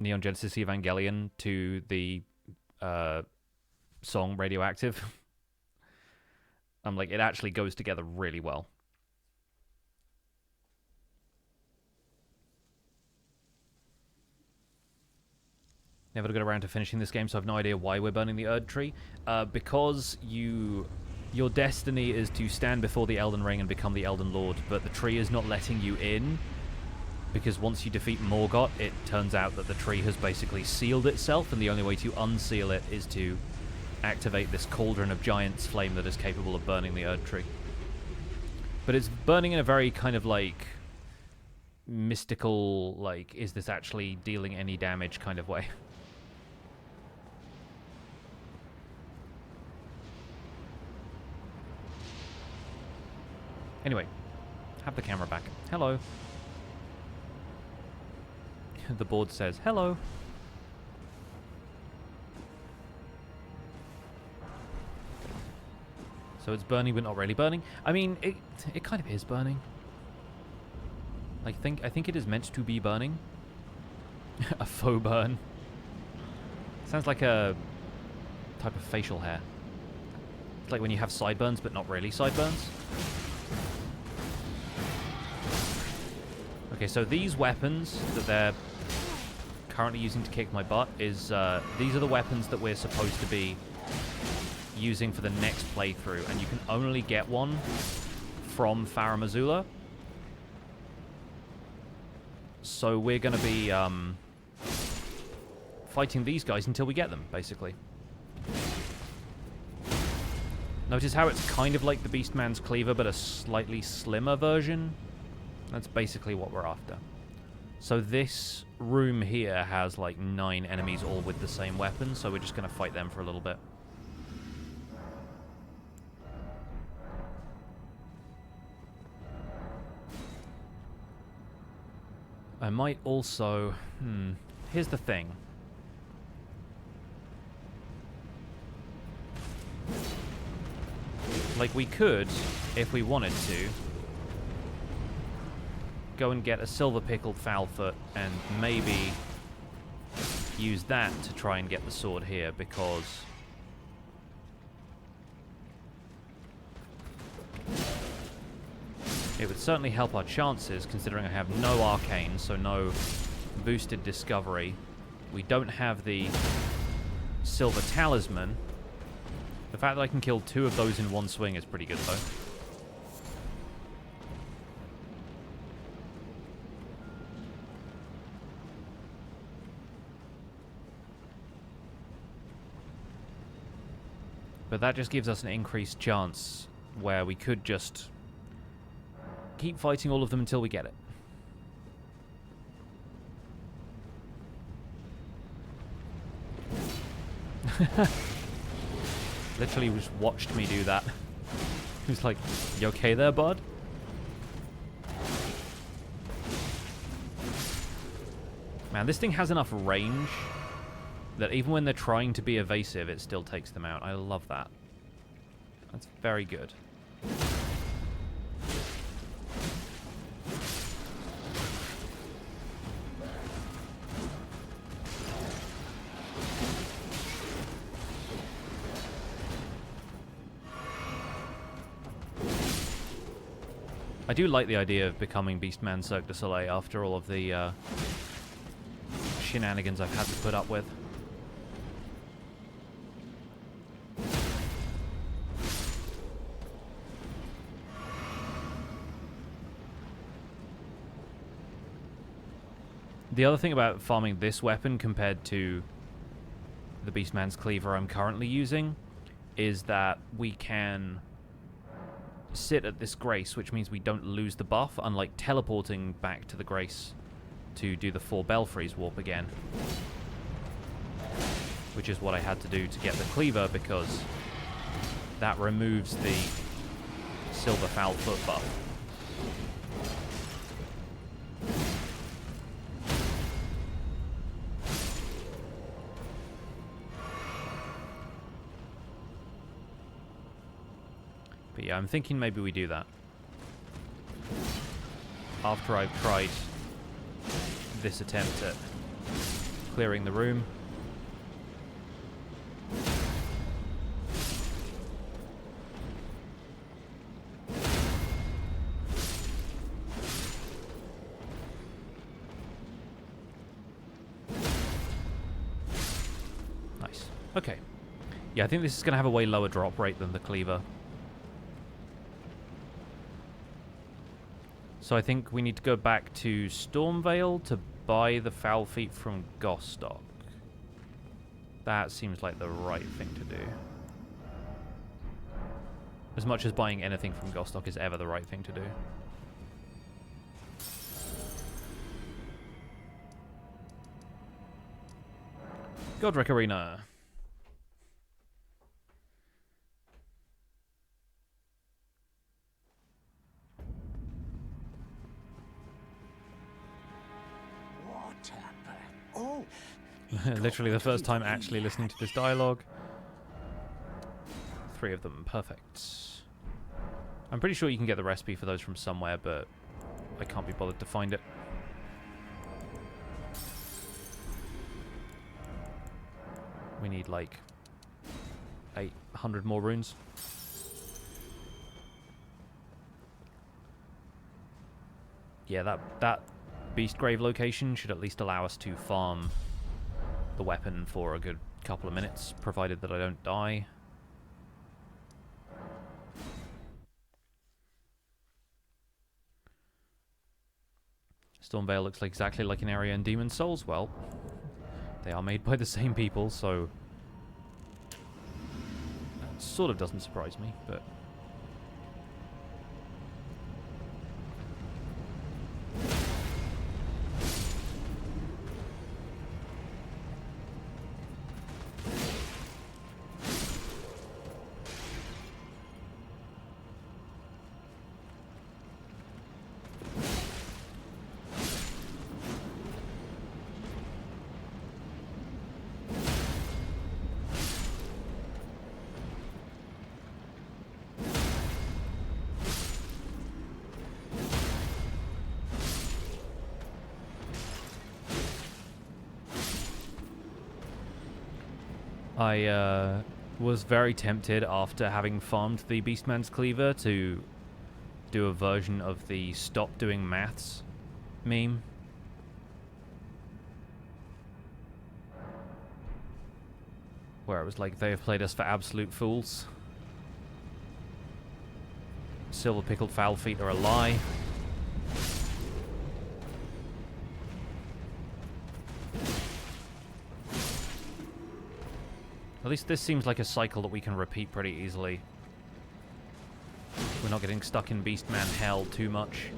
Neon Genesis Evangelion to the song Radioactive. I'm like, it actually goes together really well. Never got around to finishing this game, so I have no idea why we're burning the Erd Tree. Because your destiny is to stand before the Elden Ring and become the Elden Lord, but the tree is not letting you in, because once you defeat Morgott, it turns out that the tree has basically sealed itself, and the only way to unseal it is to activate this cauldron of giant's flame that is capable of burning the Erd Tree. But it's burning in a very kind of like mystical, like, is this actually dealing any damage kind of way. Anyway, have the camera back. Hello. The board says, hello. So it's burning, but not really burning. I mean, it kind of is burning. I think it is meant to be burning. A faux burn. Sounds like a type of facial hair. It's like when you have sideburns, but not really sideburns. Okay, so these weapons that they're currently using to kick my butt is these are the weapons that we're supposed to be using for the next playthrough, and you can only get one from Farum Azula. So we're going to be fighting these guys until we get them, basically. Notice how it's kind of like the Beastman's Cleaver, but a slightly slimmer version? That's basically what we're after. So this room here has like 9 enemies all with the same weapon, so we're just going to fight them for a little bit. I might also... Here's the thing. Like, we could, if we wanted to, go and get a silver pickled Foulfoot and maybe use that to try and get the sword here, because it would certainly help our chances, considering I have no arcane, so no boosted discovery. We don't have the silver talisman. The fact that I can kill 2 of those in one swing is pretty good, though. But that just gives us an increased chance where we could just keep fighting all of them until we get it. Literally just watched me do that. He was like, "You okay there, bud?" Man, this thing has enough range that even when they're trying to be evasive, it still takes them out. I love that. That's very good. I do like the idea of becoming Beastman Cirque du Soleil after all of the shenanigans I've had to put up with. The other thing about farming this weapon compared to the Beastman's Cleaver I'm currently using is that we can sit at this grace, which means we don't lose the buff, unlike teleporting back to the grace to do the 4 Belfries warp again. Which is what I had to do to get the Cleaver, because that removes the silver Foulfoot buff. But yeah, I'm thinking maybe we do that after I've tried this attempt at clearing the room. Nice. Okay. Yeah, I think this is going to have a way lower drop rate than the Cleaver. So I think we need to go back to Stormvale to buy the Foul Feet from Gostock. That seems like the right thing to do. As much as buying anything from Gostock is ever the right thing to do. Godrick Arena. Literally the first time actually listening to this dialogue. 3 of them. Perfect. I'm pretty sure you can get the recipe for those from somewhere, but I can't be bothered to find it. We need like 800 more runes. Yeah, that Beast Grave location should at least allow us to farm the weapon for a good couple of minutes, provided that I don't die. Stormveil looks like exactly like an area in Demon's Souls. Well, they are made by the same people, so that sort of doesn't surprise me, but... I was very tempted after having farmed the Beastman's Cleaver to do a version of the stop doing maths meme. Where it was like, they have played us for absolute fools. Silver pickled foul feet are a lie. At least this seems like a cycle that we can repeat pretty easily. We're not getting stuck in Beastman hell too much.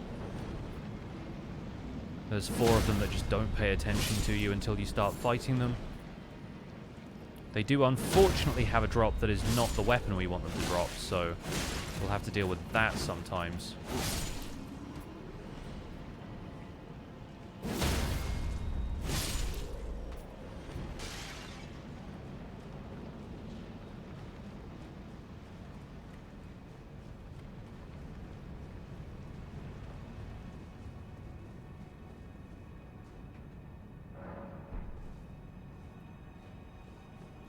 There's 4 of them that just don't pay attention to you until you start fighting them. They do unfortunately have a drop that is not the weapon we want them to drop, so we'll have to deal with that sometimes.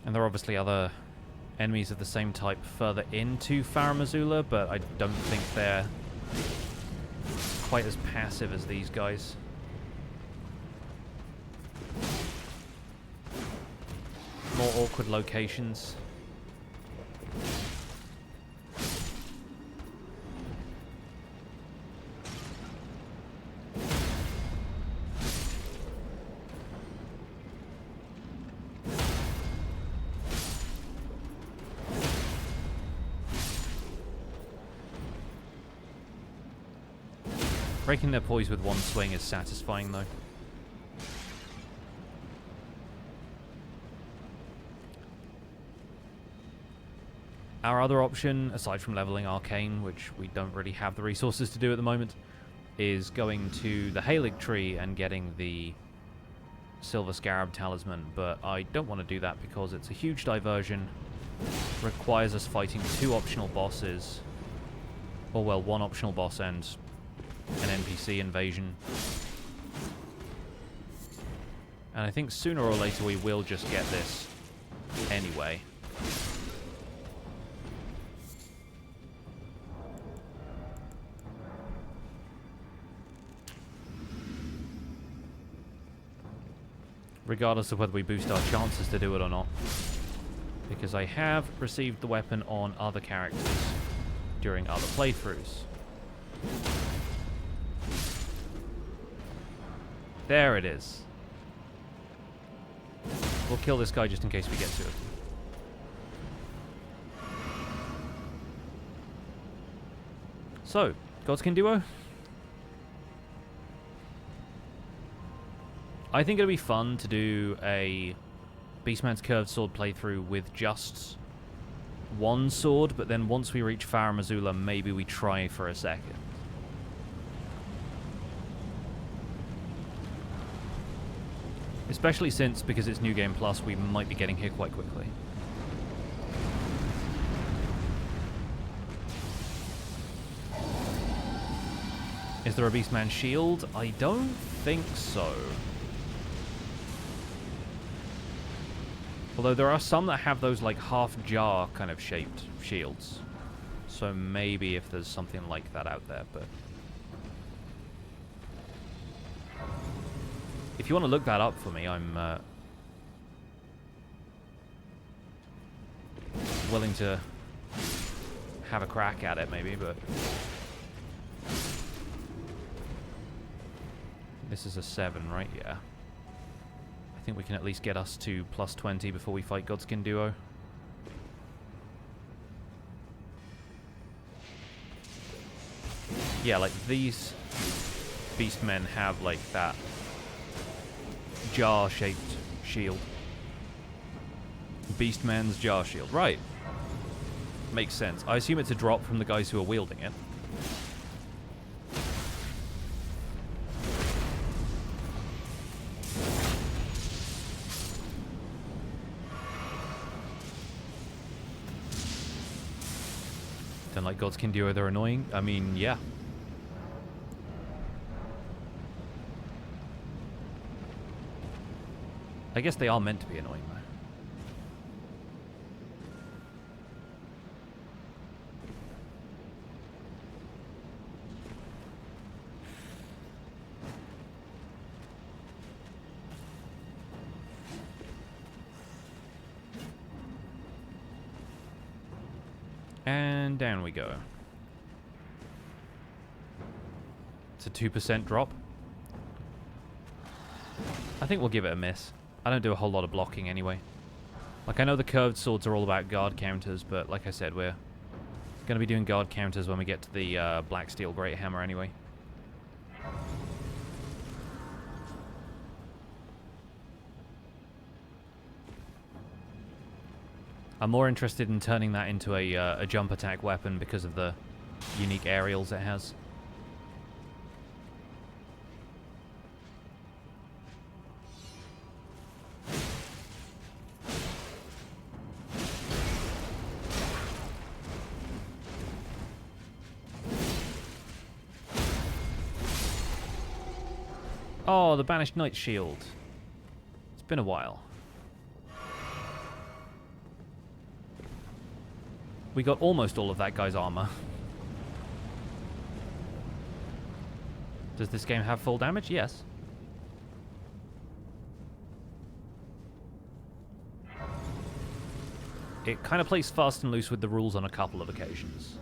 And there are obviously other enemies of the same type further into Farum Azula, but I don't think they're quite as passive as these guys. More awkward locations. Breaking their poise with one swing is satisfying, though. Our other option, aside from leveling Arcane, which we don't really have the resources to do at the moment, is going to the Halig tree and getting the Silver Scarab Talisman, but I don't want to do that because it's a huge diversion, requires us fighting 2 optional bosses, or well, 1 optional boss and an NPC invasion. And I think sooner or later we will just get this anyway. Regardless of whether we boost our chances to do it or not. Because I have received the weapon on other characters during other playthroughs. There it is. We'll kill this guy just in case we get to it. So, Godskin Duo? I think it'll be fun to do a Beastman's Curved Sword playthrough with just 1 sword, but then once we reach Farum Azula, maybe we try for a second. Especially since, because it's New Game Plus, we might be getting here quite quickly. Is there a Beastman shield? I don't think so. Although there are some that have those like half jar kind of shaped shields. So maybe if there's something like that out there, but... If you want to look that up for me, I'm willing to have a crack at it maybe, but... This is a 7, right? Yeah. I think we can at least get us to plus 20 before we fight Godskin Duo. Yeah, like these Beastmen have like that jar-shaped shield. Beastman's jar shield. Right. Makes sense. I assume it's a drop from the guys who are wielding it. Don't like Godskin Duo, they're annoying. I mean, yeah. I guess they are meant to be annoying, though. And down we go. It's a 2% drop. I think we'll give it a miss. I don't do a whole lot of blocking anyway. Like, I know the curved swords are all about guard counters, but like I said, we're going to be doing guard counters when we get to the Black Steel Great Hammer anyway. I'm more interested in turning that into a jump attack weapon because of the unique aerials it has. Oh, the Banished Knight shield. It's been a while. We got almost all of that guy's armor. Does this game have full damage? Yes. It kind of plays fast and loose with the rules on a couple of occasions.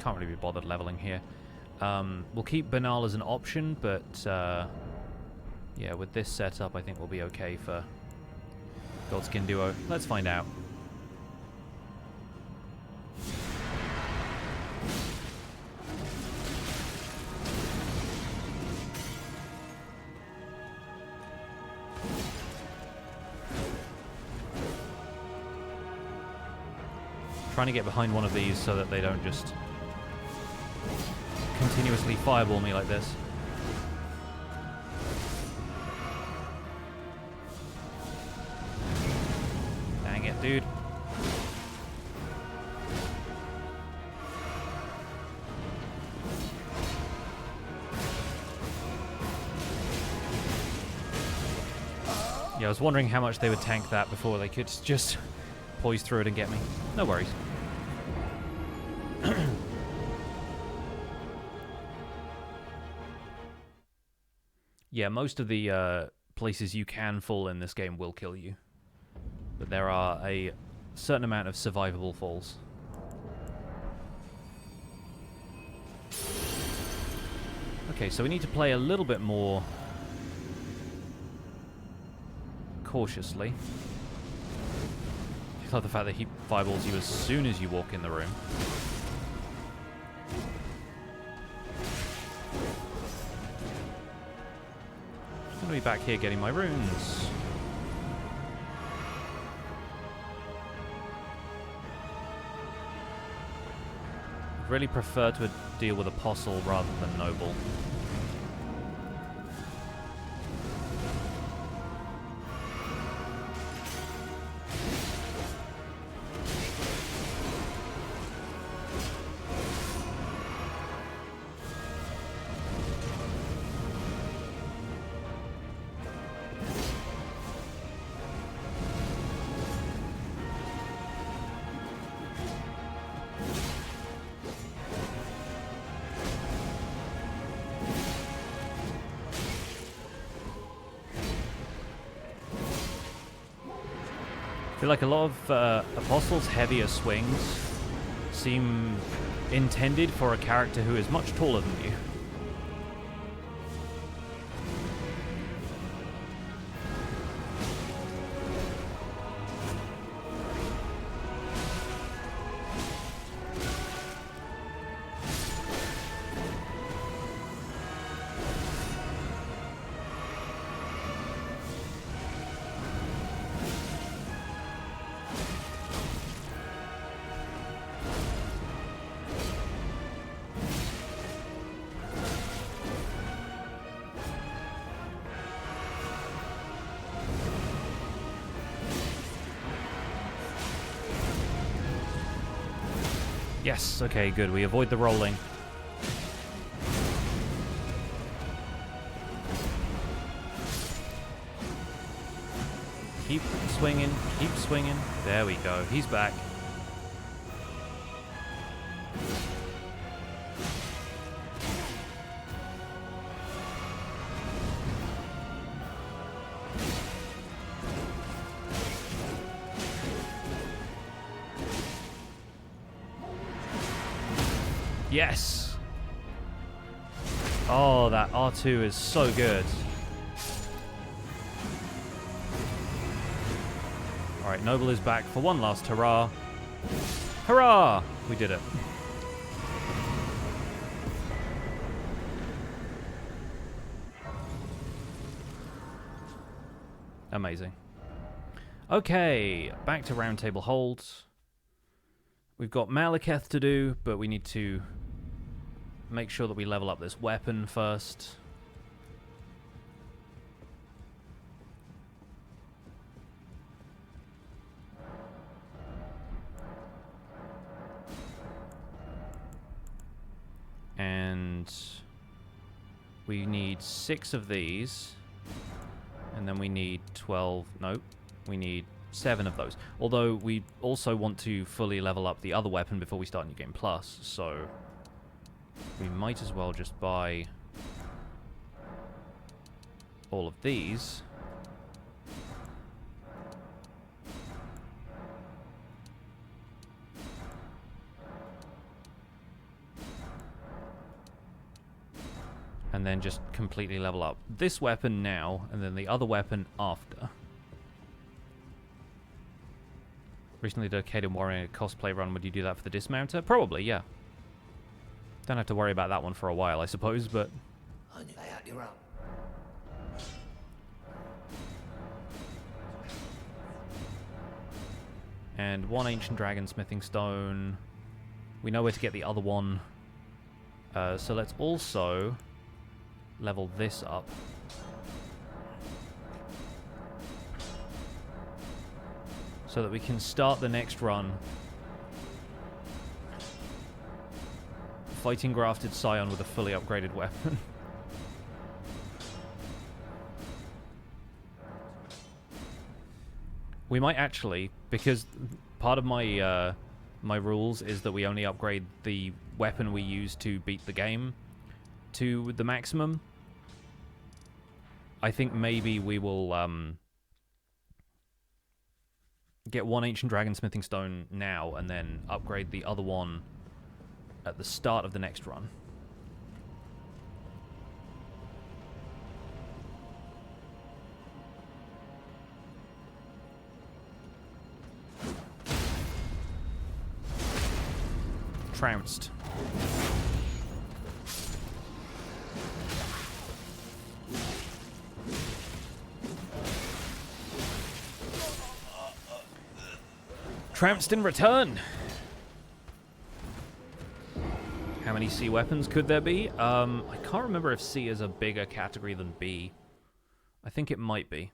Can't really be bothered leveling here. We'll keep Banal as an option, but yeah, with this setup, I think we'll be okay for Godskin Duo. Let's find out. Trying to get behind one of these so that they don't just continuously fireball me like this. Dang it, dude. Yeah, I was wondering how much they would tank that before they could just poise through it and get me. No worries. Yeah, most of the places you can fall in this game will kill you. But there are a certain amount of survivable falls. Okay, so we need to play a little bit more cautiously. I love the fact that he fireballs you as soon as you walk in the room. I'm gonna be back here getting my runes. I'd really prefer to deal with Apostle rather than Noble. I feel like a lot of Apostle's heavier swings seem intended for a character who is much taller than you. Yes, okay, good. We avoid the rolling. Keep swinging, keep swinging. There we go. He's back. Yes! Oh, that R2 is so good. Alright, Noble is back for one last hurrah. Hurrah! We did it. Amazing. Okay, back to roundtable holds. We've got Maliketh to do, but we need to make sure that we level up this weapon first. And we need 6 of these. And then we need 12. Nope. We need 7 of those. Although we also want to fully level up the other weapon before we start New Game Plus. So we might as well just buy all of these. And then just completely level up this weapon now, and then the other weapon after. Recently did a Caelid Warrior cosplay run. Would you do that for the dismounter? Probably, yeah. Don't have to worry about that one for a while, I suppose, but... And 1 Ancient Dragon Smithing Stone. We know where to get the other one. So let's also level this up. So that we can start the next run fighting Grafted Scion with a fully upgraded weapon. We might actually, because part of my my rules is that we only upgrade the weapon we use to beat the game to the maximum. I think maybe we will get 1 Ancient Dragon Smithing Stone now and then upgrade the other one at the start of the next run. Trounced. Trounced in return. How many C weapons could there be? I can't remember if C is a bigger category than B. I think it might be.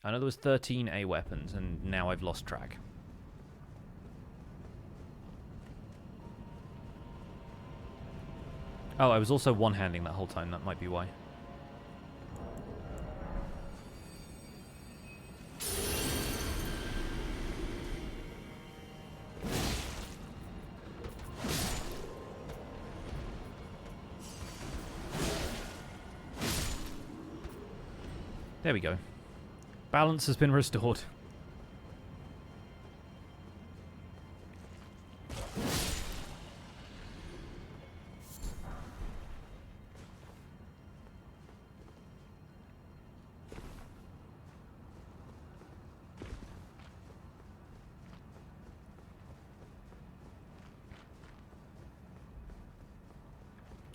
I know there was 13 A weapons, and now I've lost track. Oh, I was also one-handing that whole time. That might be why. There we go. Balance has been restored.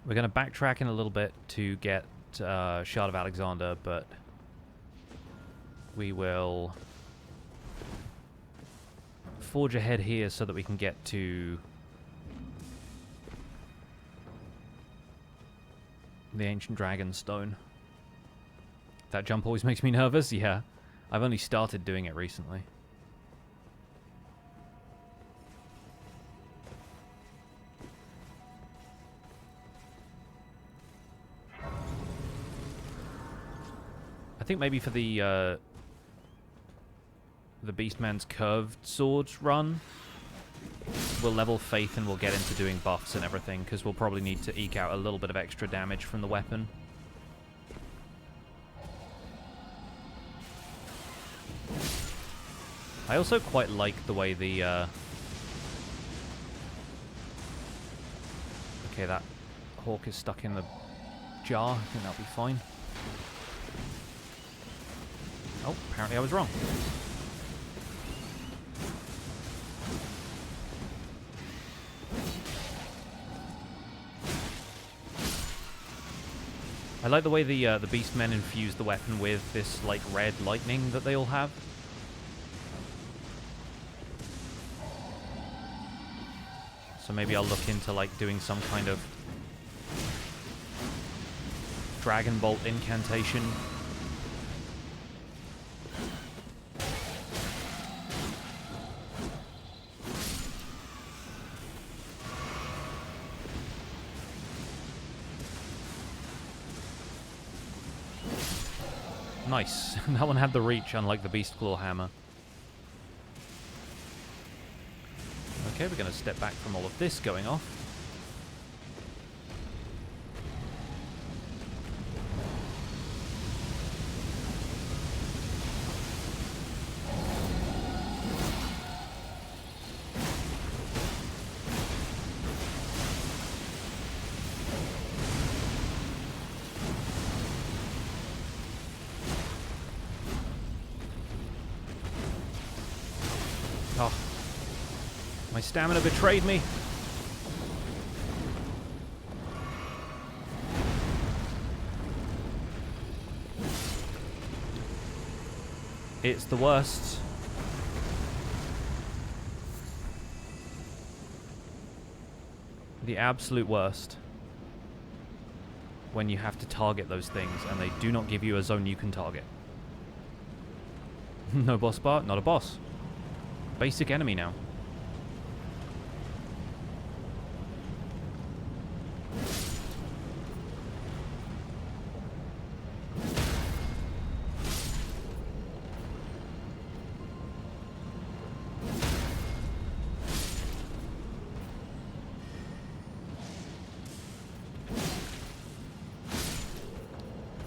We're going to backtrack in a little bit to get Shard of Alexander, but we will forge ahead here so that we can get to the Ancient Dragon Stone. That jump always makes me nervous, yeah. I've only started doing it recently. I think maybe for the Beastman's curved sword run, we'll level Faith and we'll get into doing buffs and everything, because we'll probably need to eke out a little bit of extra damage from the weapon. I also quite like the way the... Okay, that hawk is stuck in the jar. I think that'll be fine. Oh, apparently I was wrong. I like the way the Beastmen infuse the weapon with this like red lightning that they all have. So maybe I'll look into like doing some kind of Dragon Bolt incantation. Nice. That one had the reach, unlike the Beast Claw Hammer. Okay, we're going to step back from all of this going off. Oh, my stamina betrayed me. It's the worst. The absolute worst. When you have to target those things and they do not give you a zone you can target. No boss bar, not a boss. Basic enemy now.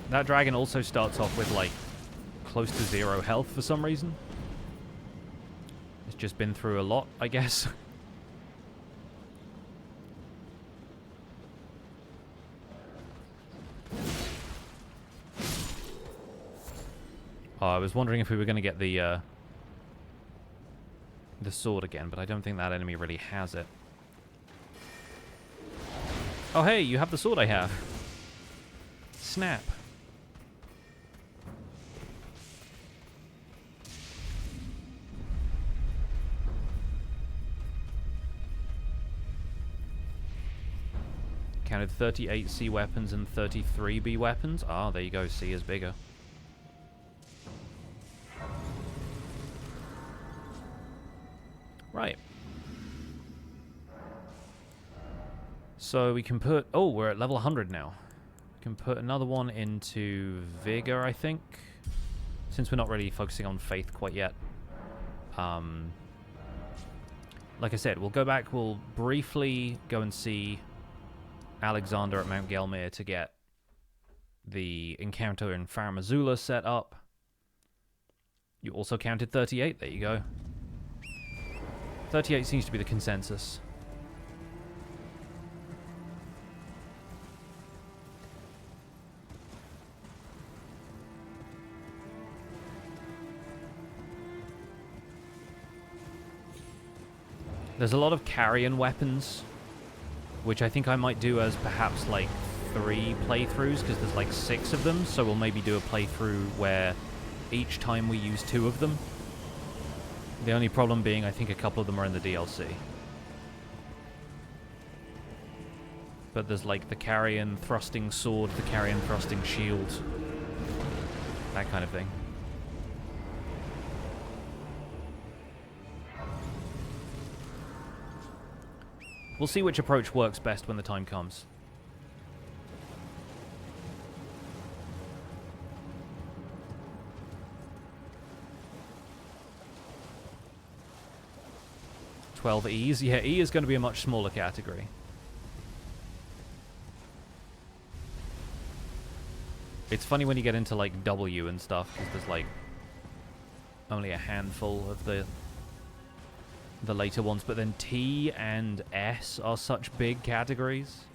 That dragon also starts off with like close to 0 health for some reason. It's just been through a lot, I guess. Oh, I was wondering if we were going to get the sword again, but I don't think that enemy really has it. Oh, hey, you have the sword I have. Snap. Counted 38 C weapons and 33 B weapons. Ah, there you go. C is bigger. Right. So we can put... Oh, we're at level 100 now. We can put another one into Vigor, I think. Since we're not really focusing on Faith quite yet. Like I said, we'll go back. We'll briefly go and see Alexander at Mount Gelmir to get the encounter in Farum Azula set up. You also counted 38. There you go. 38 seems to be the consensus. There's a lot of carrion weapons, which I think I might do as perhaps like 3 playthroughs, because there's like 6 of them, so we'll maybe do a playthrough where each time we use 2 of them. The only problem being I think a couple of them are in the DLC. But there's like the carrion thrusting sword, the carrion thrusting shield, that kind of thing. We'll see which approach works best when the time comes. $12 E's. Yeah, E is going to be a much smaller category. It's funny when you get into like W and stuff, because there's like only a handful of the later ones, but then T and S are such big categories.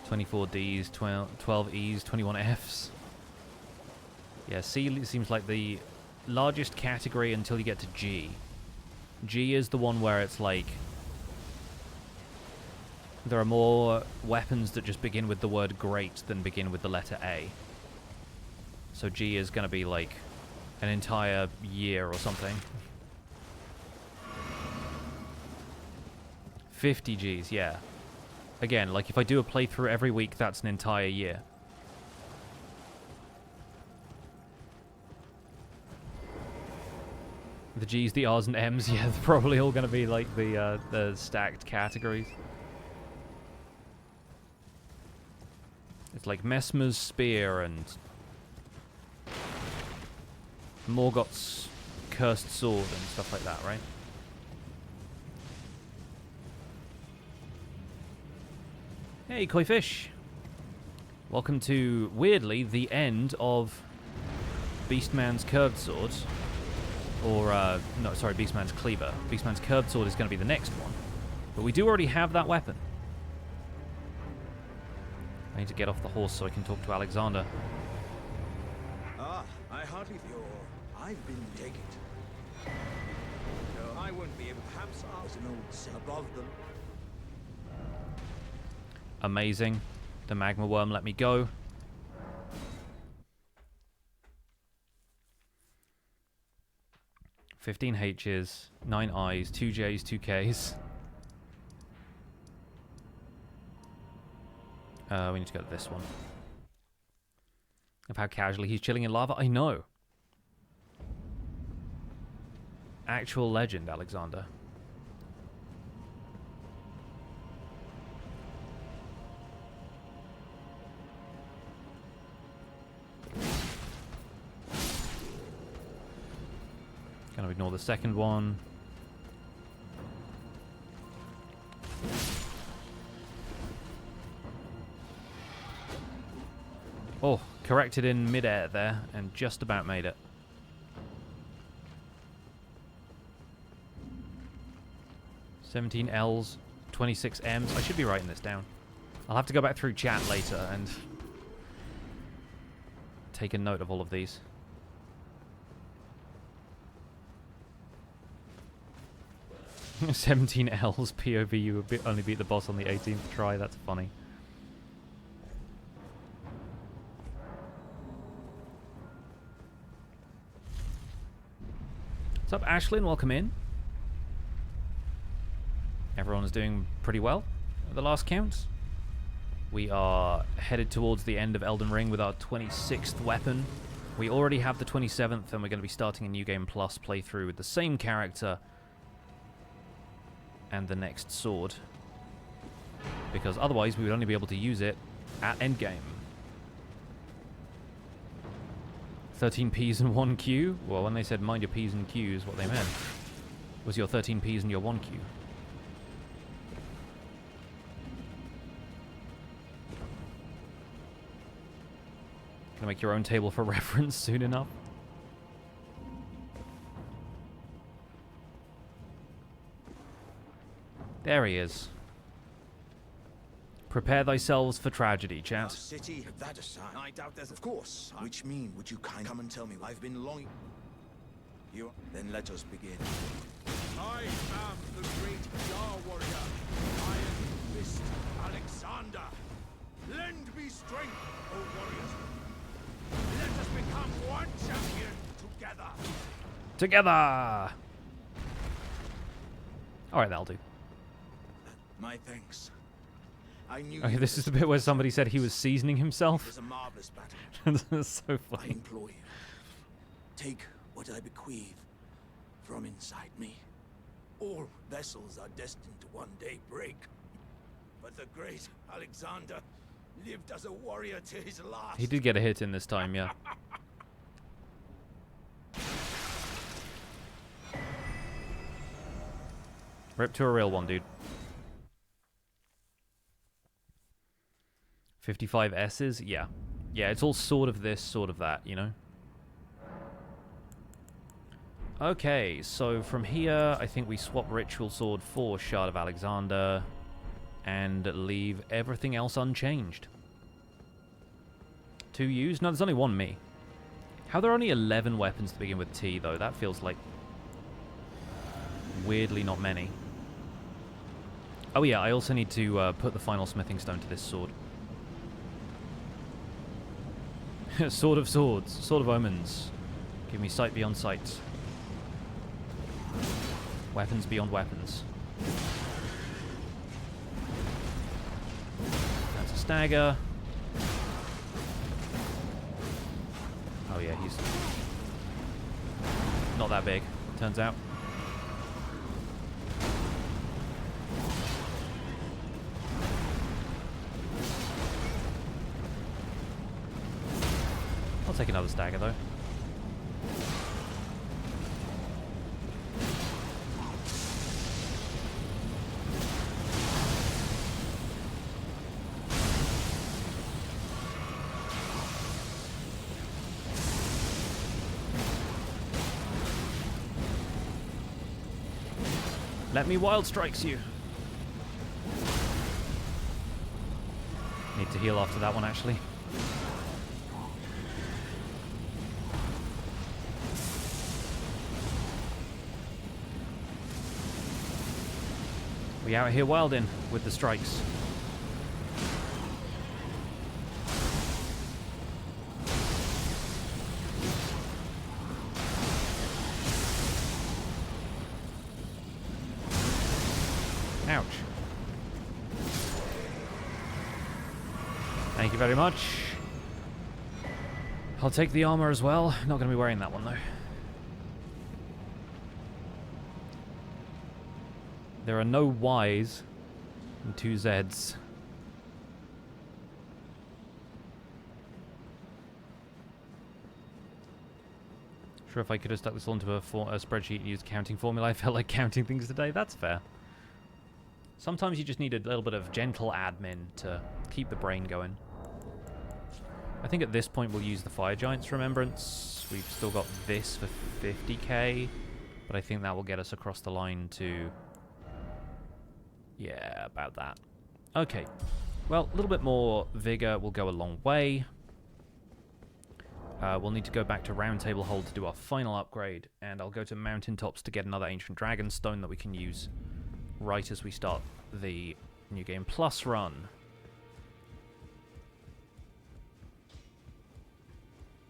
$24 Ds, 12 E's, 21 F's. Yeah, C seems like the largest category until you get to G. G is the one where it's like there are more weapons that just begin with the word great than begin with the letter A. So G is going to be like an entire year or something. 50 Gs, yeah. Again, like if I do a playthrough every week, that's an entire year. The Gs, the Rs, and Ms, yeah, they're probably all going to be like the stacked categories. It's like Messmer's Spear and Morgott's Cursed Sword and stuff like that, right? Hey, Koi Fish. Welcome to, weirdly, the end of Beastman's Curved Sword. Or, no, sorry, Beastman's Cleaver. Beastman's Curved Sword is going to be the next one. But we do already have that weapon. I need to get off the horse so I can talk to Alexander. Ah, I hardly feel I've been taken. No, I won't be able. Perhaps I was an old set above them. Amazing. The magma worm let me go. $15 H's, 9 I's, 2 J's, 2 K's. We need to go to this one. Of how casually he's chilling in lava. I know. Actual legend, Alexander. Gonna ignore the second one. Oh, corrected in midair there, and just about made it. $17 L's, 26 M's. I should be writing this down. I'll have to go back through chat later and take a note of all of these. $17 L's POV, you only beat the boss on the 18th try. That's funny. What's up, Ashlyn? Welcome in. Everyone is doing pretty well at the last count. We are headed towards the end of Elden Ring with our 26th weapon. We already have the 27th, and we're going to be starting a New Game Plus playthrough with the same character and the next sword, because otherwise we would only be able to use it at endgame. 13 P's and 1 Q? Well, when they said mind your P's and Q's, what they meant was your 13 P's and your 1 Q. Gonna make your own table for reference soon enough. There he is. Prepare thyselves for tragedy, Our chat. city, that aside, I doubt there's... Of course. Which mean, would you come and tell me? I've been longing... You... Then let us begin. I am the great Yar warrior, Iron Fist Alexander. Lend me strength, O warriors. Let us become one champion together. Together! Alright, that'll do. My thanks. I knew Okay, this is the bit where somebody said he was seasoning it himself. was a marvelous battle. That's so I funny. implore you, take what I bequeath from inside me. All vessels are destined to one day break. But the great Alexander lived as a warrior to his last. He did get a hit in this time, yeah. Rip to a real one, dude. 55 S's? Yeah. Yeah, it's all sort of this, sort of that, you know? Okay, so from here, I think we swap Ritual Sword for Shard of Alexander and leave everything else unchanged. 2 used? No, there's only 1 me. How are there only 11 weapons to begin with T, though? That feels like weirdly not many. Oh yeah, I also need to put the final smithing stone to this sword. Sword of Swords, Sword of Omens. Give me sight beyond sight. Weapons beyond weapons. That's a stagger. Oh yeah, he's not that big, turns out. I'll take another stagger though. Let me wild strikes you. Need to heal after that one actually. We out here wilding with the strikes. Ouch. Thank you very much. I'll take the armor as well. Not going to be wearing that one though. There are no Ys and 2 Zs. Sure, if I could have stuck this onto a spreadsheet and used counting formula, I felt like counting things today. That's fair. Sometimes you just need a little bit of gentle admin to keep the brain going. I think at this point we'll use the Fire Giant's Remembrance. We've still got this for 50k, but I think that will get us across the line to... yeah, about that. Okay. Well, a little bit more vigor will go a long way. We'll need to go back to Round Table Hold to do our final upgrade, and I'll go to Mountaintops to get another Ancient Dragon Stone that we can use right as we start the New Game Plus run.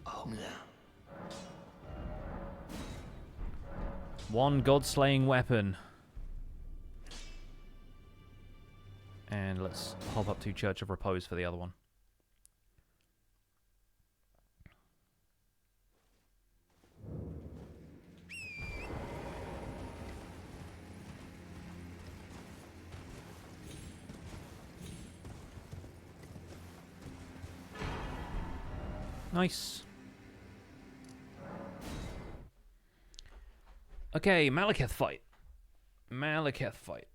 Oh no. 1 God-slaying weapon. And let's hop up to Church of Repose for the other one. Nice. Okay, Maliketh fight. Maliketh fight.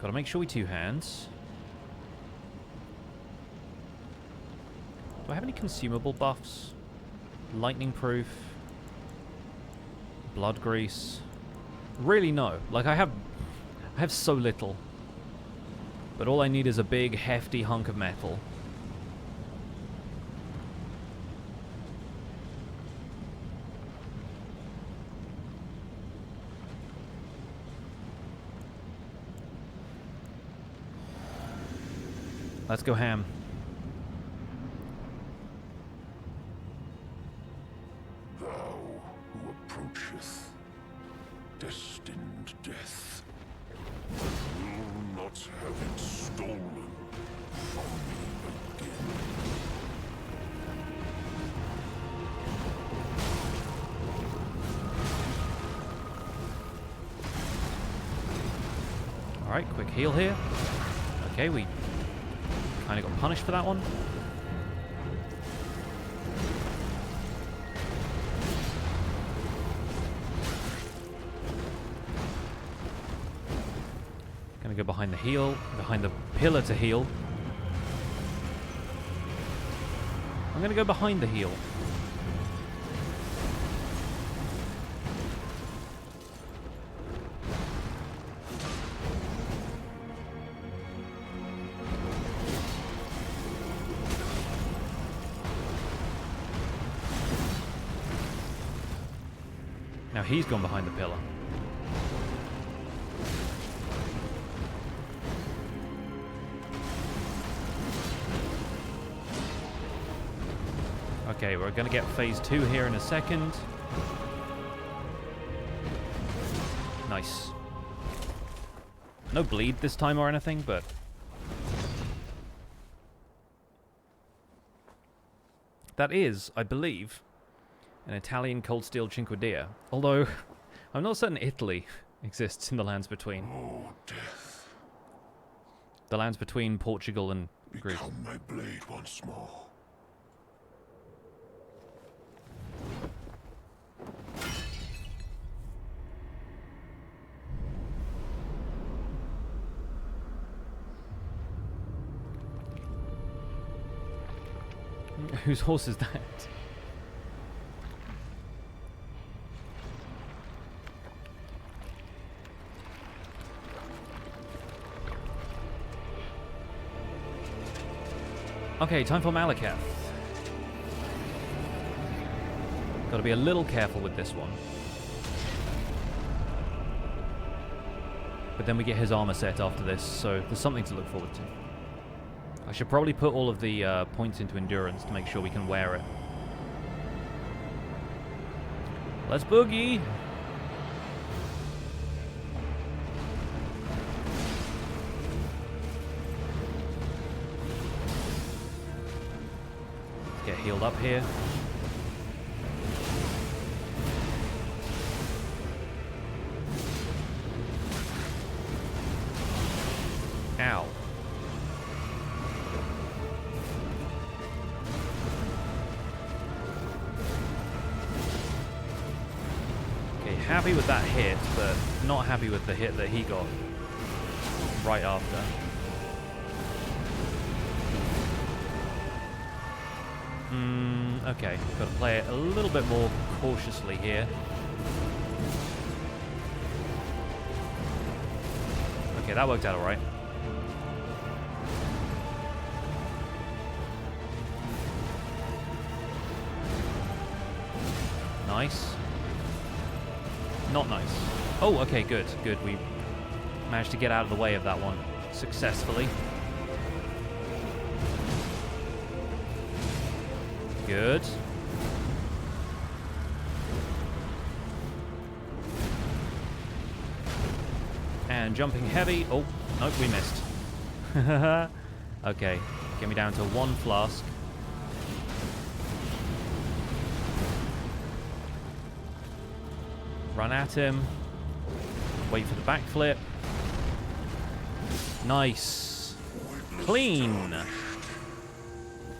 Gotta make sure we two hands. Do I have any consumable buffs? Lightning proof. Blood grease. Really no. Like I have so little. But all I need is a big hefty hunk of metal. Let's go ham. Thou who approacheth destined death will not have it stolen from me again. Alright, quick heal here. Okay, we kind of got punished for that one. Gonna go behind the heal, behind the pillar to heal. I'm gonna go behind the heal. Now he's gone behind the pillar. Okay, we're going to get phase 2 here in a second. Nice. No bleed this time or anything, but... that is, I believe, an Italian cold steel cinquedea. Although, I'm not certain Italy exists in the lands between. Oh, death. The lands between Portugal and Greece. Become my blade once more. Whose horse is that? Okay, time for Maliketh. Gotta be a little careful with this one. But then we get his armor set after this, so there's something to look forward to. I should probably put all of the points into endurance to make sure we can wear it. Let's boogie! Let's get healed up here. Ow. Happy with that hit, but not happy with the hit that he got right after. Okay, got to play it a little bit more cautiously here. Okay, that worked out alright. Nice. Not nice. Oh, okay, good, good. We managed to get out of the way of that one successfully. Good. And jumping heavy. Oh, nope, we missed. Okay, get me down to 1 flask. Run at him. Wait for the backflip. Nice. Clean.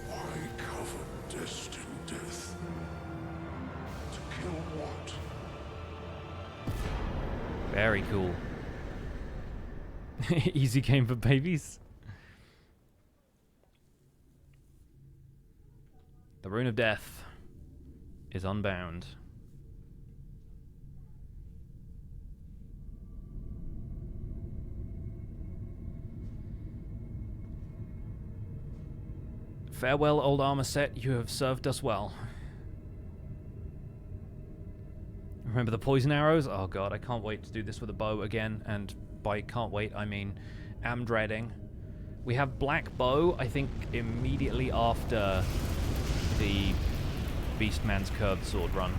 Why cover destined death? To kill what? Very cool. Easy game for babies. The Rune of Death is unbound. Farewell, old armor set. You have served us well. Remember the poison arrows? Oh god, I can't wait to do this with a bow again. And by can't wait, I mean am dreading. We have black bow, I think, immediately after the Beastman's curved sword run.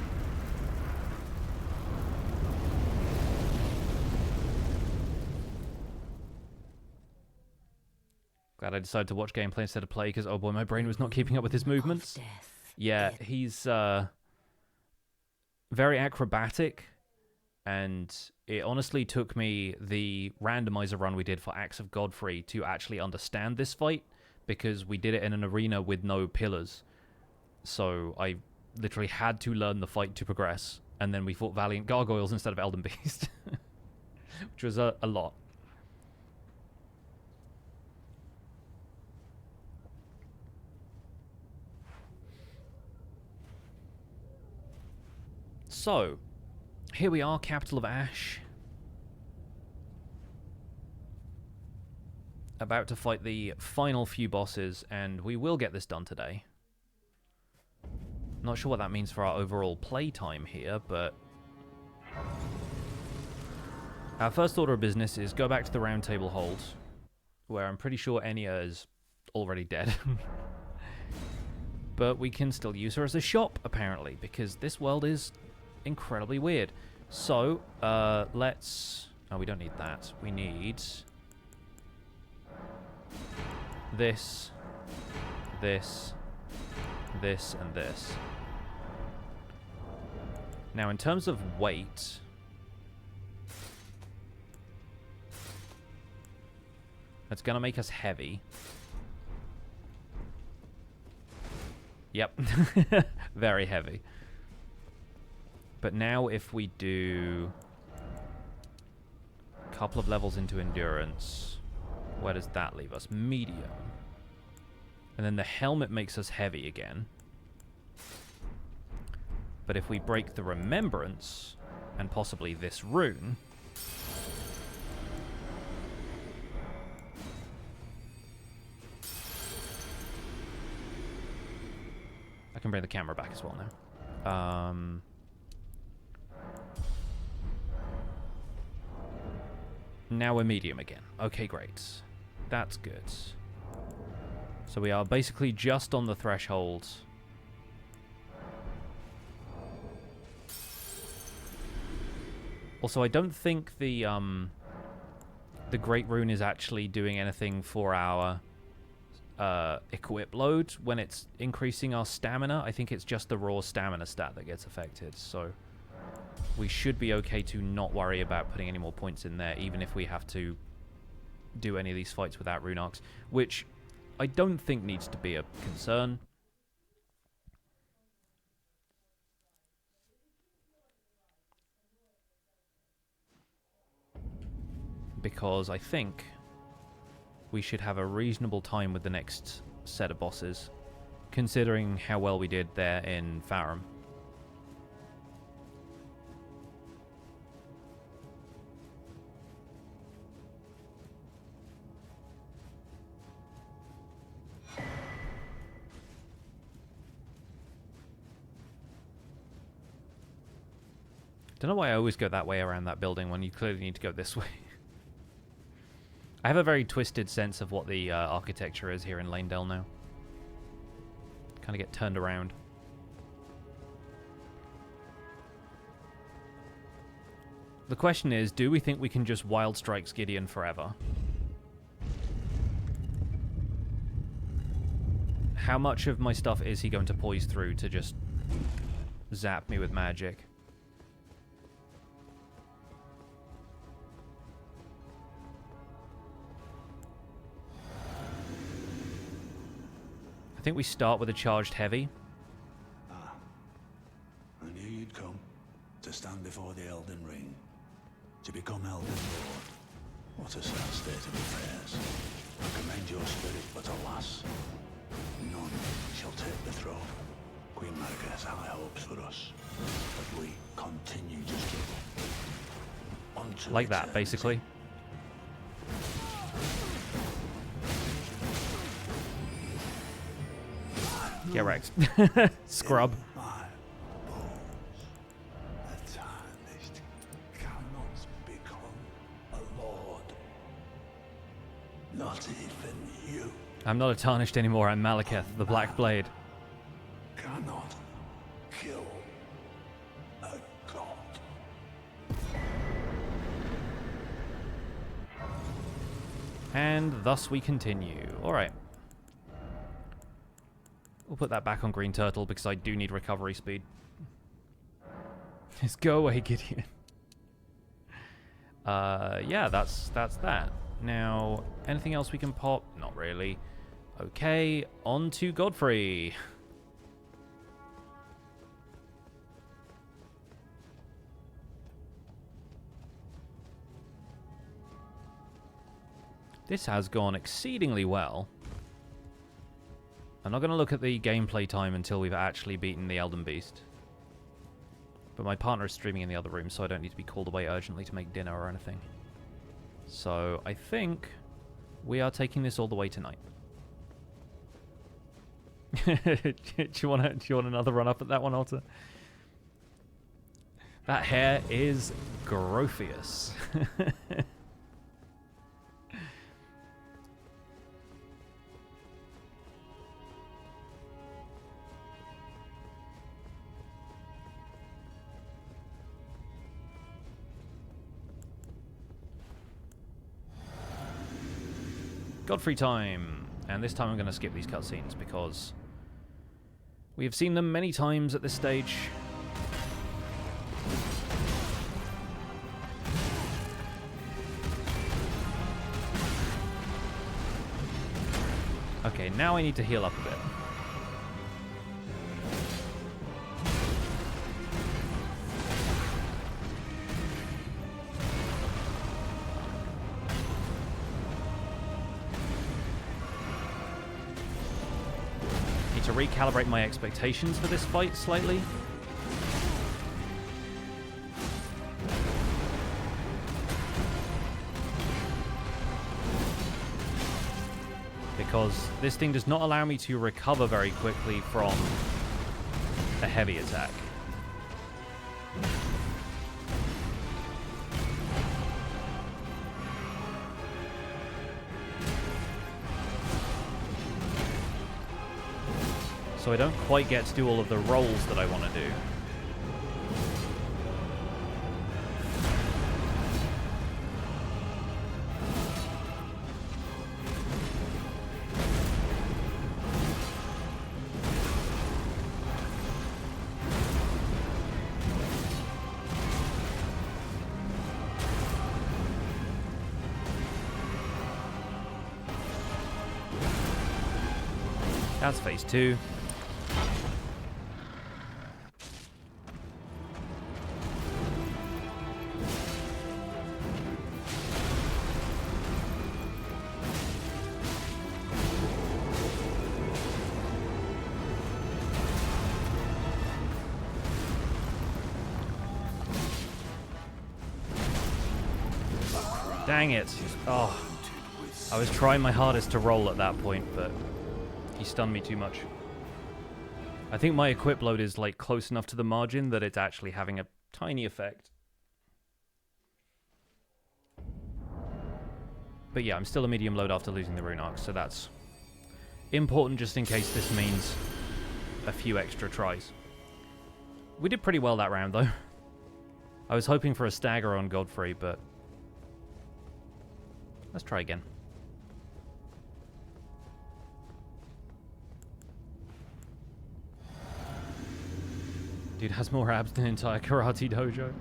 Glad I decided to watch gameplay instead of play, because oh boy, my brain was not keeping up with his movements. Yeah, he's very acrobatic, and it honestly took me the randomizer run we did for Axe of Godfrey to actually understand this fight, because we did it in an arena with no pillars. So I literally had to learn the fight to progress, and then we fought Valiant Gargoyles instead of Elden Beast, which was a lot. So, here we are, capital of Ash. About to fight the final few bosses, and we will get this done today. Not sure what that means for our overall playtime here, but our first order of business is go back to the Round Table Hold, where I'm pretty sure Enya is already dead. But we can still use her as a shop, apparently, because this world is incredibly weird. So, let's... Oh, we don't need that. We need... this, this, this, and this. Now, in terms of weight... that's gonna make us heavy. Yep. Very heavy. But now if we do a couple of levels into endurance, where does that leave us? Medium. And then the helmet makes us heavy again. But if we break the remembrance, and possibly this rune, I can bring the camera back as well now. Now we're medium again. Okay, great. That's good. So we are basically just on the threshold. Also, I don't think the Great Rune is actually doing anything for our equip load when it's increasing our stamina. I think it's just the raw stamina stat that gets affected, so we should be okay to not worry about putting any more points in there, even if we have to do any of these fights without rune arcs, which I don't think needs to be a concern. Because I think we should have a reasonable time with the next set of bosses, considering how well we did there in Farum. Don't know why I always go that way around that building when you clearly need to go this way. I have a very twisted sense of what the architecture is here in Lanedale now. Kind of get turned around. The question is, do we think we can just Wild Strikes Gideon forever? How much of my stuff is he going to poise through to just zap me with magic? I think we start with a charged heavy. Ah, I knew you'd come to stand before the Elden Ring, to become Elden Lord. What a sad state of affairs. I commend your spirit, but alas, none shall take the throne. Queen Marika has high hopes for us, but we continue to struggle. Until Like that, eternity. basically. Get wrecked. Scrub. My bones, a tarnished cannot become a lord. Not even you I'm not a tarnished anymore. I'm Maliketh, the Black Blade. cannot kill a god. And thus we continue. Alright. We'll put that back on Green Turtle because I do need recovery speed. Just go away, Gideon. Yeah, that's that. Now, anything else we can pop? Not really. Okay, on to Godfrey. This has gone exceedingly well. I'm not going to look at the gameplay time until we've actually beaten the Elden Beast. But my partner is streaming in the other room, so I don't need to be called away urgently to make dinner or anything. So I think we are taking this all the way tonight. do you want another run up at that one, Alta? That hair is Growthious. Godfrey time. And this time I'm going to skip these cutscenes because we have seen them many times at this stage. Okay, now I need to heal up a bit. To recalibrate my expectations for this fight slightly. Because this thing does not allow me to recover very quickly from a heavy attack. So I don't quite get to do all of the rolls that I want to do. That's phase 2. Dang it. Oh, I was trying my hardest to roll at that point, but he stunned me too much. I think my equip load is like close enough to the margin that it's actually having a tiny effect. But yeah, I'm still a medium load after losing the rune arc, so that's important just in case this means a few extra tries. We did pretty well that round, though. I was hoping for a stagger on Godfrey, but let's try again. Dude has more abs than an entire karate dojo.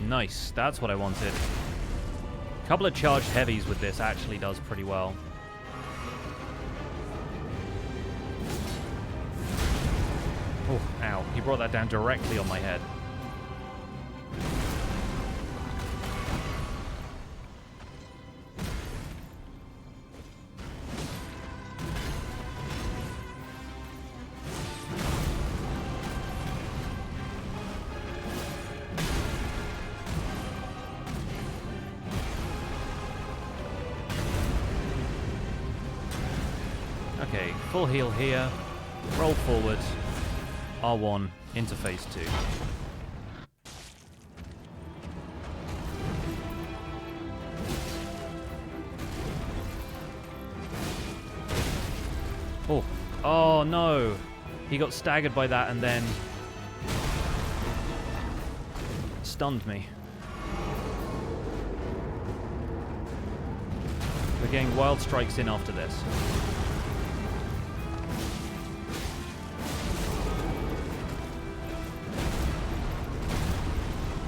Nice. That's what I wanted. A couple of charged heavies with this actually does pretty well. Oh, ow. He brought that down directly on my head. Okay, full heal here. Roll forward. R1 into phase 2. Oh. Oh no. He got staggered by that and then stunned me. We're getting wild strikes in after this.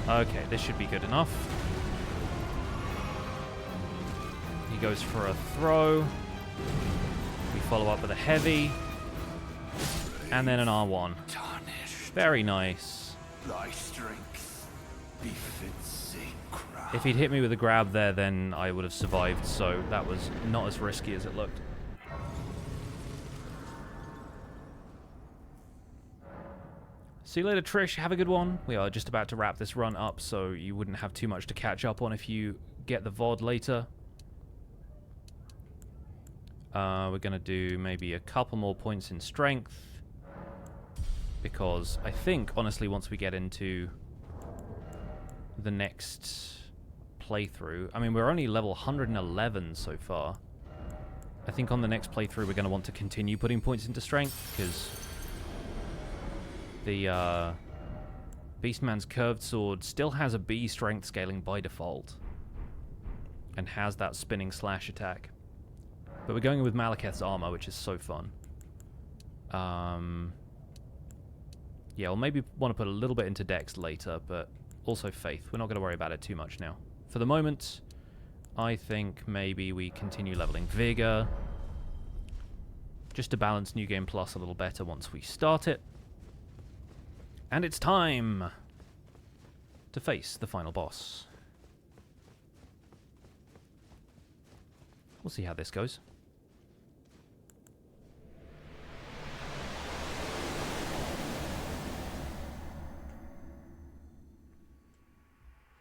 Okay, this should be good enough. He goes for a throw. We follow up with a heavy. And then an R1. Very nice. If he'd hit me with a grab there, then I would have survived, so that was not as risky as it looked. See you later, Trish. Have a good one. We are just about to wrap this run up, so you wouldn't have too much to catch up on if you get the VOD later. We're going to do maybe a couple more points in strength. Because I think, honestly, once we get into the next playthrough... I mean, we're only level 111 so far. I think on the next playthrough we're going to want to continue putting points into strength, because... the Beastman's curved sword still has a B strength scaling by default and has that spinning slash attack. But we're going with Maliketh's armor, which is so fun. Yeah, we'll maybe want to put a little bit into Dex later, but also Faith. We're not going to worry about it too much now. For the moment, I think maybe we continue leveling Vigor, just to balance New Game Plus a little better once we start it. And it's time to face the final boss. We'll see how this goes.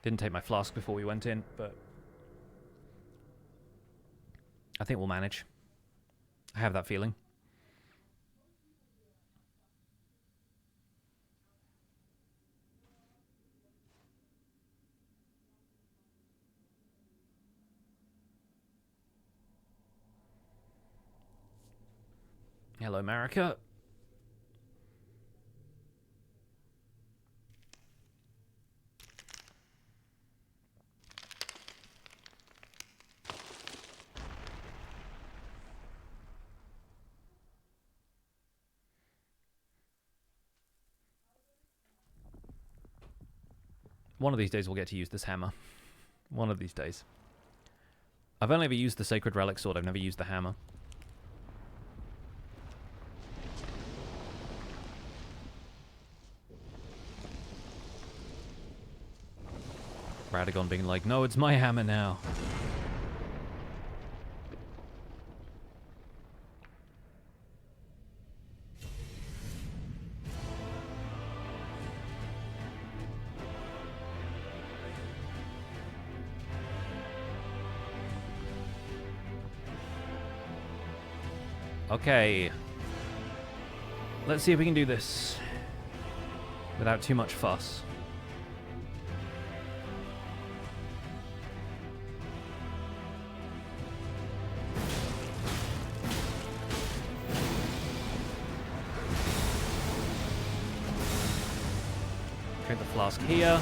Didn't take my flask before we went in, but I think we'll manage. I have that feeling. Hello, Marika. One of these days we'll get to use this hammer. One of these days. I've only ever used the Sacred Relic Sword. I've never used the hammer. Radagon being like, no, it's my hammer now. Okay. Let's see if we can do this without too much fuss. Drink the flask here.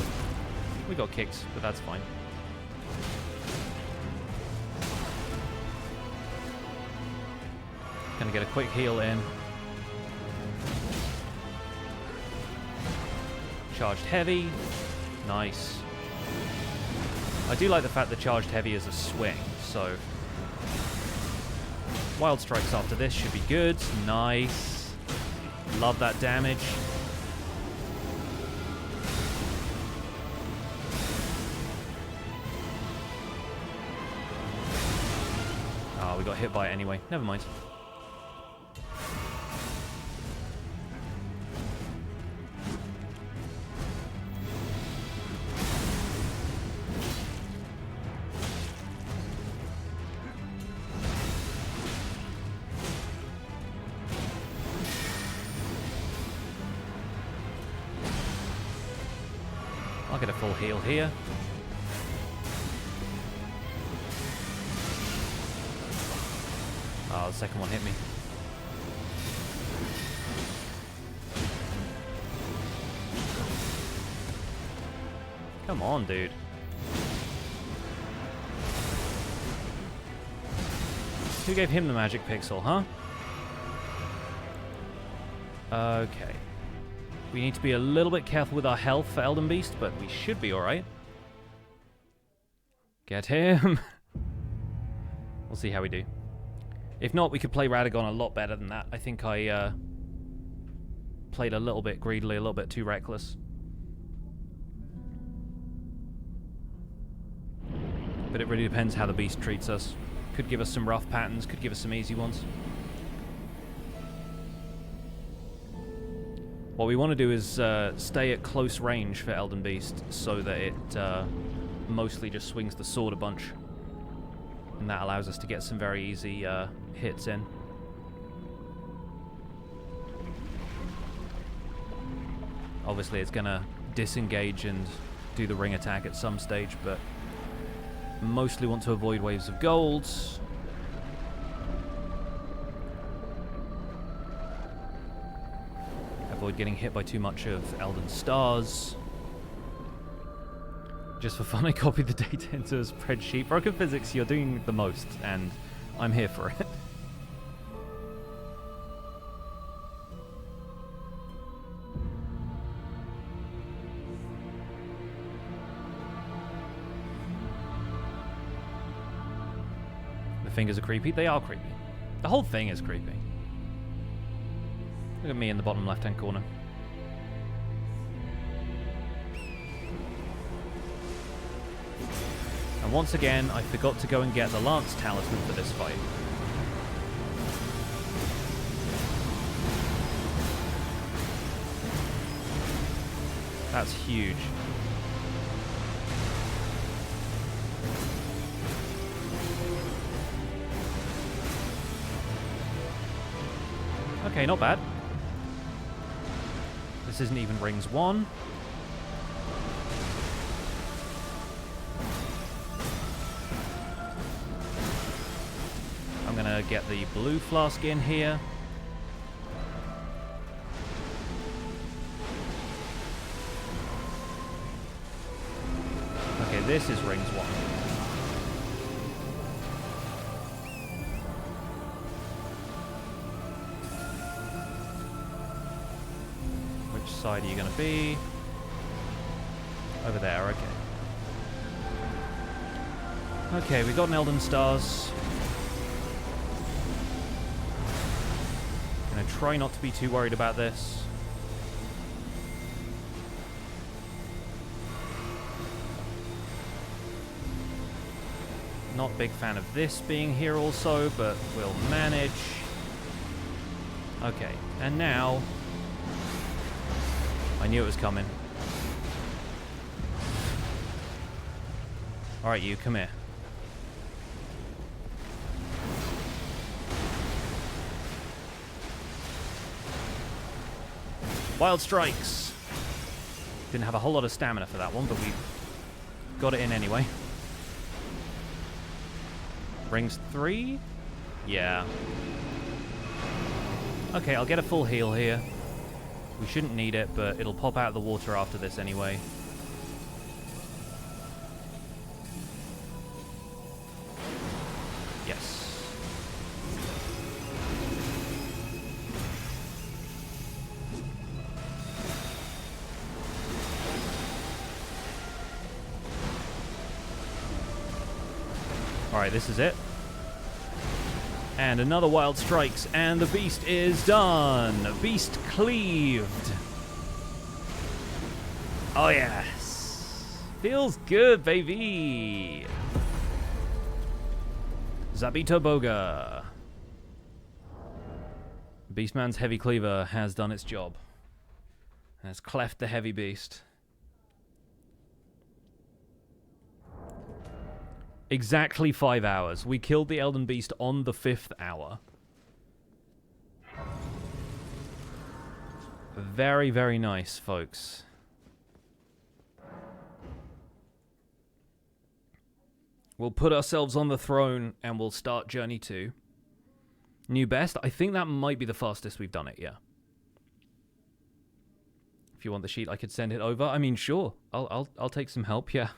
We got kicked, but that's fine. Gonna get a quick heal in. Charged heavy. Nice. I do like the fact that charged heavy is a swing, so Wild Strikes after this should be good. Nice. Love that damage. Oh, we got hit by it anyway. Never mind. I'll get a full heal here. Oh, the second one hit me. Come on, dude. Who gave him the magic pixel, huh? Okay. We need to be a little bit careful with our health for Elden Beast, but we should be alright. Get him! We'll see how we do. If not, we could play Radagon a lot better than that. I think I played a little bit greedily, a little bit too reckless. But it really depends how the Beast treats us. Could give us some rough patterns, could give us some easy ones. What we want to do is stay at close range for Elden Beast so that it mostly just swings the sword a bunch. And that allows us to get some very easy hits in. Obviously it's going to disengage and do the ring attack at some stage, but mostly want to avoid waves of gold. Avoid getting hit by too much of Elden Stars. Just for fun, I copied the data into a spreadsheet. Broken physics, you're doing the most, and I'm here for it. The fingers are creepy. They are creepy. The whole thing is creepy. Look at me in the bottom left-hand corner. And once again, I forgot to go and get the Lance Talisman for this fight. That's huge. Okay, not bad. This isn't even Rings 1. I'm gonna get the blue flask in here. Okay, this is Rings 1. Side are you going to be? Over there, okay. Okay, we got an Elden Stars. Gonna try not to be too worried about this. Not a big fan of this being here also, but we'll manage. Okay, and now I knew it was coming. Alright, you, come here. Wild Strikes! Didn't have a whole lot of stamina for that one, but we got it in anyway. Rings 3? Yeah. Okay, I'll get a full heal here. We shouldn't need it, but it'll pop out of the water after this anyway. Yes. Alright, this is it. And another Wild Strikes, and the beast is done. Beast cleaved. Oh, yes. Feels good, baby. Zabita Boga. Beastman's Heavy Cleaver has done its job. Has cleft the heavy beast. Exactly 5 hours. We killed the Elden Beast on the 5th hour. Very, very nice, folks. We'll put ourselves on the throne and we'll start Journey 2. New best? I think that might be the fastest we've done it, yeah. If you want the sheet, I could send it over. I mean, sure. I'll take some help, yeah.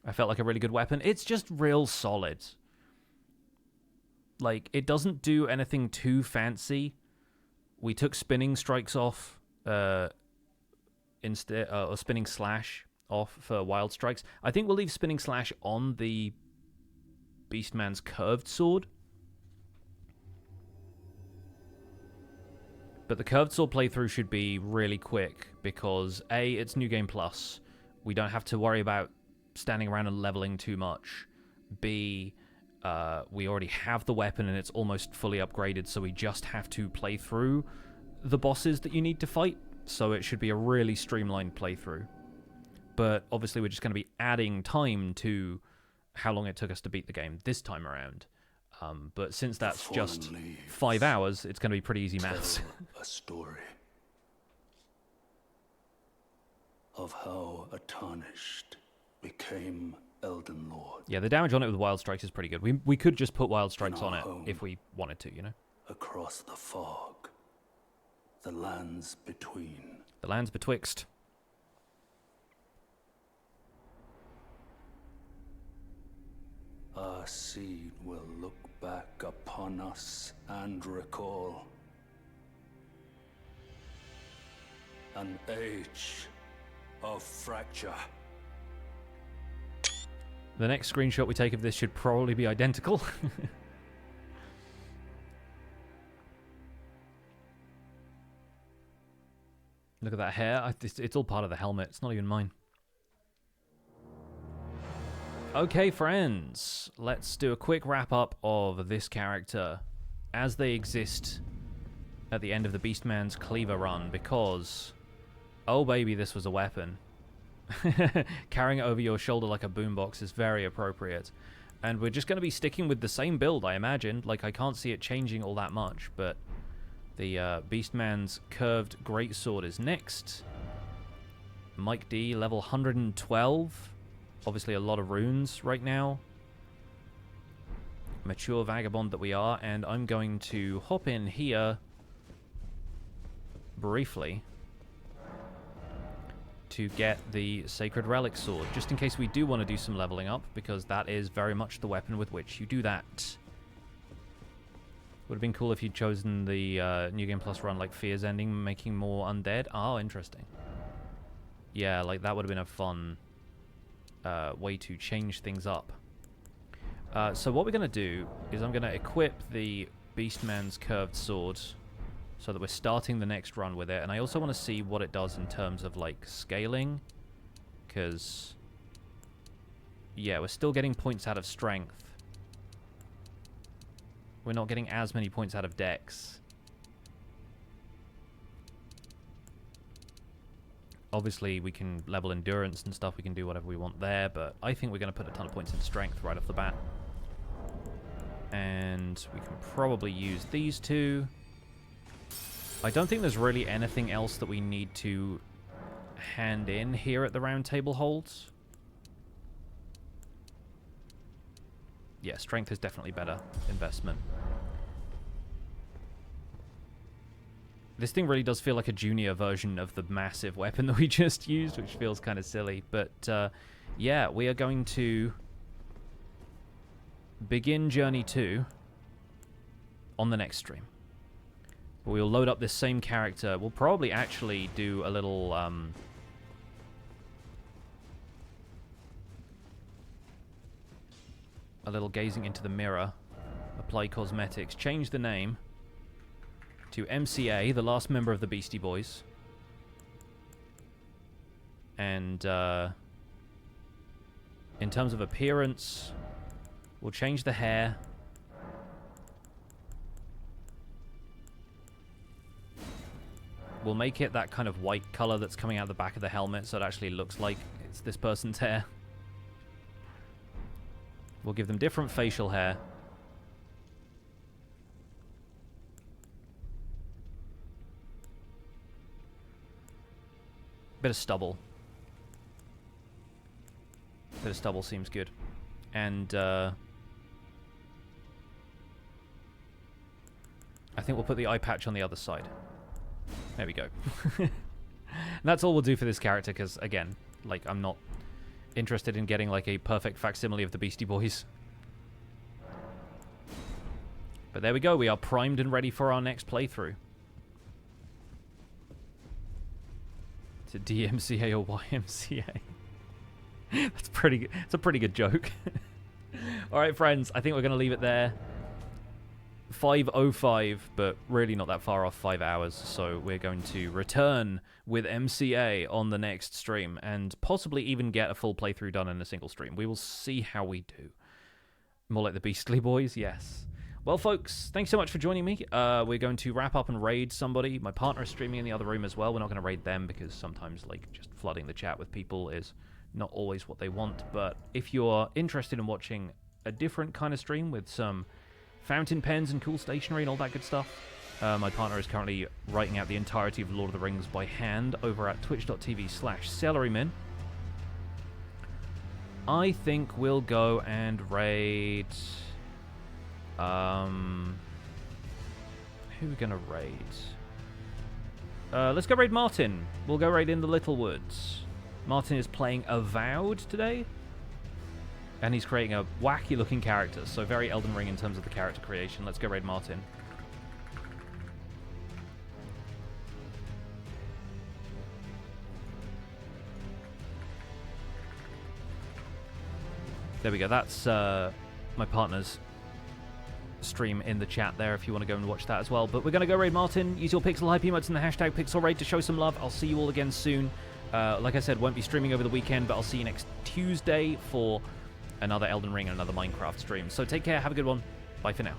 I felt like a really good weapon. It's just real solid. Like, it doesn't do anything too fancy. We took spinning strikes off instead, or spinning slash off for wild strikes. I think we'll leave spinning slash on the Beastman's curved sword. But the curved sword playthrough should be really quick because A, it's New Game Plus. We don't have to worry about standing around and leveling too much. B, we already have the weapon and it's almost fully upgraded, so we just have to play through the bosses that you need to fight, so it should be a really streamlined playthrough. But obviously we're just going to be adding time to how long it took us to beat the game this time around. But since that's just 5 hours, it's going to be pretty easy maths. A story of how a tarnished became Elden Lord. Yeah, the damage on it with Wild Strikes is pretty good. We could just put Wild Strikes on it if we wanted to, you know? Across the fog, the lands between. The lands betwixt. Our seed will look back upon us and recall an age of fracture. The next screenshot we take of this should probably be identical. Look at that hair. It's all part of the helmet. It's not even mine. Okay, friends. Let's do a quick wrap-up of this character as they exist at the end of the Beastman's Cleaver run, because, oh baby, this was a weapon. Carrying it over your shoulder like a boombox is very appropriate. And we're just going to be sticking with the same build, I imagine. Like, I can't see it changing all that much, but the Beastman's curved greatsword is next. Mike D, level 112. Obviously a lot of runes right now. Mature vagabond that we are, and I'm going to hop in here briefly to get the Sacred Relic Sword, just in case we do want to do some leveling up, because that is very much the weapon with which you do that. Would have been cool if you'd chosen the New Game Plus run, like Fear's Ending, making more undead. Oh, interesting. Yeah, like that would have been a fun way to change things up. So what we're going to do is I'm going to equip the Beastman's curved sword so that we're starting the next run with it. And I also want to see what it does in terms of, like, scaling. Because, yeah, we're still getting points out of strength. We're not getting as many points out of dex. Obviously, we can level endurance and stuff. We can do whatever we want there. But I think we're going to put a ton of points in strength right off the bat. And we can probably use these two. I don't think there's really anything else that we need to hand in here at the round table holds. Yeah, strength is definitely better investment. This thing really does feel like a junior version of the massive weapon that we just used, which feels kind of silly. But yeah, we are going to begin Journey 2 on the next stream. But we'll load up this same character. We'll probably actually do a little... gazing into the mirror. Apply cosmetics. Change the name to MCA, the last member of the Beastie Boys. And in terms of appearance, we'll change the hair. We'll make it that kind of white color that's coming out the back of the helmet, so it actually looks like it's this person's hair. We'll give them different facial hair. Bit of stubble. Bit of stubble seems good. And I think we'll put the eye patch on the other side. There we go. And that's all we'll do for this character, because, again, like, I'm not interested in getting, like, a perfect facsimile of the Beastie Boys. But there we go. We are primed and ready for our next playthrough. To DMCA or YMCA. That's pretty good. It's a pretty good joke. Alright, friends. I think we're going to leave it there. 5:05, but really not that far off 5 hours. So we're going to return with MCA on the next stream and possibly even get a full playthrough done in a single stream. We will see how we do. More like the Beastly Boys, yes. Well, folks, thanks so much for joining me. We're going to wrap up and raid somebody. My partner is streaming in the other room as well. We're not going to raid them because sometimes, like, just flooding the chat with people is not always what they want. But if you're interested in watching a different kind of stream with some fountain pens and cool stationery and all that good stuff, my partner is currently writing out the entirety of Lord of the Rings by hand over at twitch.tv/celerymin. I think we'll go and raid... who are we gonna raid? Let's go raid Martin. We'll go raid in the Little Woods. Martin is playing Avowed today. And he's creating a wacky looking character. So very Elden Ring in terms of the character creation. Let's go raid Martin. There we go. That's my partner's stream in the chat there if you want to go and watch that as well. But we're going to go raid Martin. Use your Pixel Hype emotes and the hashtag PixelRaid to show some love. I'll see you all again soon. Like I said, won't be streaming over the weekend, but I'll see you next Tuesday for another Elden Ring and another Minecraft stream. So take care. Have a good one. Bye for now.